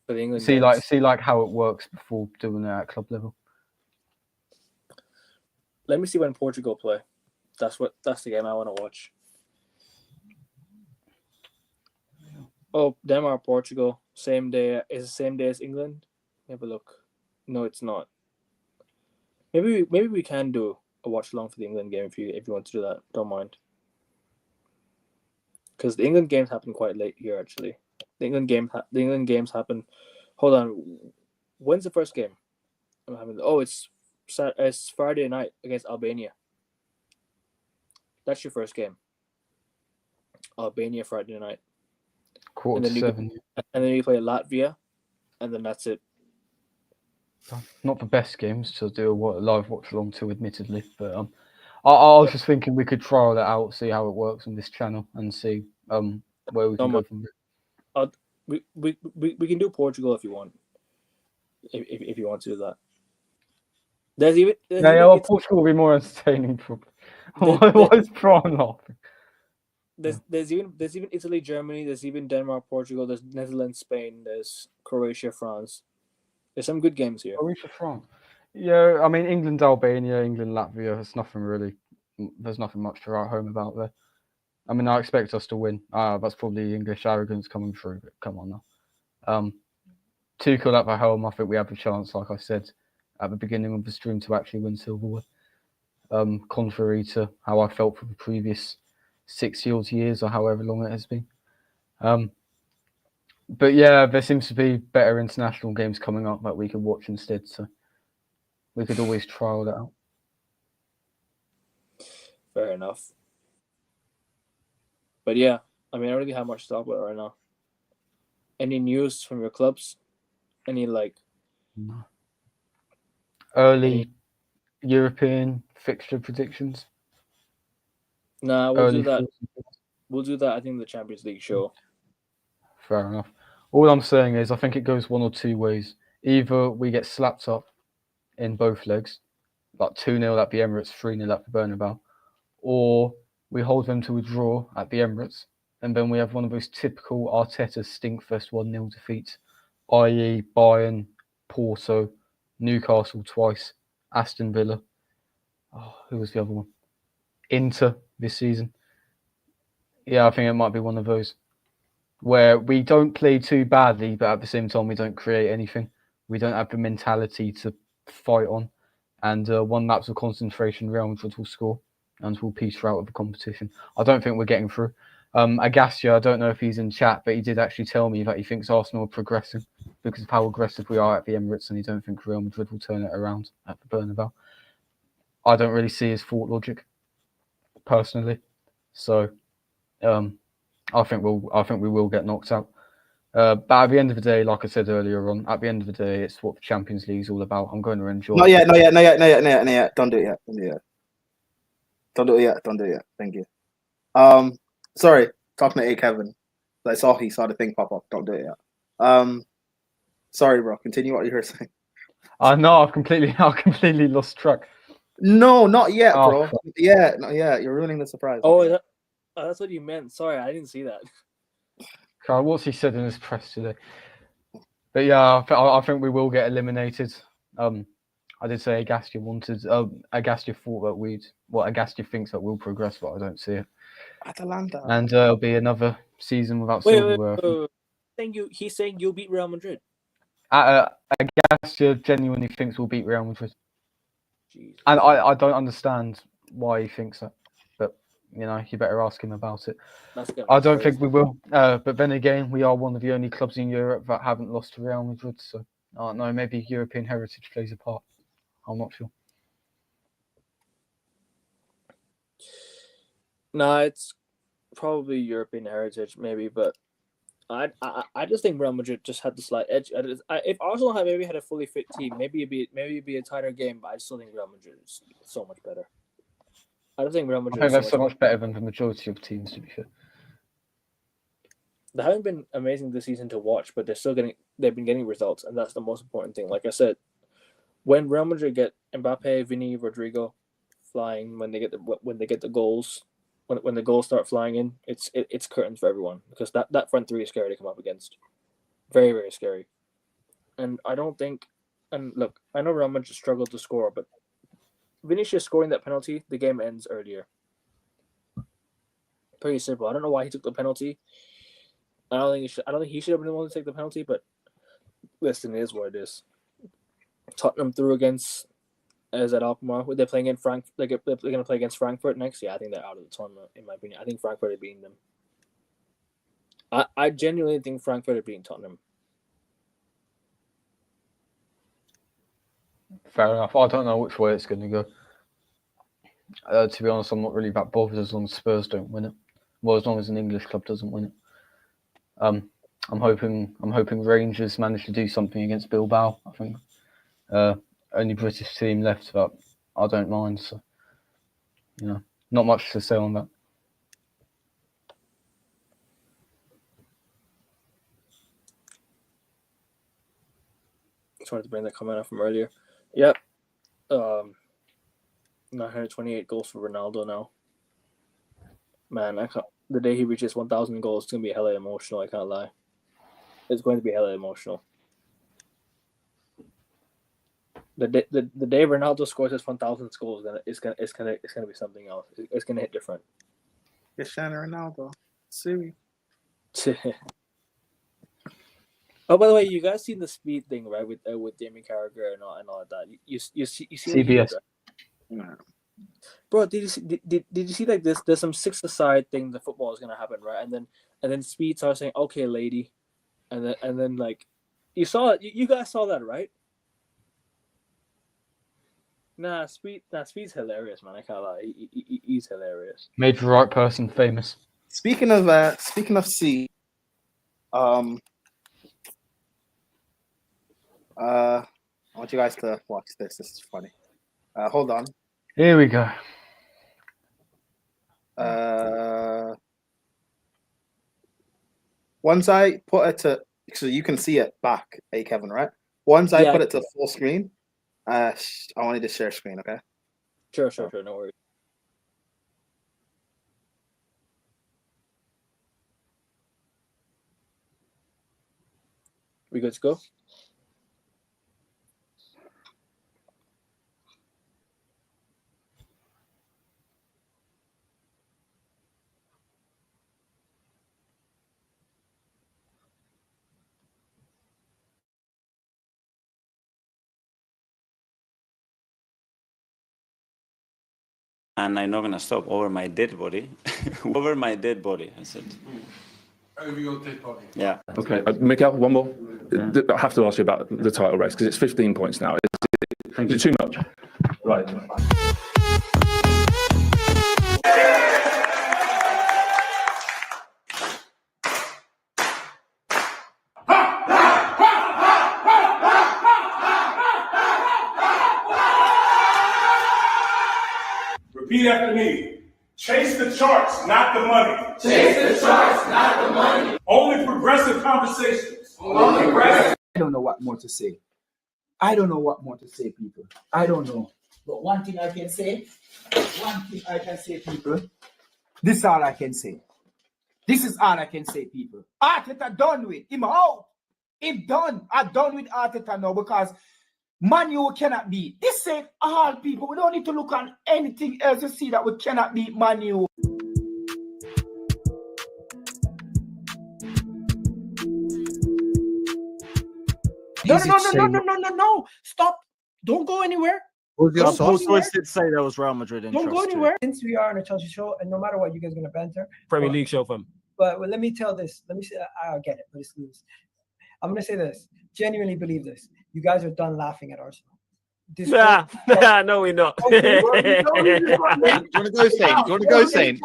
For the England see games. how it works before doing it at club level. Let me see when Portugal play. That's the game I want to watch. Oh, Denmark, Portugal, same day. Is the same day as England? Have a look. No, it's not. Maybe we can do a watch along for the England game if you want to do that. Don't mind. Because the England games happen quite late here, actually. The England games happen. Hold on. When's the first game? It's Friday night against Albania. That's your first game. Albania Friday night. Quarter to 7. And then you play Latvia, and then that's it. Not the best games to do a live watch along to, admittedly, but I was just thinking we could trial that out, see how it works on this channel, and see where we can go from there. We can do Portugal if you want. If you want to do that. There's even Portugal will be more entertaining. Why is Prawn laughing? There's even Italy, Germany. There's even Denmark, Portugal. There's Netherlands, Spain. There's Croatia, France. There's some good games here. Croatia, France. Yeah, I mean England, Albania, England, Latvia. There's nothing much to write home about there. I mean, I expect us to win. That's probably English arrogance coming through. But come on now. Tuchel at the helm. I think we have a chance, like I said at the beginning of the stream, to actually win silverware. Contrary to how I felt for the previous 6 years or however long it has been. But yeah, there seems to be better international games coming up that we could watch instead, so we could always trial that out. Fair enough. But yeah, I mean, I don't really have much to talk about right now. Any news from your clubs? Any like early European fixture predictions? Nah, we'll Early do that. thoughts? We'll do that. I think the Champions League show. Fair enough. All I'm saying is I think it goes one or two ways. Either we get slapped up in both legs, like 2-0 at the Emirates, 3-0 at the Bernabeu, or we hold them to a draw at the Emirates, and then we have one of those typical Arteta stinkfest 1-0 defeats, i.e. Bayern, Porto, Newcastle twice, Aston Villa. Oh, who was the other one? Inter this season. Yeah, I think it might be one of those where we don't play too badly, but at the same time we don't create anything. We don't have the mentality to fight on. And one lapse of concentration, Real Madrid will score and we'll peace out of the competition. I don't think we're getting through. Agassia, I don't know if he's in chat, but he did actually tell me that he thinks Arsenal are progressing because of how aggressive we are at the Emirates, and he don't think Real Madrid will turn it around at the Bernabeu. I don't really see his thought logic, personally. So I think we will get knocked out. But at the end of the day, like I said earlier on, at the end of the day, it's what the Champions League is all about. I'm going to enjoy. Not yet. Don't do it yet. Thank you. Sorry, talking to A Kevin. I saw he saw the thing pop up. Don't do it yet. Sorry, bro. Continue what you were saying. No, I've completely lost track. No, not yet, bro. Fuck. Yeah, not yet. You're ruining the surprise. Oh, that's what you meant. Sorry, I didn't see that. God, what's he said in his press today? But yeah, I think we will get eliminated. I did say Agastia thought that Agastia thinks that we'll progress, but I don't see it. Atalanta. And it'll be another season without silverware. He's saying you'll beat Real Madrid. Agastia genuinely thinks we'll beat Real Madrid. Jeez. And I don't understand why he thinks that. But, you better ask him about it. I don't think we will. But then again, we are one of the only clubs in Europe that haven't lost to Real Madrid. So, no, maybe European heritage plays a part. I'm not sure. No, it's probably European heritage, maybe, but I just think Real Madrid just had the slight edge. If Arsenal had maybe had a fully fit team, maybe it'd be a tighter game, but I still think Real Madrid is so much better. I don't think Real Madrid. I think they're so much better than the majority of teams, to be fair. They haven't been amazing this season to watch, but they've been getting results, and that's the most important thing. Like I said, when Real Madrid get Mbappe, Vini, Rodrigo flying, when they get the goals, when the goals start flying in, it's curtains for everyone, because that front three is scary to come up against. Very, very scary. And I don't think, and look, I know Real Madrid struggled to score, but Vinicius scoring that penalty, the game ends earlier. Pretty simple. I don't know why he took the penalty. I don't think he should have been the one to take the penalty, but listen, it is what it is. Tottenham through against AZ Alkmaar. They're playing in Frank. They're going to play against Frankfurt next. Yeah, I think they're out of the tournament, in my opinion. I think Frankfurt are beating them. I genuinely think Frankfurt are beating Tottenham. Fair enough. I don't know which way it's going to go. To be honest, I'm not really that bothered as long as Spurs don't win it. Well, as long as an English club doesn't win it. I'm hoping Rangers manage to do something against Bilbao. I think only British team left, but I don't mind. So, not much to say on that. Just wanted to bring that comment up from earlier. Yep. 928 goals for Ronaldo now. Man, the day he reaches 1,000 goals, it's going to be hella emotional, I can't lie. It's going to be hella emotional. The day Ronaldo scores his 1,000th goal, it's gonna be something else. It's gonna hit different. Cristiano Ronaldo. See. Oh, by the way, you guys seen the speed thing, right? With Damien Carragher and all of that. You see CBS. No. Bro, did you see like this? There's some 6-a-side thing. The football is gonna happen, right? And then Speed starts saying, "Okay, lady," and then like, you saw it. You guys saw that, right? Nah, Speed's hilarious, man. I can't lie. He's hilarious. Made the right person famous. Speaking of C, I want you guys to watch this. This is funny. Hold on. Here we go. Once I put it to, so you can see it back, Kevin, right? Once I put it to full screen, I wanted to share screen, okay? Sure, no worries. We good to go? And I'm not gonna stop over my dead body. Over my dead body, I said. Over your dead body. Yeah. Okay, Mikael, one more. Yeah. I have to ask you about the title race because it's 15 points now. Is it too much? Right. Repeat after me. Chase the charts, not the money. Chase the charts, not the money. Only progressive conversations. Only progressive. I don't know what more to say. I don't know what more to say, people. I don't know. But one thing I can say, people, this is all I can say. This is all I can say, people. Arteta done with. Him out. Him done. I'm done with Arteta now because Man U cannot beat. This ain't all, people. We don't need to look on anything else to see that we cannot beat Man U. No. Stop. Don't go anywhere. Rolls-Royce did say that was Real Madrid. Don't go anywhere. Since we are on a Chelsea show, and no matter what, you guys are going to banter. Premier League show for him. But let me tell this. Let me say, I'll get it, but it's loose. I'm going to say this. Genuinely believe this. You guys are done laughing at Arsenal. No, we're not. You want to go, Saint? You want to go, Saint?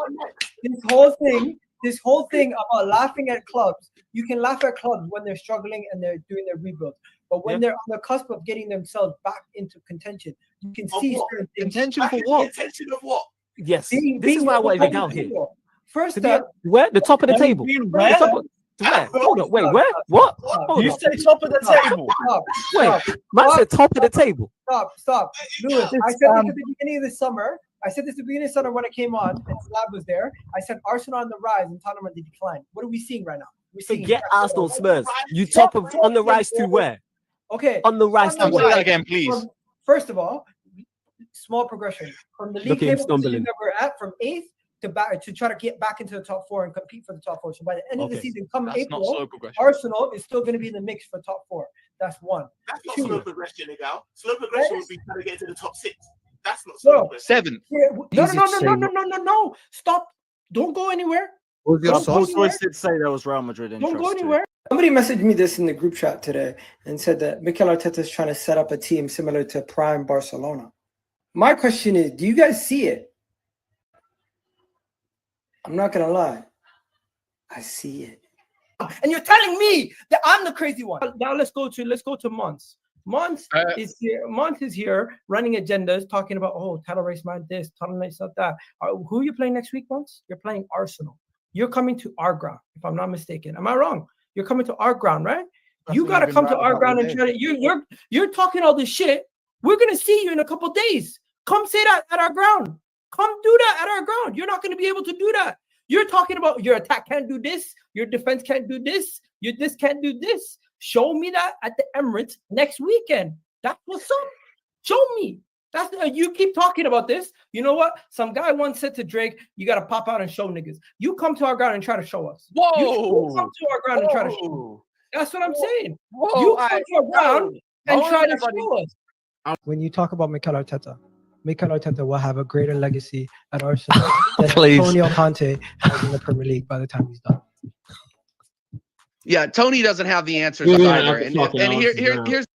This whole thing about laughing at clubs, you can laugh at clubs when they're struggling and they're doing their rebuild. But when they're on the cusp of getting themselves back into contention, you can see certain things. Contention for what? Contention of what? Yes. This is why I wanted to down here. First where? The top of the table. Where? Hold on, wait, where? What? You say top of the table. Wait, man said top of the table. Stop. Lewis, I said this at the beginning of the summer. When I came on and Slab was there. I said Arsenal on the rise and Tottenham on the decline. What are we seeing right now? We're seeing Forget Arsenal Spurs. You top of on the rise to where? Okay. On the rise to where? Say that again, please. First of all, small progression from the league table that we're at from 8th to try to get back into the top 4 and compete for the top 4. So by the end of the season, come April, Arsenal is still going to be in the mix for top 4. That's one. That's not slow progression, Miguel. Slow progression would be trying to get into the top 6. That's not slow progression. 7. No. Stop. Don't go anywhere. Rolls-Royce did say that was Real Madrid. Don't go anywhere. Somebody messaged me this in the group chat today and said that Mikel Arteta is trying to set up a team similar to prime Barcelona. My question is, do you guys see it? I'm not gonna lie. I see it. And you're telling me that I'm the crazy one. Now let's go to Mons. Mons is here. Mons is here running agendas, talking about title race, man, this, title race, that. Who are you playing next week, Mons? You're playing Arsenal. You're coming to our ground, if I'm not mistaken. Am I wrong? You're coming to our ground, right? You gotta come to our ground and try to. You're talking all this shit. We're gonna see you in a couple days. Come say that at our ground. Come do that at our ground. You're not gonna be able to do that. You're talking about your attack can't do this, your defense can't do this, your this can't do this. Show me that at the Emirates next weekend. That's what's up. Show me. That's you keep talking about this. You know what? Some guy once said to Drake, "You gotta pop out and show niggas." You come to our ground and try to show us. Whoa! You come to our ground and try to show us. That's what I'm saying. Whoa! You come to our ground and try to show us. When you talk about Mikel Arteta will have a greater legacy at Arsenal than Antonio Conte has in the Premier League by the time he's done. Yeah, Tony doesn't have the answers either. And here's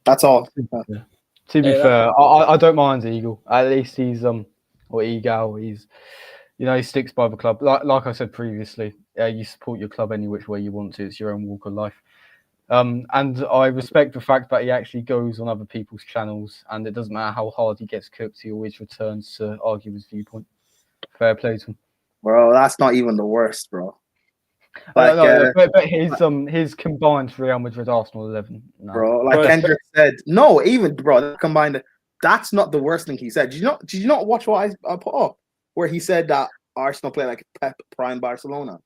That's all. To be fair, I don't mind Eagle. At least he's or Eagle. He's he sticks by the club. Like I said previously, you support your club any which way you want to. It's your own walk of life. And I respect the fact that he actually goes on other people's channels, and it doesn't matter how hard he gets cooked, he always returns to argue his viewpoint. Fair play to him. Bro, that's not even the worst, bro. Like, but his combined Real Madrid Arsenal 11. No. Bro, like Kendrick said, no, even bro, combined. That's not the worst thing he said. Did you not watch what I put up where he said that Arsenal play like Pep prime Barcelona?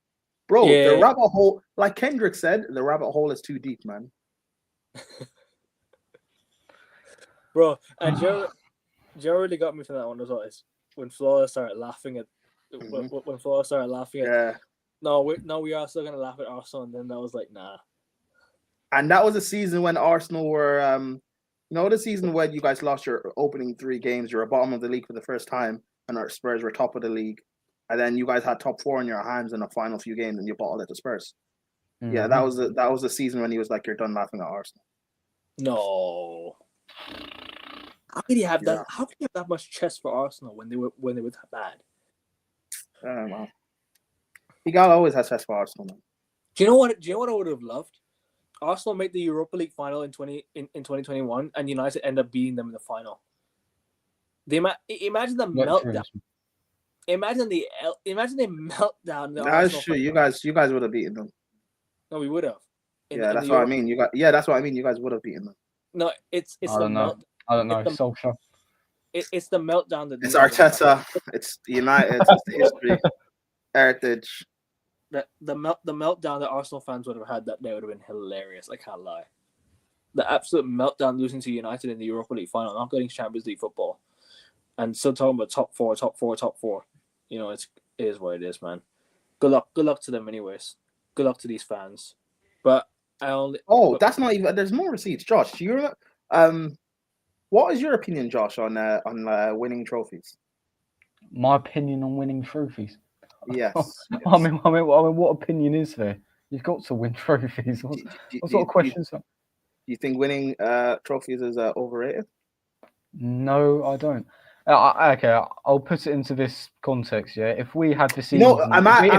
Bro, the rabbit hole, like Kendrick said, the rabbit hole is too deep, man. Bro, and Joe really got me from that one as well. Is when Flores started laughing at when Flores started laughing at. No, we are still gonna laugh at Arsenal, and then that was like, nah. And that was a season when Arsenal were, the season when you guys lost your opening 3 games, you were bottom of the league for the first time, and our Spurs were top of the league, and then you guys had top 4 in your hands in the final few games, and you bottled it to Spurs. Mm-hmm. Yeah, that was the season when he was like, "You're done laughing at Arsenal." No. How could he have that? How could he have that much chest for Arsenal when they were that bad? I don't know. Miguel always has chest for Arsenal, man. Do you know what I would have loved? Arsenal made the Europa League final in 2021, and United end up beating them in the final. Imagine the meltdown. Imagine the meltdown. That's true. You guys would have beaten them. No, we would have. That's what I mean. That's what I mean. You guys would have beaten them. No, it's I don't know. Solskjaer. It's the meltdown that it's Arteta. It's United. It's the history, heritage. The meltdown that Arsenal fans would have had that day would have been hilarious. I can't lie. The absolute meltdown losing to United in the Europa League final, not getting Champions League football, and still talking about top four. It is what it is, man. Good luck to them, anyways. Good luck to these fans. But that's not even. There's more receipts, Josh. Do you remember? What is your opinion, Josh, on winning trophies? My opinion on winning trophies. Yes. I mean, what opinion is there? You've got to win trophies. What sort of questions? Do you think winning trophies is overrated? No, I don't. Okay, I'll put it into this context. Yeah, if we had the season, if we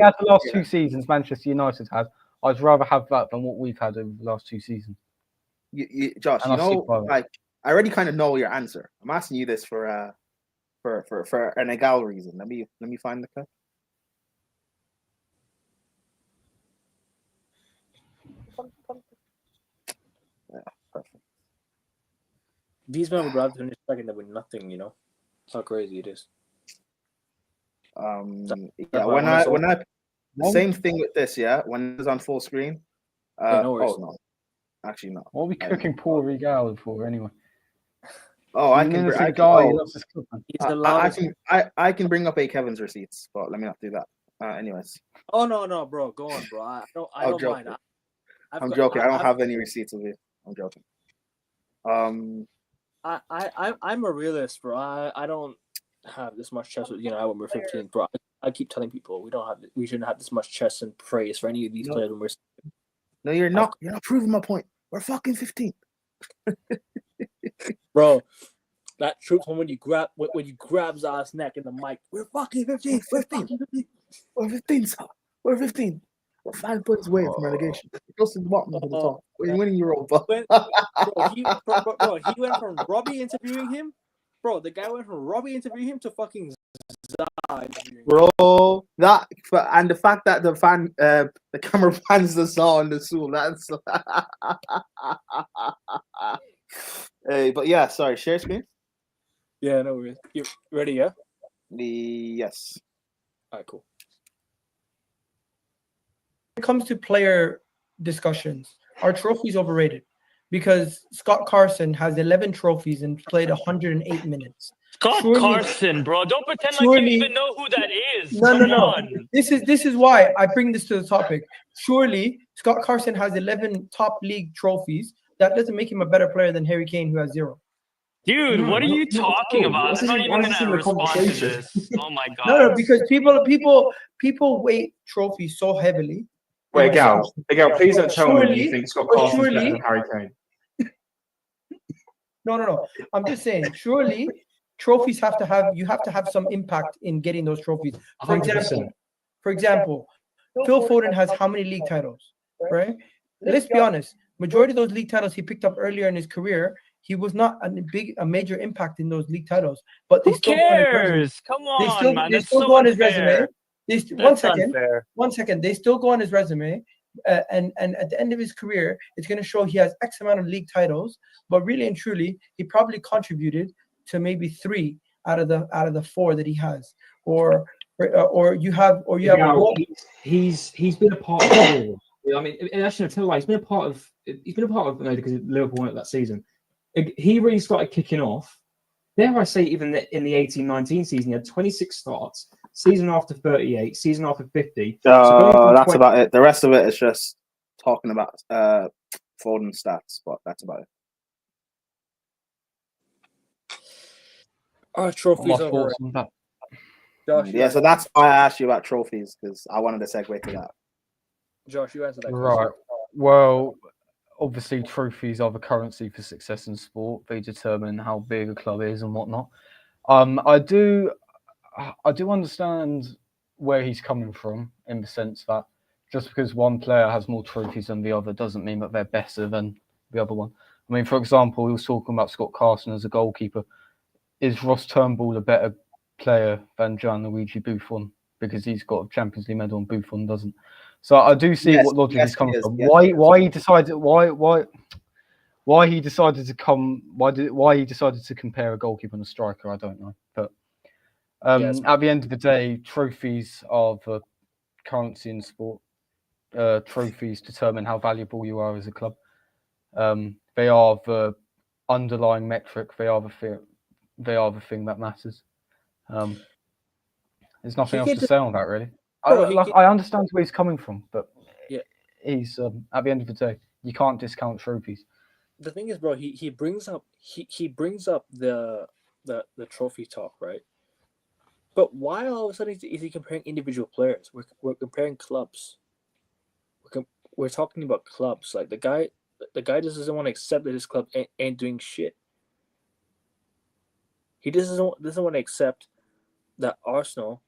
had the last 2 seasons Manchester United had, I'd rather have that than what we've had over the last 2 seasons. Josh, I already kind of know your answer. I'm asking you this for an egal reason. Let me find the clip. Yeah, perfect. These men would rather finish second than win nothing. You know how crazy it is. Same thing with this. Yeah, when it's on full screen. No, actually no. What are we cooking poor Regal for anyway? Oh, I can bring up Kevin's receipts, but let me not do that. Anyways. Oh no, bro, go on, bro. I don't mind. I'm joking. I don't have any receipts of it. I'm joking. I'm a realist, bro. I don't have this much chest with when we're 15, bro. I keep telling people we shouldn't have this much chest and praise for any of these players when we're. No, you're not. You're not proving my point. We're fucking 15. Bro, that troops when you grab Zah's neck in the mic. We're fucking 15. We're 15. We're 15, sir. We're 15. We're 5 points away from relegation. Close to the bottom of the top. We're winning Europa. He went from Robbie interviewing him. Bro, the guy went from Robbie interviewing him to fucking Zah interviewing him. Bro, and the fact that the camera pans the Zah on the stool, that's. Hey, but yeah, sorry, share screen. Yeah, no worries. You ready? Yeah. Yes. All right, cool. When it comes to player discussions, are trophies overrated? Because Scott Carson has 11 trophies and played 108 minutes. Carson, bro. Don't pretend like you even know who that is. No. This is why I bring this to the topic. Surely Scott Carson has 11 top league trophies. That doesn't make him a better player than Harry Kane, who has 0. Dude, what are you talking about? I'm not even gonna respond to this. Oh my god. No, because people weight trophies so heavily. Wait, Gal, please don't tell me you think Scott Carson's better than Harry Kane. No. I'm just saying, surely trophies have to have some impact in getting those trophies. For 100%. example, Phil Foden has how many league titles, right? Let's be honest. Majority of those league titles he picked up earlier in his career, he was not a major impact in those league titles. But they Who still cares? Come on, man. They That's still so go on his unfair. resume. That's unfair. 1 second. They still go on his resume, and at the end of his career, it's going to show he has X amount of league titles. But really and truly, he probably contributed to maybe 3 out of the 4 that he has, or you have. He's been a part of all. I mean, actually, I tell you what, he's been a part of because Liverpool won it that season. He really started kicking off. Dare I say, even in the 18-19 season, he had 26 starts, season after 38, season after 50. That's about it. The rest of it is just talking about Foden stats, but that's about it. Our trophies over. Josh, yeah, so that's why I asked you about trophies, because I wanted to segue to that. Josh, you answer that question. Right. Well, obviously, trophies are the currency for success in sport. They determine how big a club is and whatnot. I do understand where he's coming from, in the sense that just because one player has more trophies than the other doesn't mean that they're better than the other one. I mean, for example, he was talking about Scott Carson as a goalkeeper. Is Ross Turnbull a better player than Gianluigi Buffon because he's got a Champions League medal and Buffon doesn't? So I do see what logic he's coming from. Why he decided to compare a goalkeeper and a striker, I don't know. But at the end of the day, trophies are the currency in sport. Trophies determine how valuable you are as a club. They are the underlying metric. They are the thing that matters. There's nothing else to say on that, really. I understand where he's coming from, but he's at the end of the day, you can't discount trophies. The thing is, bro, he brings up the trophy talk, right? But why all of a sudden is he comparing individual players? We're comparing clubs. We're talking about clubs. Like the guy doesn't want to accept that his club ain't doing shit. He doesn't want to accept that Arsenal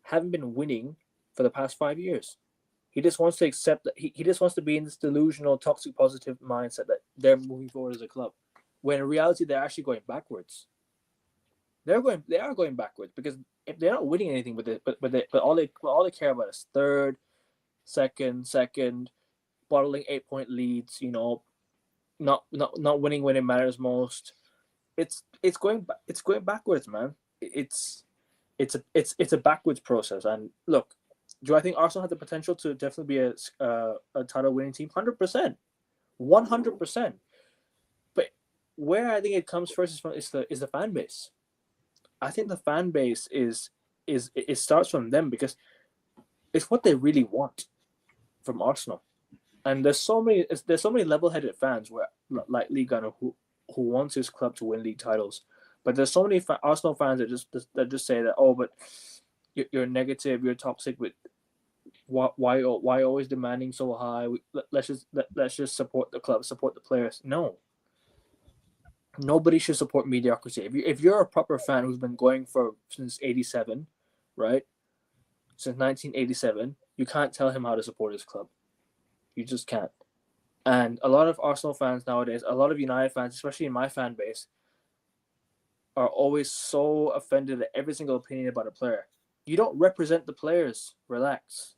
haven't been winning for the past 5 years. He just wants to accept that he just wants to be in this delusional, toxic, positive mindset that they're moving forward as a club, when in reality they're actually going backwards. They are going backwards because if they're not winning anything with it, but all they care about is third, second, bottling 8-point leads. You know, not winning when it matters most. It's going backwards, man. It's a backwards process. And look, do I think Arsenal has the potential to definitely be a title winning team? 100%, 100%. But where I think it comes first is the fan base. I think the fan base it starts from them, because it's what they really want from Arsenal. And there's so many level-headed fans like Lee Gunner who wants his club to win league titles. But there's so many Arsenal fans that just say that, oh, but you're negative, you're toxic. With why always demanding so high? Let's just support the club, support the players. No, nobody should support mediocrity. If you're a proper fan who's been going since '87, right? Since 1987, you can't tell him how to support his club. You just can't. And a lot of Arsenal fans nowadays, a lot of United fans, especially in my fan base, are always so offended at every single opinion about a player. You don't represent the players. Relax.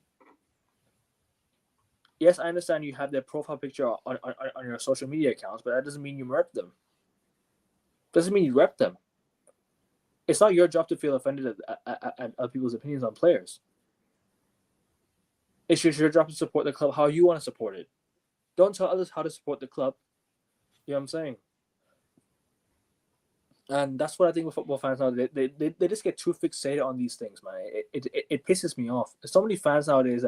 Yes, I understand you have their profile picture on your social media accounts, but that doesn't mean you rep them. Doesn't mean you rep them. It's not your job to feel offended at other people's opinions on players. It's just your job to support the club how you want to support it. Don't tell others how to support the club. You know what I'm saying? And that's what I think with football fans now. They just get too fixated on these things, man. It pisses me off. There's so many fans nowadays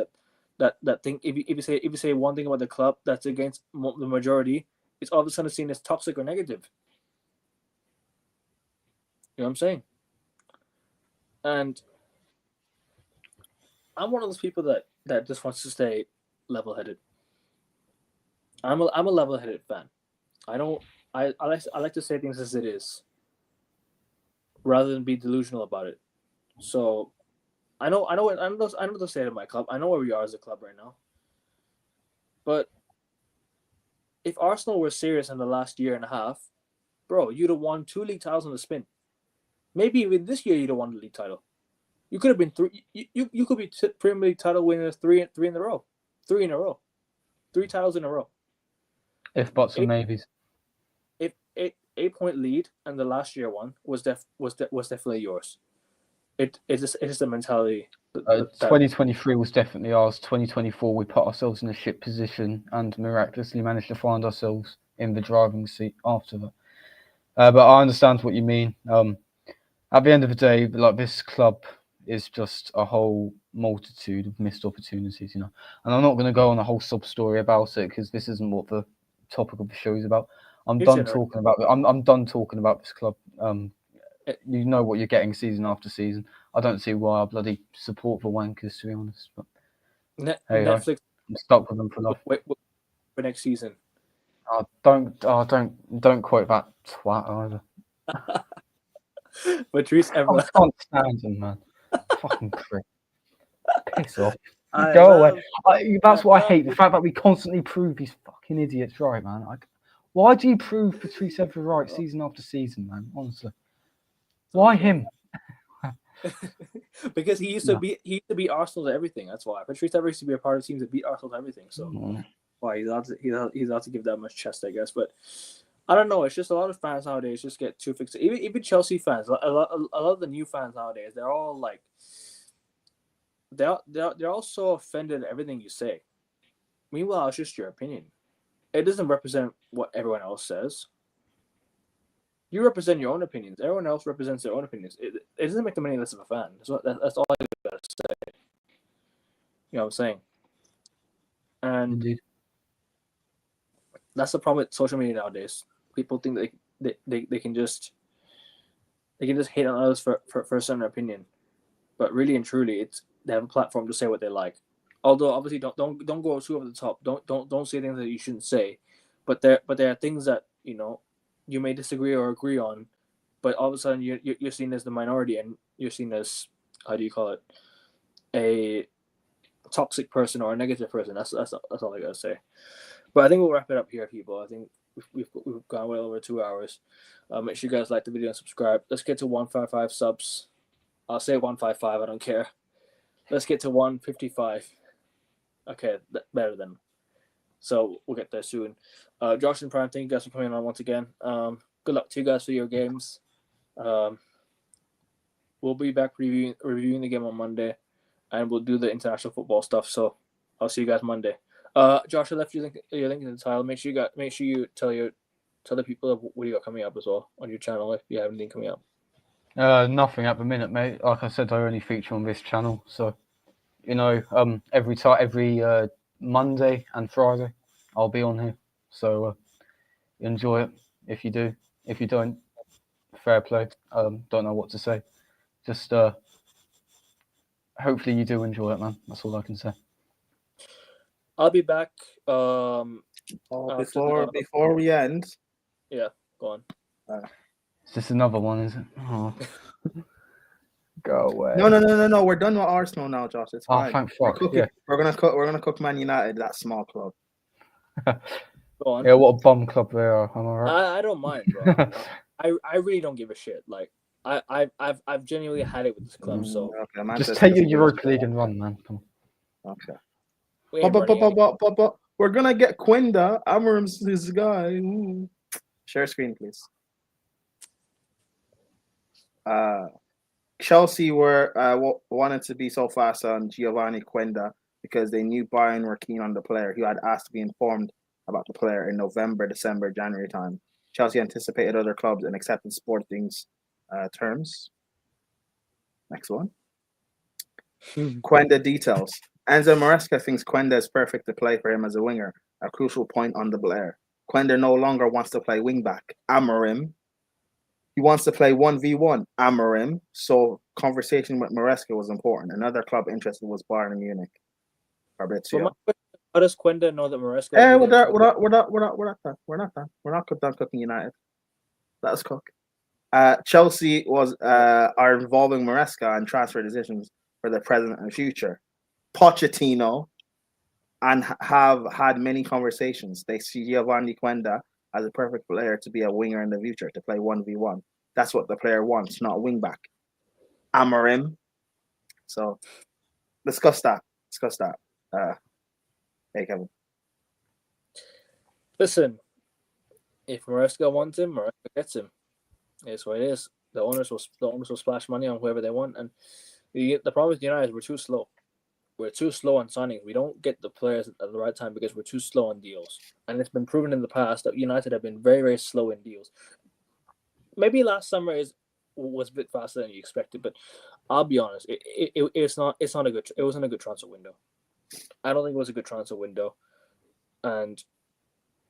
that think if you say one thing about the club that's against the majority, it's all of a sudden seen as toxic or negative. You know what I'm saying? And I'm one of those people that just wants to stay level-headed. I'm a level-headed fan. I I like to say things as it is, rather than be delusional about it. So, I know the state of my club. I know where we are as a club right now. But if Arsenal were serious in the last year and a half, bro, you'd have won 2 league titles on the spin. Maybe even this year you'd have won the league title. You could have been three. You could be Premier League title winners three in a row, 3 titles in a row. If buts and maybes. If 8-point lead and the last year one was definitely yours. It is just a mentality. 2023 was definitely ours. 2024 we put ourselves in a shit position and miraculously managed to find ourselves in the driving seat after that. But I understand what you mean. At the end of the day, like, this club is just a whole multitude of missed opportunities, you know. And I'm not going to go on a whole sub story about it because this isn't what the topic of the show is about. I'm done talking about it. I'm done talking about this club. You know what you're getting season after season. I don't see why I bloody support the wankers, to be honest. But Netflix, I'm stuck with them for life. Wait for next season. Don't quote that twat either. Patrice Evra. I can't stand him, man. Fucking prick. Piss off. Go away. That's what I hate. The fact that we constantly prove these fucking idiots right, man. Why do you prove Patrice Evra right season after season, man? Honestly. Why him? Because he used to beat Arsenal to everything. That's why Patrice Evra used to be a part of teams that beat Arsenal to everything. So why he's allowed to give that much chest, I guess. But I don't know. It's just a lot of fans nowadays just get too fixated. Even Chelsea fans, a lot of the new fans nowadays, they're all like, they're all so offended at everything you say. Meanwhile, it's just your opinion. It doesn't represent what everyone else says. You represent your own opinions. Everyone else represents their own opinions. It doesn't make them any less of a fan. That's all I gotta say. You know what I'm saying? And indeed, that's the problem with social media nowadays. People think they can just hate on others for a certain opinion, but really and truly, they have a platform to say what they like. Although obviously don't go too over the top. Don't say things that you shouldn't say. But there are things that, you know, you may disagree or agree on, but all of a sudden you're seen as the minority and you're seen as, how do you call it, a toxic person or a negative person. That's all I gotta say. But I think we'll wrap it up here, people. I think we've gone well over 2 hours. Make sure you guys like the video and subscribe. Let's get to 155 subs. I'll say 155. I don't care. Let's get to 155. Okay, better than. So we'll get there soon. Josh and Prime, thank you guys for coming on once again. Good luck to you guys for your games. We'll be back reviewing the game on Monday, and we'll do the international football stuff. So I'll see you guys Monday. Josh, I left your link in the title. Make sure you tell the people what you got coming up as well on your channel if you have anything coming up. Nothing at the minute, mate. Like I said, I only feature on this channel, so you know, every Monday and Friday, I'll be on here. So enjoy it if you do. If you don't, fair play. Don't know what to say. Just hopefully you do enjoy it, man. That's all I can say. I'll be back. Before we end. Yeah, go on. It's just another one, is it? Oh. Go away. No. We're done with Arsenal now, Josh. It's fine. Oh, thank fuck. We're gonna cook Man United, that small club. Go on. Yeah, what a bum club they are. Am I right? I don't mind, bro. I really don't give a shit. Like I've genuinely had it with this club. So just take your Europa League and run, man. Come on. Okay. But we're gonna get Quenda. Amorim's this guy. Ooh. Share screen, please. Chelsea wanted to be so fast on Giovanni Quenda because they knew Bayern were keen on the player, who had asked to be informed about the player in November, December, January time. Chelsea anticipated other clubs and accepted Sporting's terms. Next one. Quenda details. Enzo Maresca thinks Quenda is perfect to play for him as a winger, a crucial point on the Blair. Quenda no longer wants to play wing-back. Amorim. He wants to play 1v1. Amorim. So conversation with Maresca was important. Another club interested was Bayern Munich. Fabrizio. So How does Quenda know that Maresca? We're not done. We're not done cooking United. Let us cook. Chelsea are involving Maresca in transfer decisions for the present and future. Pochettino and have had many conversations. They see Giovanni Quenda as a perfect player to be a winger in the future, to play 1v1. That's what the player wants, not a wing back. Amorim. So discuss that. Hey, Kevin. Listen, if Maresca wants him, Maresca gets him. It's what it is. The owners will splash money on whoever they want, and the problem with United is we're too slow. We're too slow on signing. We don't get the players at the right time because we're too slow on deals. And it's been proven in the past that United have been very, very slow in deals. Maybe last summer was a bit faster than you expected, but I'll be honest, it wasn't a good transfer window. I don't think it was a good transfer window, and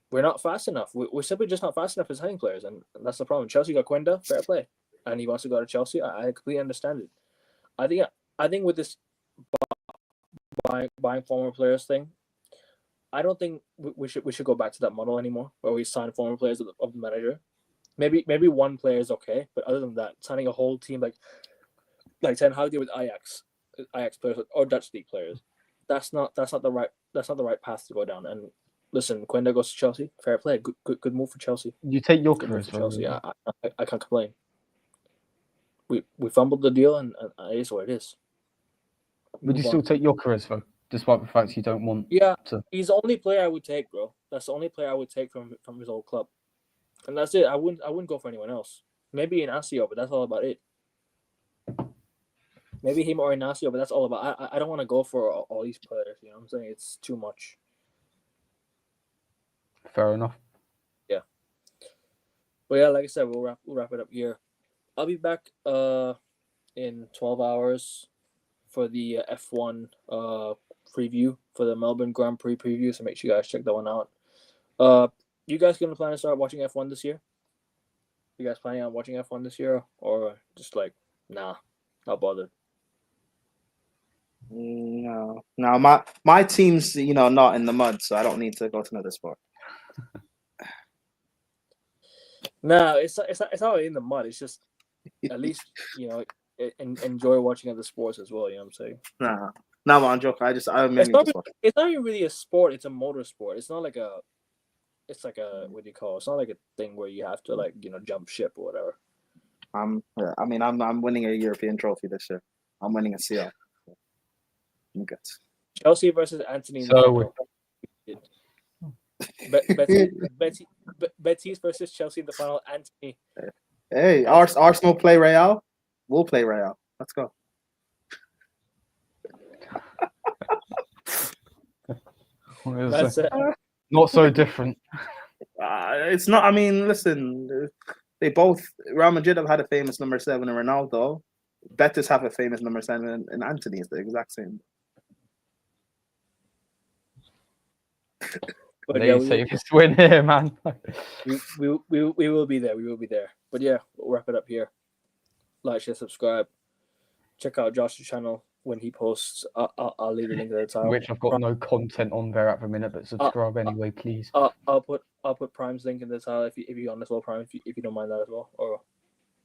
we're not fast enough. We're simply just not fast enough as signing players, and that's the problem. Chelsea got Quenda, fair play, and he wants to go to Chelsea. I completely understand it. I think with this buying former players thing, I don't think we should go back to that model anymore, where we sign former players of the manager. Maybe one player is okay, but other than that, signing a whole team like Ten Hag did with Ajax players or Dutch league players, that's not the right path to go down. And listen, Quenda goes to Chelsea, fair play, good move for Chelsea. You take your good move for Chelsea. I can't complain. We fumbled the deal, and it is what it is. Would you still take Gyökeres though, despite the fact you don't want? Yeah, to... he's the only player I would take, bro. That's the only player I would take from his old club, and that's it. I wouldn't go for anyone else. Maybe Inacio, but that's all about it. Maybe him or Inacio, but that's all about. I don't want to go for all these players. You know what I'm saying? It's too much. Fair enough. Yeah. But yeah, like I said, we'll wrap it up here. I'll be back in 12 hours for the F1 preview, for the Melbourne Grand Prix preview. So make sure you guys check that one out. You guys gonna plan to start watching F1 this year? You guys planning on watching F1 this year, or just like, nah, not bothered? No. My team's not in the mud, so I don't need to go to another sport. No, it's not really in the mud. It's just at least enjoy watching other sports as well. You know what I'm saying? No, I'm joking. It's not even really a sport. It's a motorsport. It's not like a. It's like a, what do you call it? It's not like a thing where you have to jump ship or whatever. I'm winning a European trophy this year. I'm winning a CL. I'm good. Chelsea versus Anthony. So Betis versus Chelsea in the final. Anthony. Hey, Arsenal play Real. We'll play Real. Let's go. That's it. Not so different. It's not. I mean, listen. They both. Real Madrid have had a famous number 7 in Ronaldo. Betis have a famous number 7 in Anthony. It's the exact same. But yeah, safest win here, man. we will be there. We will be there. But yeah, we'll wrap it up here. Like, share, subscribe. Check out Josh's channel when he posts. I'll leave the link at the top. Which I've got no content on there at the minute, but subscribe anyway, please. I'll put Prime's link in the title if you want as well, Prime, if you don't mind that as well. Or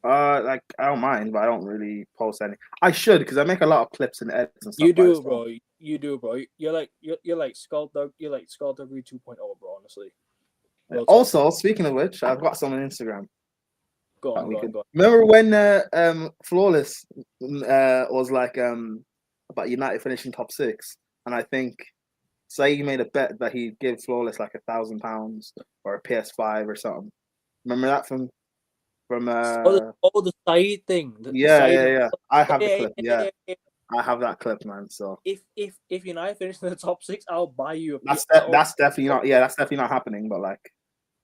I don't mind, but I don't really post any. I should, because I make a lot of clips and edits and stuff. You do, bro. You do, bro. You're like Skullduggery 2.0, bro. Honestly. Also, speaking of which, I've got some on Instagram. Go on. Remember when Flawless was like about United finishing top 6, and I think Saeed made a bet that he'd give Flawless like £1,000 or a PS5 or something. Remember that from the Saeed thing. Yeah. I have the clip. Yeah. I have that clip, man. So if United finish in the top 6, I'll buy you a PS5. That's definitely not. Yeah, that's definitely not happening. But like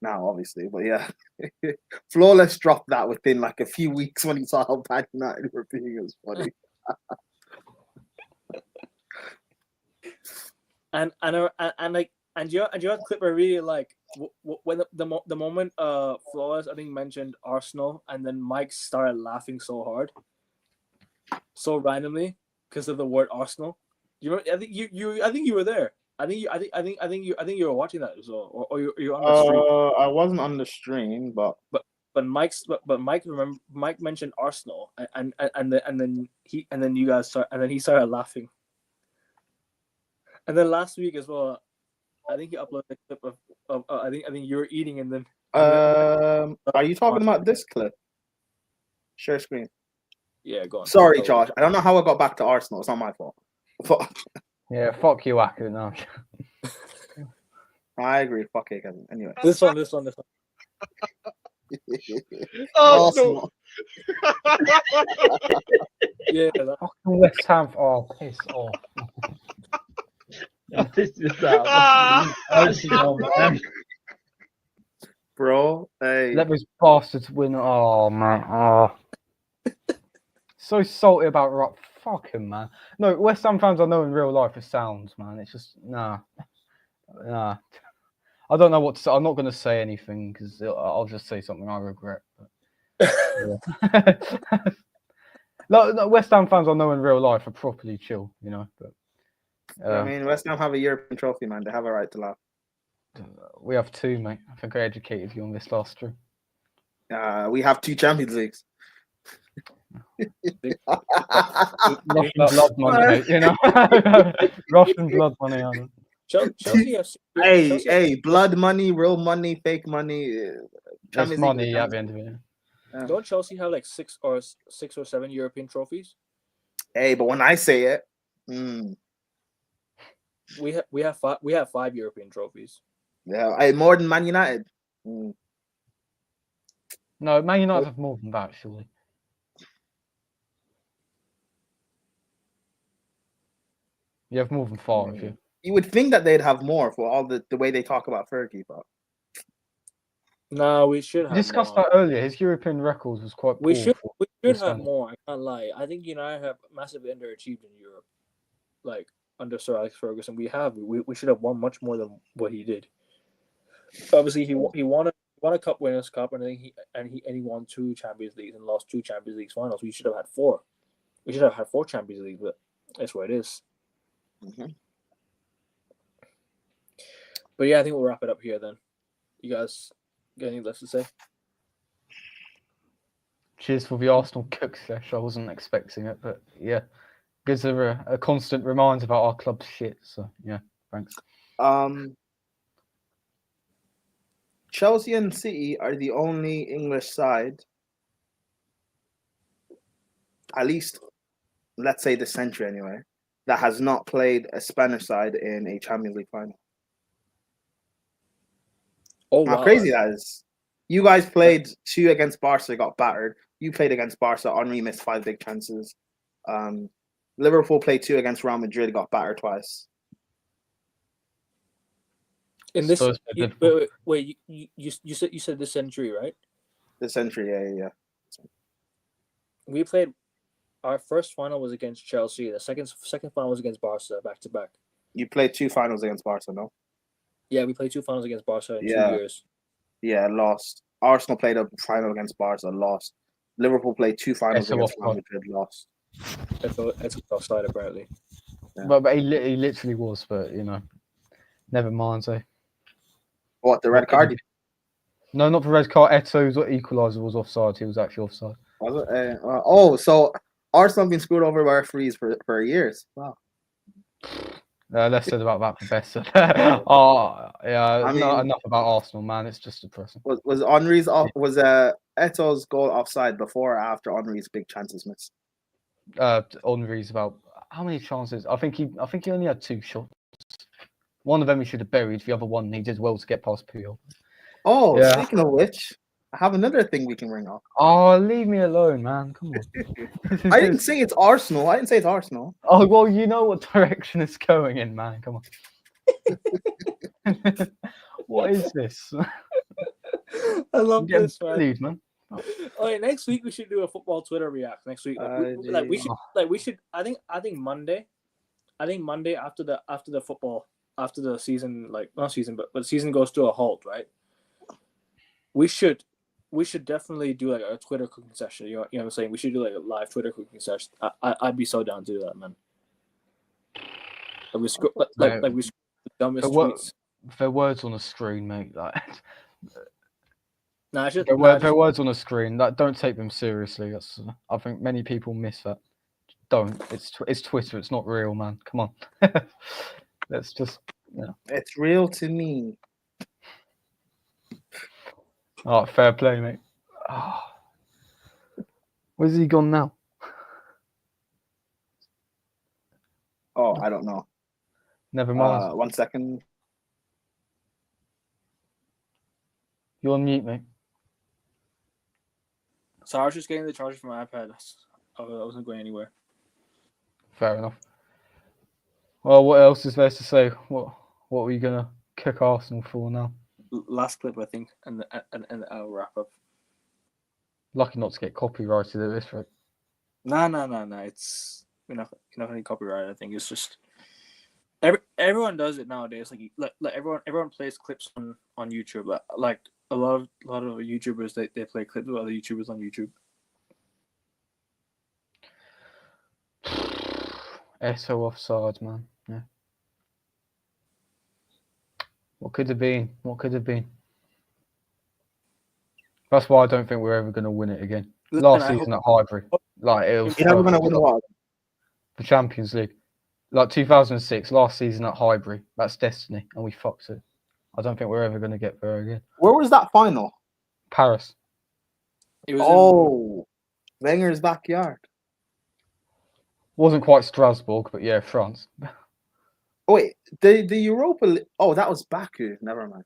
now, obviously. But yeah, Flawless dropped that within like a few weeks when he saw how bad United were being. It was funny. And you know the clip I really like when the moment Flawless I think mentioned Arsenal, and then Mike started laughing so hard, so randomly because of the word Arsenal. You remember, I think you were there. I think you were watching that as well, or you're on the stream. I wasn't on the stream, but Mike mentioned Arsenal, and then you guys he started laughing. And then last week as well, I think he uploaded a clip of I think you were eating, and then are you talking about this clip? Share screen. Yeah, go on. Sorry, Josh. I don't know how I got back to Arsenal. It's not my fault. Yeah, fuck you, Aku. No. I agree. Fuck it, Kevin. Anyway. This one. Arsenal. Yeah. Fucking West Ham. Oh, piss off. This is man. Bro, hey. Let those bastards win. Oh, man. Oh. So salty about rock. Fuck him, man. No, West Ham fans I know in real life are sounds, man. It's just, nah. I don't know what to say. I'm not going to say anything because I'll just say something I regret. But, yeah. no, West Ham fans I know in real life are properly chill, you know. But I mean, West Ham have a European trophy, man. They have a right to laugh. We have two, mate. I think I educated you on this last stream. We have 2 Champions Leagues. Russian blood money, mate, you know. Russian blood money. I know. Chelsea has, hey, blood money, real money, fake money. There's money at the end of it. Don't Chelsea have like 6 or 7 European trophies? Hey, but when I say it, we have 5 European trophies. Yeah, more than Man United. No, Man United have more than that, surely. You have more than 5. You would think that they'd have more for all the way they talk about Fergie, but no, we should have. We discussed more. that earlier. His European record was quite. We should have more. I can't lie. I think United have massively underachieved in Europe, like under Sir Alex Ferguson. We should have won much more than what he did. Obviously, he won a Cup Winners' Cup, and he won 2 Champions Leagues and lost 2 Champions League finals. We should have had 4. We should have had 4 Champions Leagues, but that's what it is. Mm-hmm. But yeah, I think we'll wrap it up here then. You guys got anything left to say? Cheers for the Arsenal cook sesh. I wasn't expecting it, but yeah, gives a constant reminder about our club's shit. So yeah, thanks. Chelsea and City are the only English side, at least, let's say this century anyway, that has not played a Spanish side in a Champions League final. Oh, how wow. crazy that is. You guys played 2 against Barca, got battered. You played against Barca, Henry missed 5 big chances. Liverpool played 2 against Real Madrid, got battered twice. In this, wait, you said this century, right? This century, yeah. We played. Our first final was against Chelsea. The second final was against Barca, back to back. You played 2 finals against Barca, no? Yeah, we played 2 finals against Barca in 2 years. Yeah, lost. Arsenal played a final against Barca, lost. Liverpool played 2 finals against Real Madrid, lost. It's offside, apparently. Yeah. But he literally was, but you know, never mind. So. What, the red card? No, not the red card. Eto's equaliser was offside. He was actually offside. Was it? So Arsenal have been screwed over by referees for years. Wow. Less said about that, the better. Yeah. I mean, not enough about Arsenal, man. It's just depressing. Was Henry's off? Was Eto's goal offside before or after Henry's big chances missed? Henry's about how many chances? I think he only had 2 shots. One of them he should have buried. The other one he did well to get past Puyol. Oh, yeah. Speaking of which, I have another thing we can ring off. Oh, leave me alone, man. Come on. I didn't say it's Arsenal. Oh, well, you know what direction it's going in, man. Come on. What is this? I love this, man. Bullied, man. Okay, next week we should do a football Twitter react. Next week, we should. I think Monday. I think Monday after the football, after the season, like not season, but the season goes to a halt, right? We should definitely do like a Twitter cooking session. You know what I'm saying? We should do like a live Twitter cooking session. I'd be so down to do that, man. dumbest tweets. Their words on the screen, mate. Like, Nah, just, their words on the screen. Like, don't take them seriously. That's I think many people miss that. Don't. It's Twitter. It's not real, man. Come on. Let's just. Yeah. It's real to me. Oh, fair play, mate. Oh. Where's he gone now? Oh, I don't know. Never mind. 1 second. You're on mute, mate. So I was just getting the charger from my iPad. I wasn't going anywhere. Fair enough. Well, what else is there to say? What are we gonna kick Arsenal for now? Last clip, I think, and I'll wrap up. Lucky not to get copyrighted at this rate. No. It's you're not gonna copyright. I think it's just everyone does it nowadays. Like everyone plays clips on YouTube. Like a lot of YouTubers, they play clips with other YouTubers on YouTube. SO offside, man. Yeah. What could have been? What could have been? That's why I don't think we're ever going to win it again. Last season at Highbury, like it was. You're never going to win what? The Champions League, like 2006, last season at Highbury. That's destiny, and we fucked it. I don't think we're ever going to get there again. Where was that final? Paris. It was Wenger's backyard. Wasn't quite Strasbourg, but yeah, France. Oh, wait, the Europa. Oh, that was Baku. Never mind.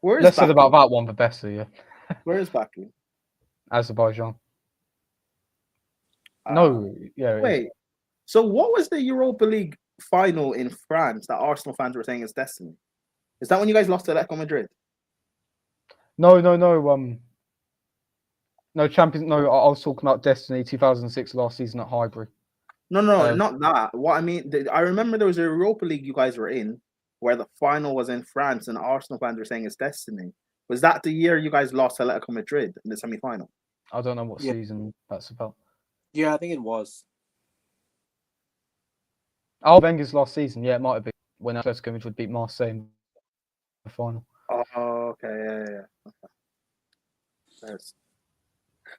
Where is Less Baku? said about that one, but better, yeah. Where is Baku? Azerbaijan. No, yeah. Wait. So what was the Europa League final in France that Arsenal fans were saying is destiny? Is that when you guys lost to Atletico Madrid? No. No, Champions. No, I was talking about Destiny 2006 last season at Highbury. No, not that. What I mean, I remember there was a Europa League you guys were in where the final was in France and Arsenal fans were saying it's destiny. Was that the year you guys lost to Atletico Madrid in the semi-final? I don't know what season that's about. Yeah, I think it was. Oh, Wenger's last season. Yeah, it might have been when Atletico Madrid beat Marseille in the final. Oh, okay, yeah. Okay.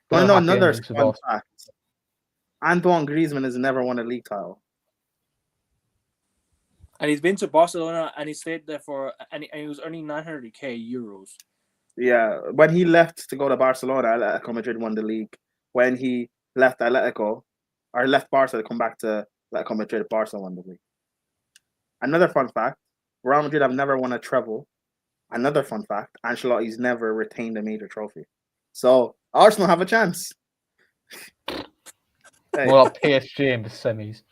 Don't No, have the another endings with fun Arsenal. fact. Antoine Griezmann has never won a league title. And he's been to Barcelona and he stayed there and he was earning 900k euros. Yeah, when he left to go to Barcelona, Atletico Madrid won the league. When he left Atletico, or left Barca to come back to Atletico Madrid, Barca won the league. Another fun fact, Real Madrid have never won a treble. Another fun fact, Ancelotti's never retained a major trophy. So, Arsenal have a chance. Hey. Well, PSG in the semis.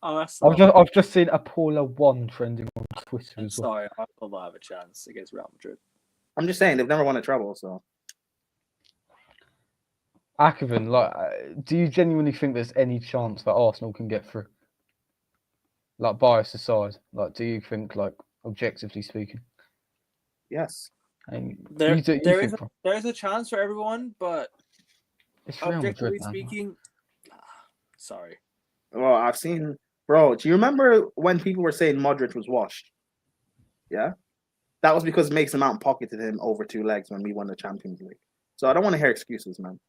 I've just seen Apollo 1 trending on Twitter as well. Sorry, Arsenal will have a chance against Real Madrid. I'm just saying, they've never won a treble, so. Akevin, like, do you genuinely think there's any chance that Arsenal can get through? Like, bias aside, like, do you think, like, objectively speaking? Yes. There is a chance for everyone, but objectively speaking, sorry. Well, I've seen, bro. Do you remember when people were saying Modric was washed? Yeah, that was because Mason Mount pocketed him over 2 legs when we won the Champions League. So I don't want to hear excuses, man.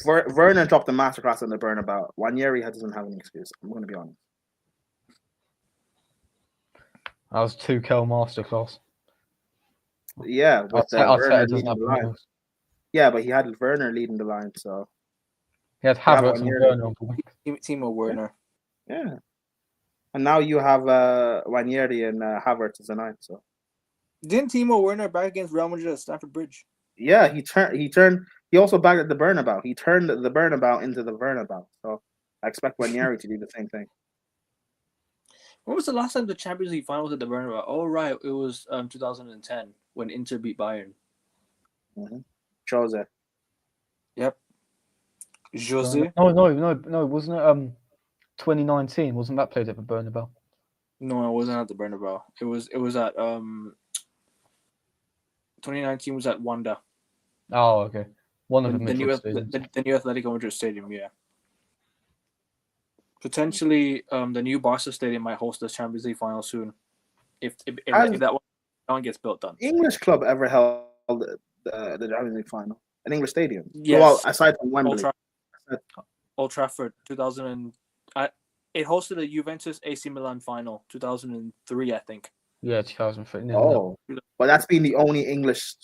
Werner dropped a masterclass on the Bernabeu. Ranieri doesn't have an excuse. I'm going to be honest. That was Tuchel masterclass. Yeah, with Werner leading the line. Goals. Yeah, but he had Werner leading the line, so he had Havertz and Werner on the wing. Timo Werner. Yeah, and now you have Ranieri and Havertz as a 9. So didn't Timo Werner back against Real Madrid at Stamford Bridge? Yeah, he turned. He also backed at the Bernabeu. He turned the Bernabeu into the Bernabeu. So I expect Ranieri to do the same thing. When was the last time the Champions League final was at the Bernabeu? Oh, right. It was 2010 when Inter beat Bayern. Mm-hmm. Jose. Yep. Jose? No. Wasn't it 2019? Wasn't that played at the Bernabeu? No, it wasn't at the Bernabeu. It was at 2019 was at Wanda. Oh, okay. One of the new Atletico Madrid stadium, yeah. Potentially, the new Barca Stadium might host the Champions League final soon, if Has that one gets built done. English club ever held the Champions League final? An English stadium? Yes. Well, aside from Wembley. Old Trafford, 2000 it hosted a Juventus AC Milan final, 2003, I think. Yeah, 2003. Oh, but that's been the only English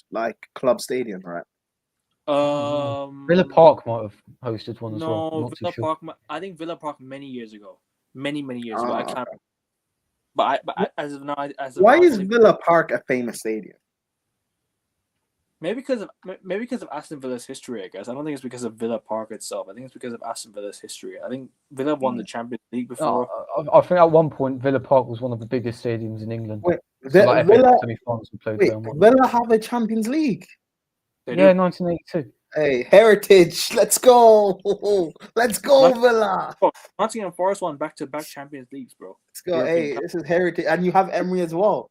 club stadium, right? Villa Park might have hosted one as well. No, Not Villa too sure. Park. I think Villa Park many years ago, many years ago. I can't. Okay. But as of now, why is Villa Park a famous stadium? Maybe because of Aston Villa's history, I guess. I don't think it's because of Villa Park itself. I think it's because of Aston Villa's history. I think Villa won the Champions League before. I think at one point Villa Park was one of the biggest stadiums in England. Wait, FA Villa semi-finals we played wait, there. Villa have a Champions League? Yeah, 1982. Hey, Heritage, let's go! Let's go, Villa! Nottingham Forest won back-to-back Champions Leagues, bro. Let's go. Hey, this is Heritage, and you have Emery as well.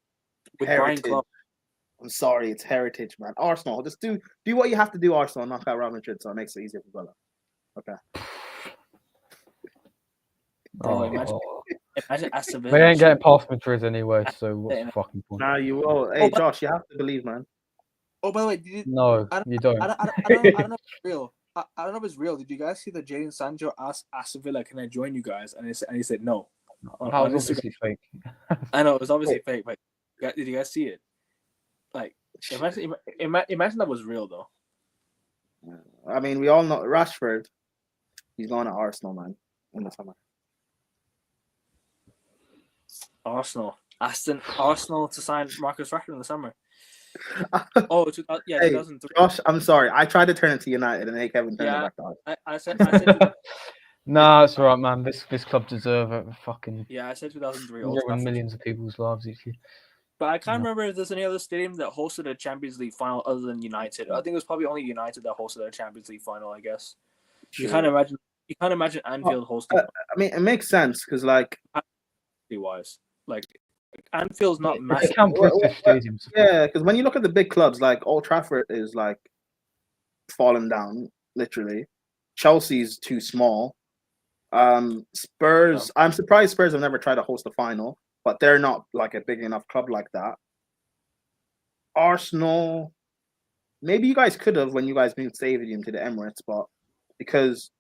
With Heritage. Brian Clough. I'm sorry, it's Heritage, man. Arsenal, just do what you have to do. Arsenal, knock out Real Madrid, so it makes it easier for Villa. Okay. Bro, imagine Aston Villa. They ain't getting past Madrid anyway, so what's the fucking point? Nah, you will. Hey, Josh, you have to believe, man. Oh, by the way, No, you don't. I don't know if it's real. I don't know if it's real. Did you guys see that Jadon Sancho asked Aston Villa, "Can I join you guys?" And he said no. That was obviously fake. I know it was obviously fake, but did you guys see it? Like, imagine that was real though. I mean, we all know Rashford. He's going to Arsenal, man, in the summer. Arsenal to sign Marcus Rashford in the summer. Hey, 2003. Josh, I'm sorry. I tried to turn it to United, and Kevin turned it back to us. I said Nah, it's alright, man. This club deserve it. Fucking I said 2003. ruin millions of people's lives each year. But I can't remember if there's any other stadium that hosted a Champions League final other than United. I think it was probably only United that hosted a Champions League final, I guess. You can't imagine Anfield hosting. I mean, it makes sense because, wise, Anfield's not massive. Stadiums. Yeah, because when you look at the big clubs, like Old Trafford is falling down, literally. Chelsea's too small. Spurs. I'm surprised Spurs have never tried to host a final, but they're not a big enough club like that. Arsenal. Maybe you guys could have when you guys moved stadium to the Emirates, but because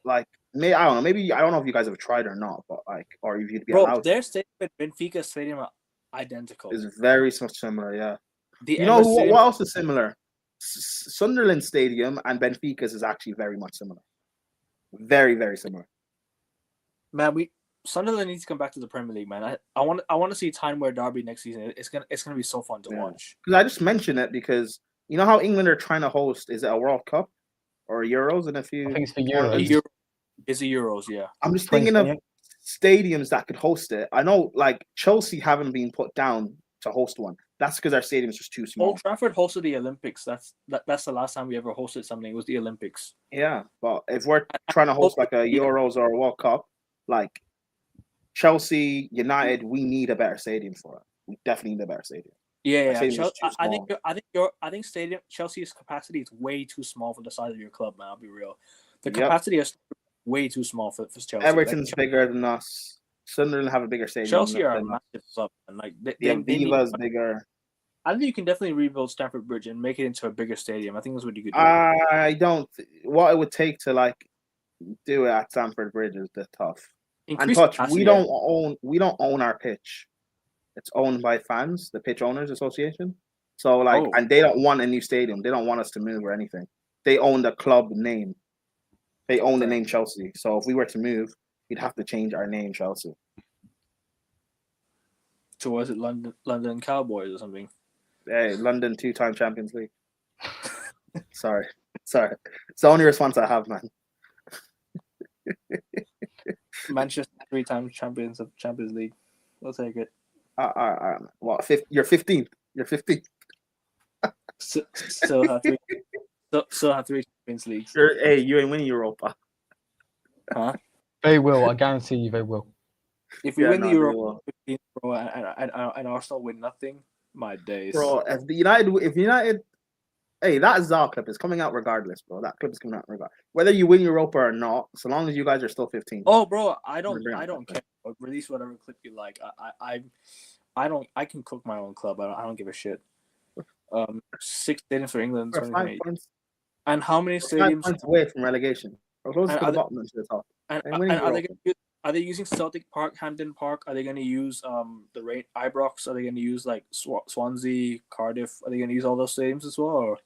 I don't know. Maybe I don't know if you guys have tried or not, but or if you'd be allowed. Their stadium and Benfica stadium are identical. It's very much similar, yeah. The what else is similar? Sunderland Stadium and Benfica's is actually very much similar. Very, very similar. Man, Sunderland needs to come back to the Premier League, man. I want to see Tyne-Wear Derby next season. It's gonna be so fun to watch. Because I just mentioned it because you know how England are trying to host, is it a World Cup or Euros in a few? I think it's the Euros. It's the Euros, yeah. I'm just thinking of stadiums that could host it. I know, Chelsea haven't been put down to host one. That's because our stadium's just too small. Old Trafford hosted the Olympics. That's the last time we ever hosted something. It was the Olympics. Yeah, but if we're trying to host a Euros or a World Cup, Chelsea, United, we need a better stadium for it. We definitely need a better stadium. Yeah. I think stadium Chelsea's capacity is way too small for the size of your club, man. I'll be real. The capacity is way too small for Chelsea. Everton's bigger than us. Sunderland have a bigger stadium. Chelsea are a massive club, and Viva's bigger. I think you can definitely rebuild Stamford Bridge and make it into a bigger stadium. I think that's what you could do. I don't. What it would take to do it at Stamford Bridge is tough. And touch, we don't own our pitch. It's owned by fans, the Pitch Owners Association. So and they don't want a new stadium. They don't want us to move or anything. They own the club name. They own the name Chelsea. So if we were to move, we'd have to change our name Chelsea. So was it London Cowboys or something? Hey, London 2-time Champions League. Sorry. It's the only response I have, man. Manchester 3 times champions of Champions League. We'll take it. What? You're 15th. You're 15th. Still have 3. Still have 3 Champions Leagues. Hey, you ain't winning Europa. Huh? They will. I guarantee you, they will. If we win the Europa, bro, and Arsenal win nothing, my days. Bro, if United, Hey, that Zal clip is coming out regardless, bro. That clip is coming out regardless. Whether you win Europa or not, so long as you guys are still 15. Oh, bro, I don't care. Release whatever clip you like. I can cook my own club. I don't give a shit. 6 stadiums for England. For 5 points. And how many We're 5 stadiums? points away from relegation. We're close to the bottom and to the top. And are they using Celtic Park, Hampden Park? Are they going to use the Rain Ibrox? Are they going to use like Swansea, Cardiff? Are they going to use all those stadiums as well? Or?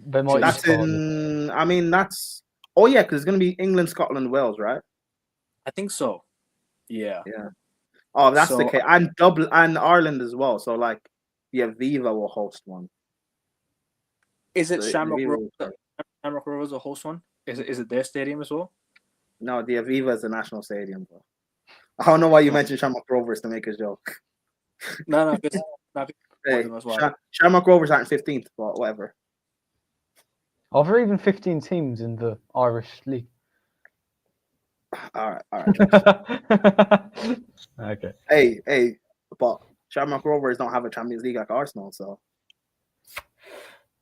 They might. That's in. I mean, that's. Oh yeah, because it's going to be England, Scotland, Wales, right? I think so. Yeah. Yeah. Oh, that's the case. And Dublin and Ireland as well. So like, yeah, Viva will host one. Is it Shamrock Rovers? Shamrock Rovers will host one. Is it their stadium as well? No, the Aviva is the national stadium, bro. I don't know why you mentioned Shamrock Rovers to make a joke. No. Hey, Shamrock Rovers aren't 15th, but whatever. Are there even 15 teams in the Irish League? All right. Okay. Hey, but Shamrock Rovers don't have a Champions League like Arsenal, so.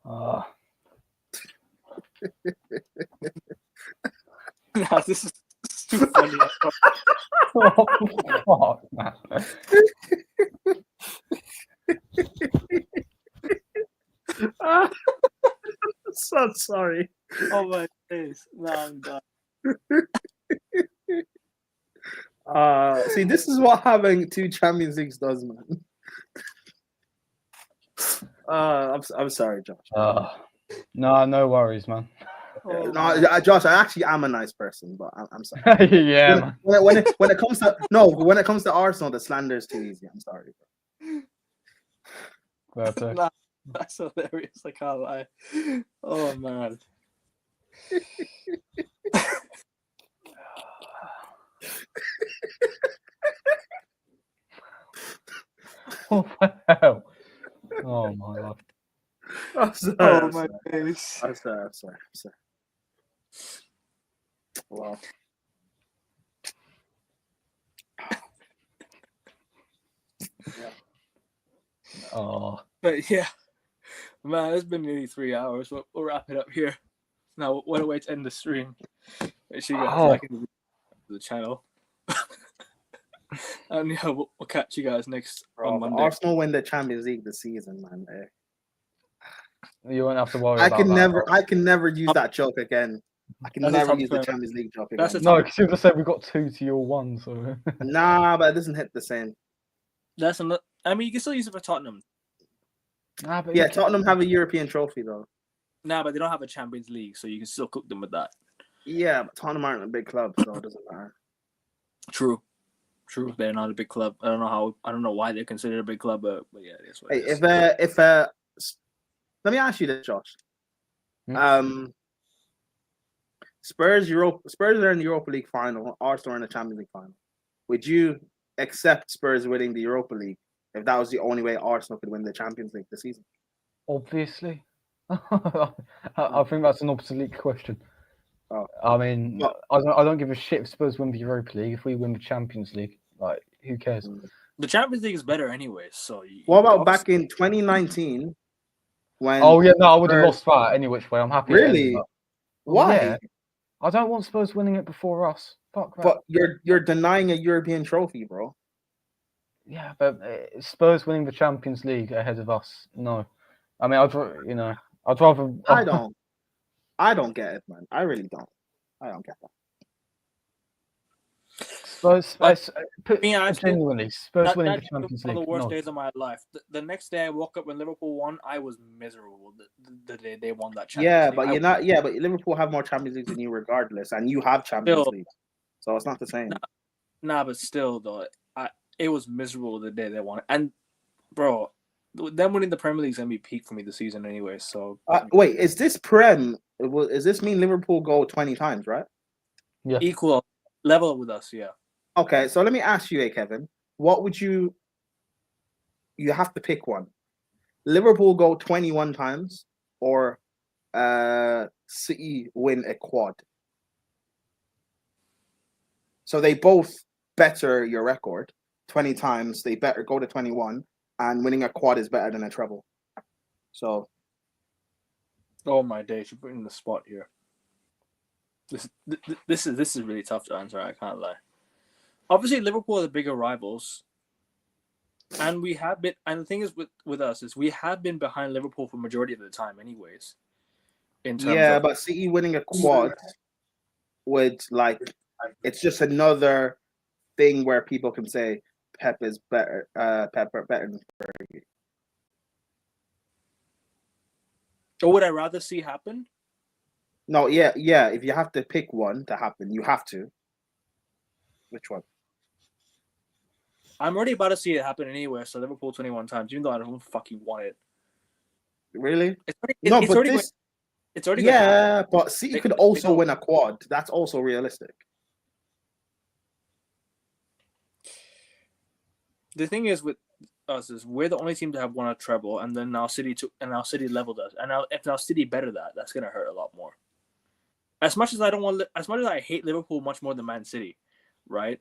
No, this is too funny. Oh, fuck, man. So sorry. Oh my face. No, I'm done. See, this is what having 2 Champions Leagues does, man. I'm sorry, Josh. No worries, man. No, Josh, I actually am a nice person, but I'm sorry. Yeah, when it comes to Arsenal, the slander is too easy. I'm sorry. Nah, that's hilarious. I can't lie. Oh man. What the hell? Oh my god. I'm sorry. Oh my face. I'm sorry. Wow. Oh. But yeah, man, it's been nearly 3 hours. We'll wrap it up here. Now, what a way to end the stream. Make sure you guys like the channel. And yeah, we'll catch you guys next on Monday. Arsenal win the Champions League this season, man. You won't have to worry I about that. I can never use that joke again. I can never use the Champions League joke again. No, because you just said we got 2 to your 1, so. Nah, but it doesn't hit the same. I mean, you can still use it for Tottenham. But yeah, Tottenham have a European trophy though. Nah, but they don't have a Champions League, so you can still cook them with that. Yeah, but Tottenham aren't a big club, so it doesn't matter. True. They're not a big club. I don't know why they're considered a big club, but yeah, it is what it is. Let me ask you this, Josh. Spurs are in the Europa League final. Arsenal are in the Champions League final. Would you accept Spurs winning the Europa League if that was the only way Arsenal could win the Champions League this season? Obviously. I think that's an obsolete question. Oh. I mean, I don't give a shit if Spurs win the Europa League. If we win the Champions League, like, who cares? The Champions League is better anyway. So. What about back in 2019? When I would have lost that any which way. I'm happy. Really? Why? Yeah. I don't want Spurs winning it before us. Fuck that. But you're denying a European trophy, bro. Yeah, but Spurs winning the Champions League ahead of us. No, I mean, I'd rather. I don't get it, man. I really don't. I don't get that. Spurs genuinely, Spurs winning the Champions League. One of the worst days of my life. The next day I woke up when Liverpool won. I was miserable. The day they won that Champions League. But you're not. Yeah, but Liverpool have more Champions Leagues than you, regardless, and you have Champions League, so it's not the same. Nah, but still, though, it was miserable the day they won it. And bro, them winning the Premier League is gonna be peak for me this season anyway. So wait, is this Prem? Does this mean Liverpool go 20 times, right? Yeah, equal level with us. Yeah. Okay, so let me ask you, Kevin. What would you have to pick one. Liverpool go 21 times or City win a quad. So they both better your record 20 times. They better go to 21, and winning a quad is better than a treble. So Oh my days, you're putting the spot here. This is really tough to answer. I can't lie. Obviously, Liverpool are the bigger rivals, and we have been. And the thing is, with us is we have been behind Liverpool for majority of the time, anyways. In terms of but City winning a quad would it's just another thing where people can say Pep is better. Pep better than Fergie. Or would I rather see happen? No, yeah. If you have to pick one to happen, you have to. Which one? I'm already about to see it happen anywhere. So Liverpool 21 times, even though I don't fucking want it. Really? It's already yeah, but City could also win a quad. That's also realistic. The thing is with us is we're the only team to have won a treble, and then now City leveled us, and now if City better that's gonna hurt a lot more. As much as I hate Liverpool much more than Man City, right?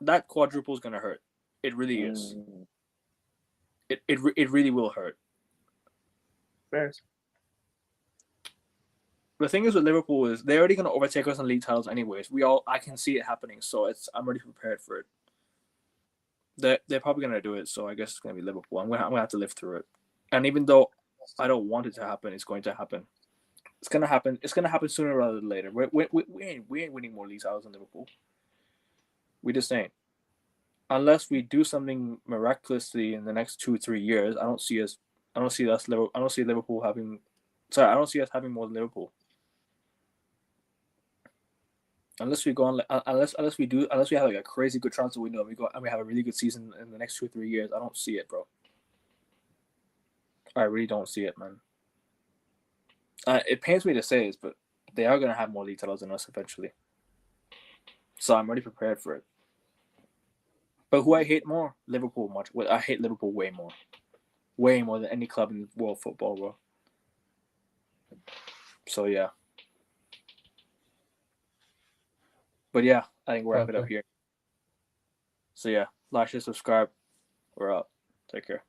That quadruple is gonna hurt. It really is. It really will hurt. Fair. The thing is with Liverpool is they're already gonna overtake us in league titles anyways. I can see it happening, so I'm already prepared for it. They're probably gonna do it, so I guess it's gonna be Liverpool. I'm gonna have to live through it. And even though I don't want it to happen, it's going to happen. It's gonna happen. It's gonna happen sooner rather than later. We ain't winning more league titles than Liverpool. We just ain't. Unless we do something miraculously in the next 2-3 years, I don't see Liverpool having. Sorry, I don't see us having more than Liverpool. Unless we go on, unless we have like a crazy good transfer window and we have a really good season in the next 2-3 years, I don't see it, bro. I really don't see it, man. It pains me to say this, but they are gonna have more league titles than us eventually. So I'm already prepared for it. But who I hate more? Liverpool much. I hate Liverpool way more than any club in world football, bro. So yeah. But yeah, I think we'll wrap it up here. So yeah, like, share, subscribe. We're out. Take care.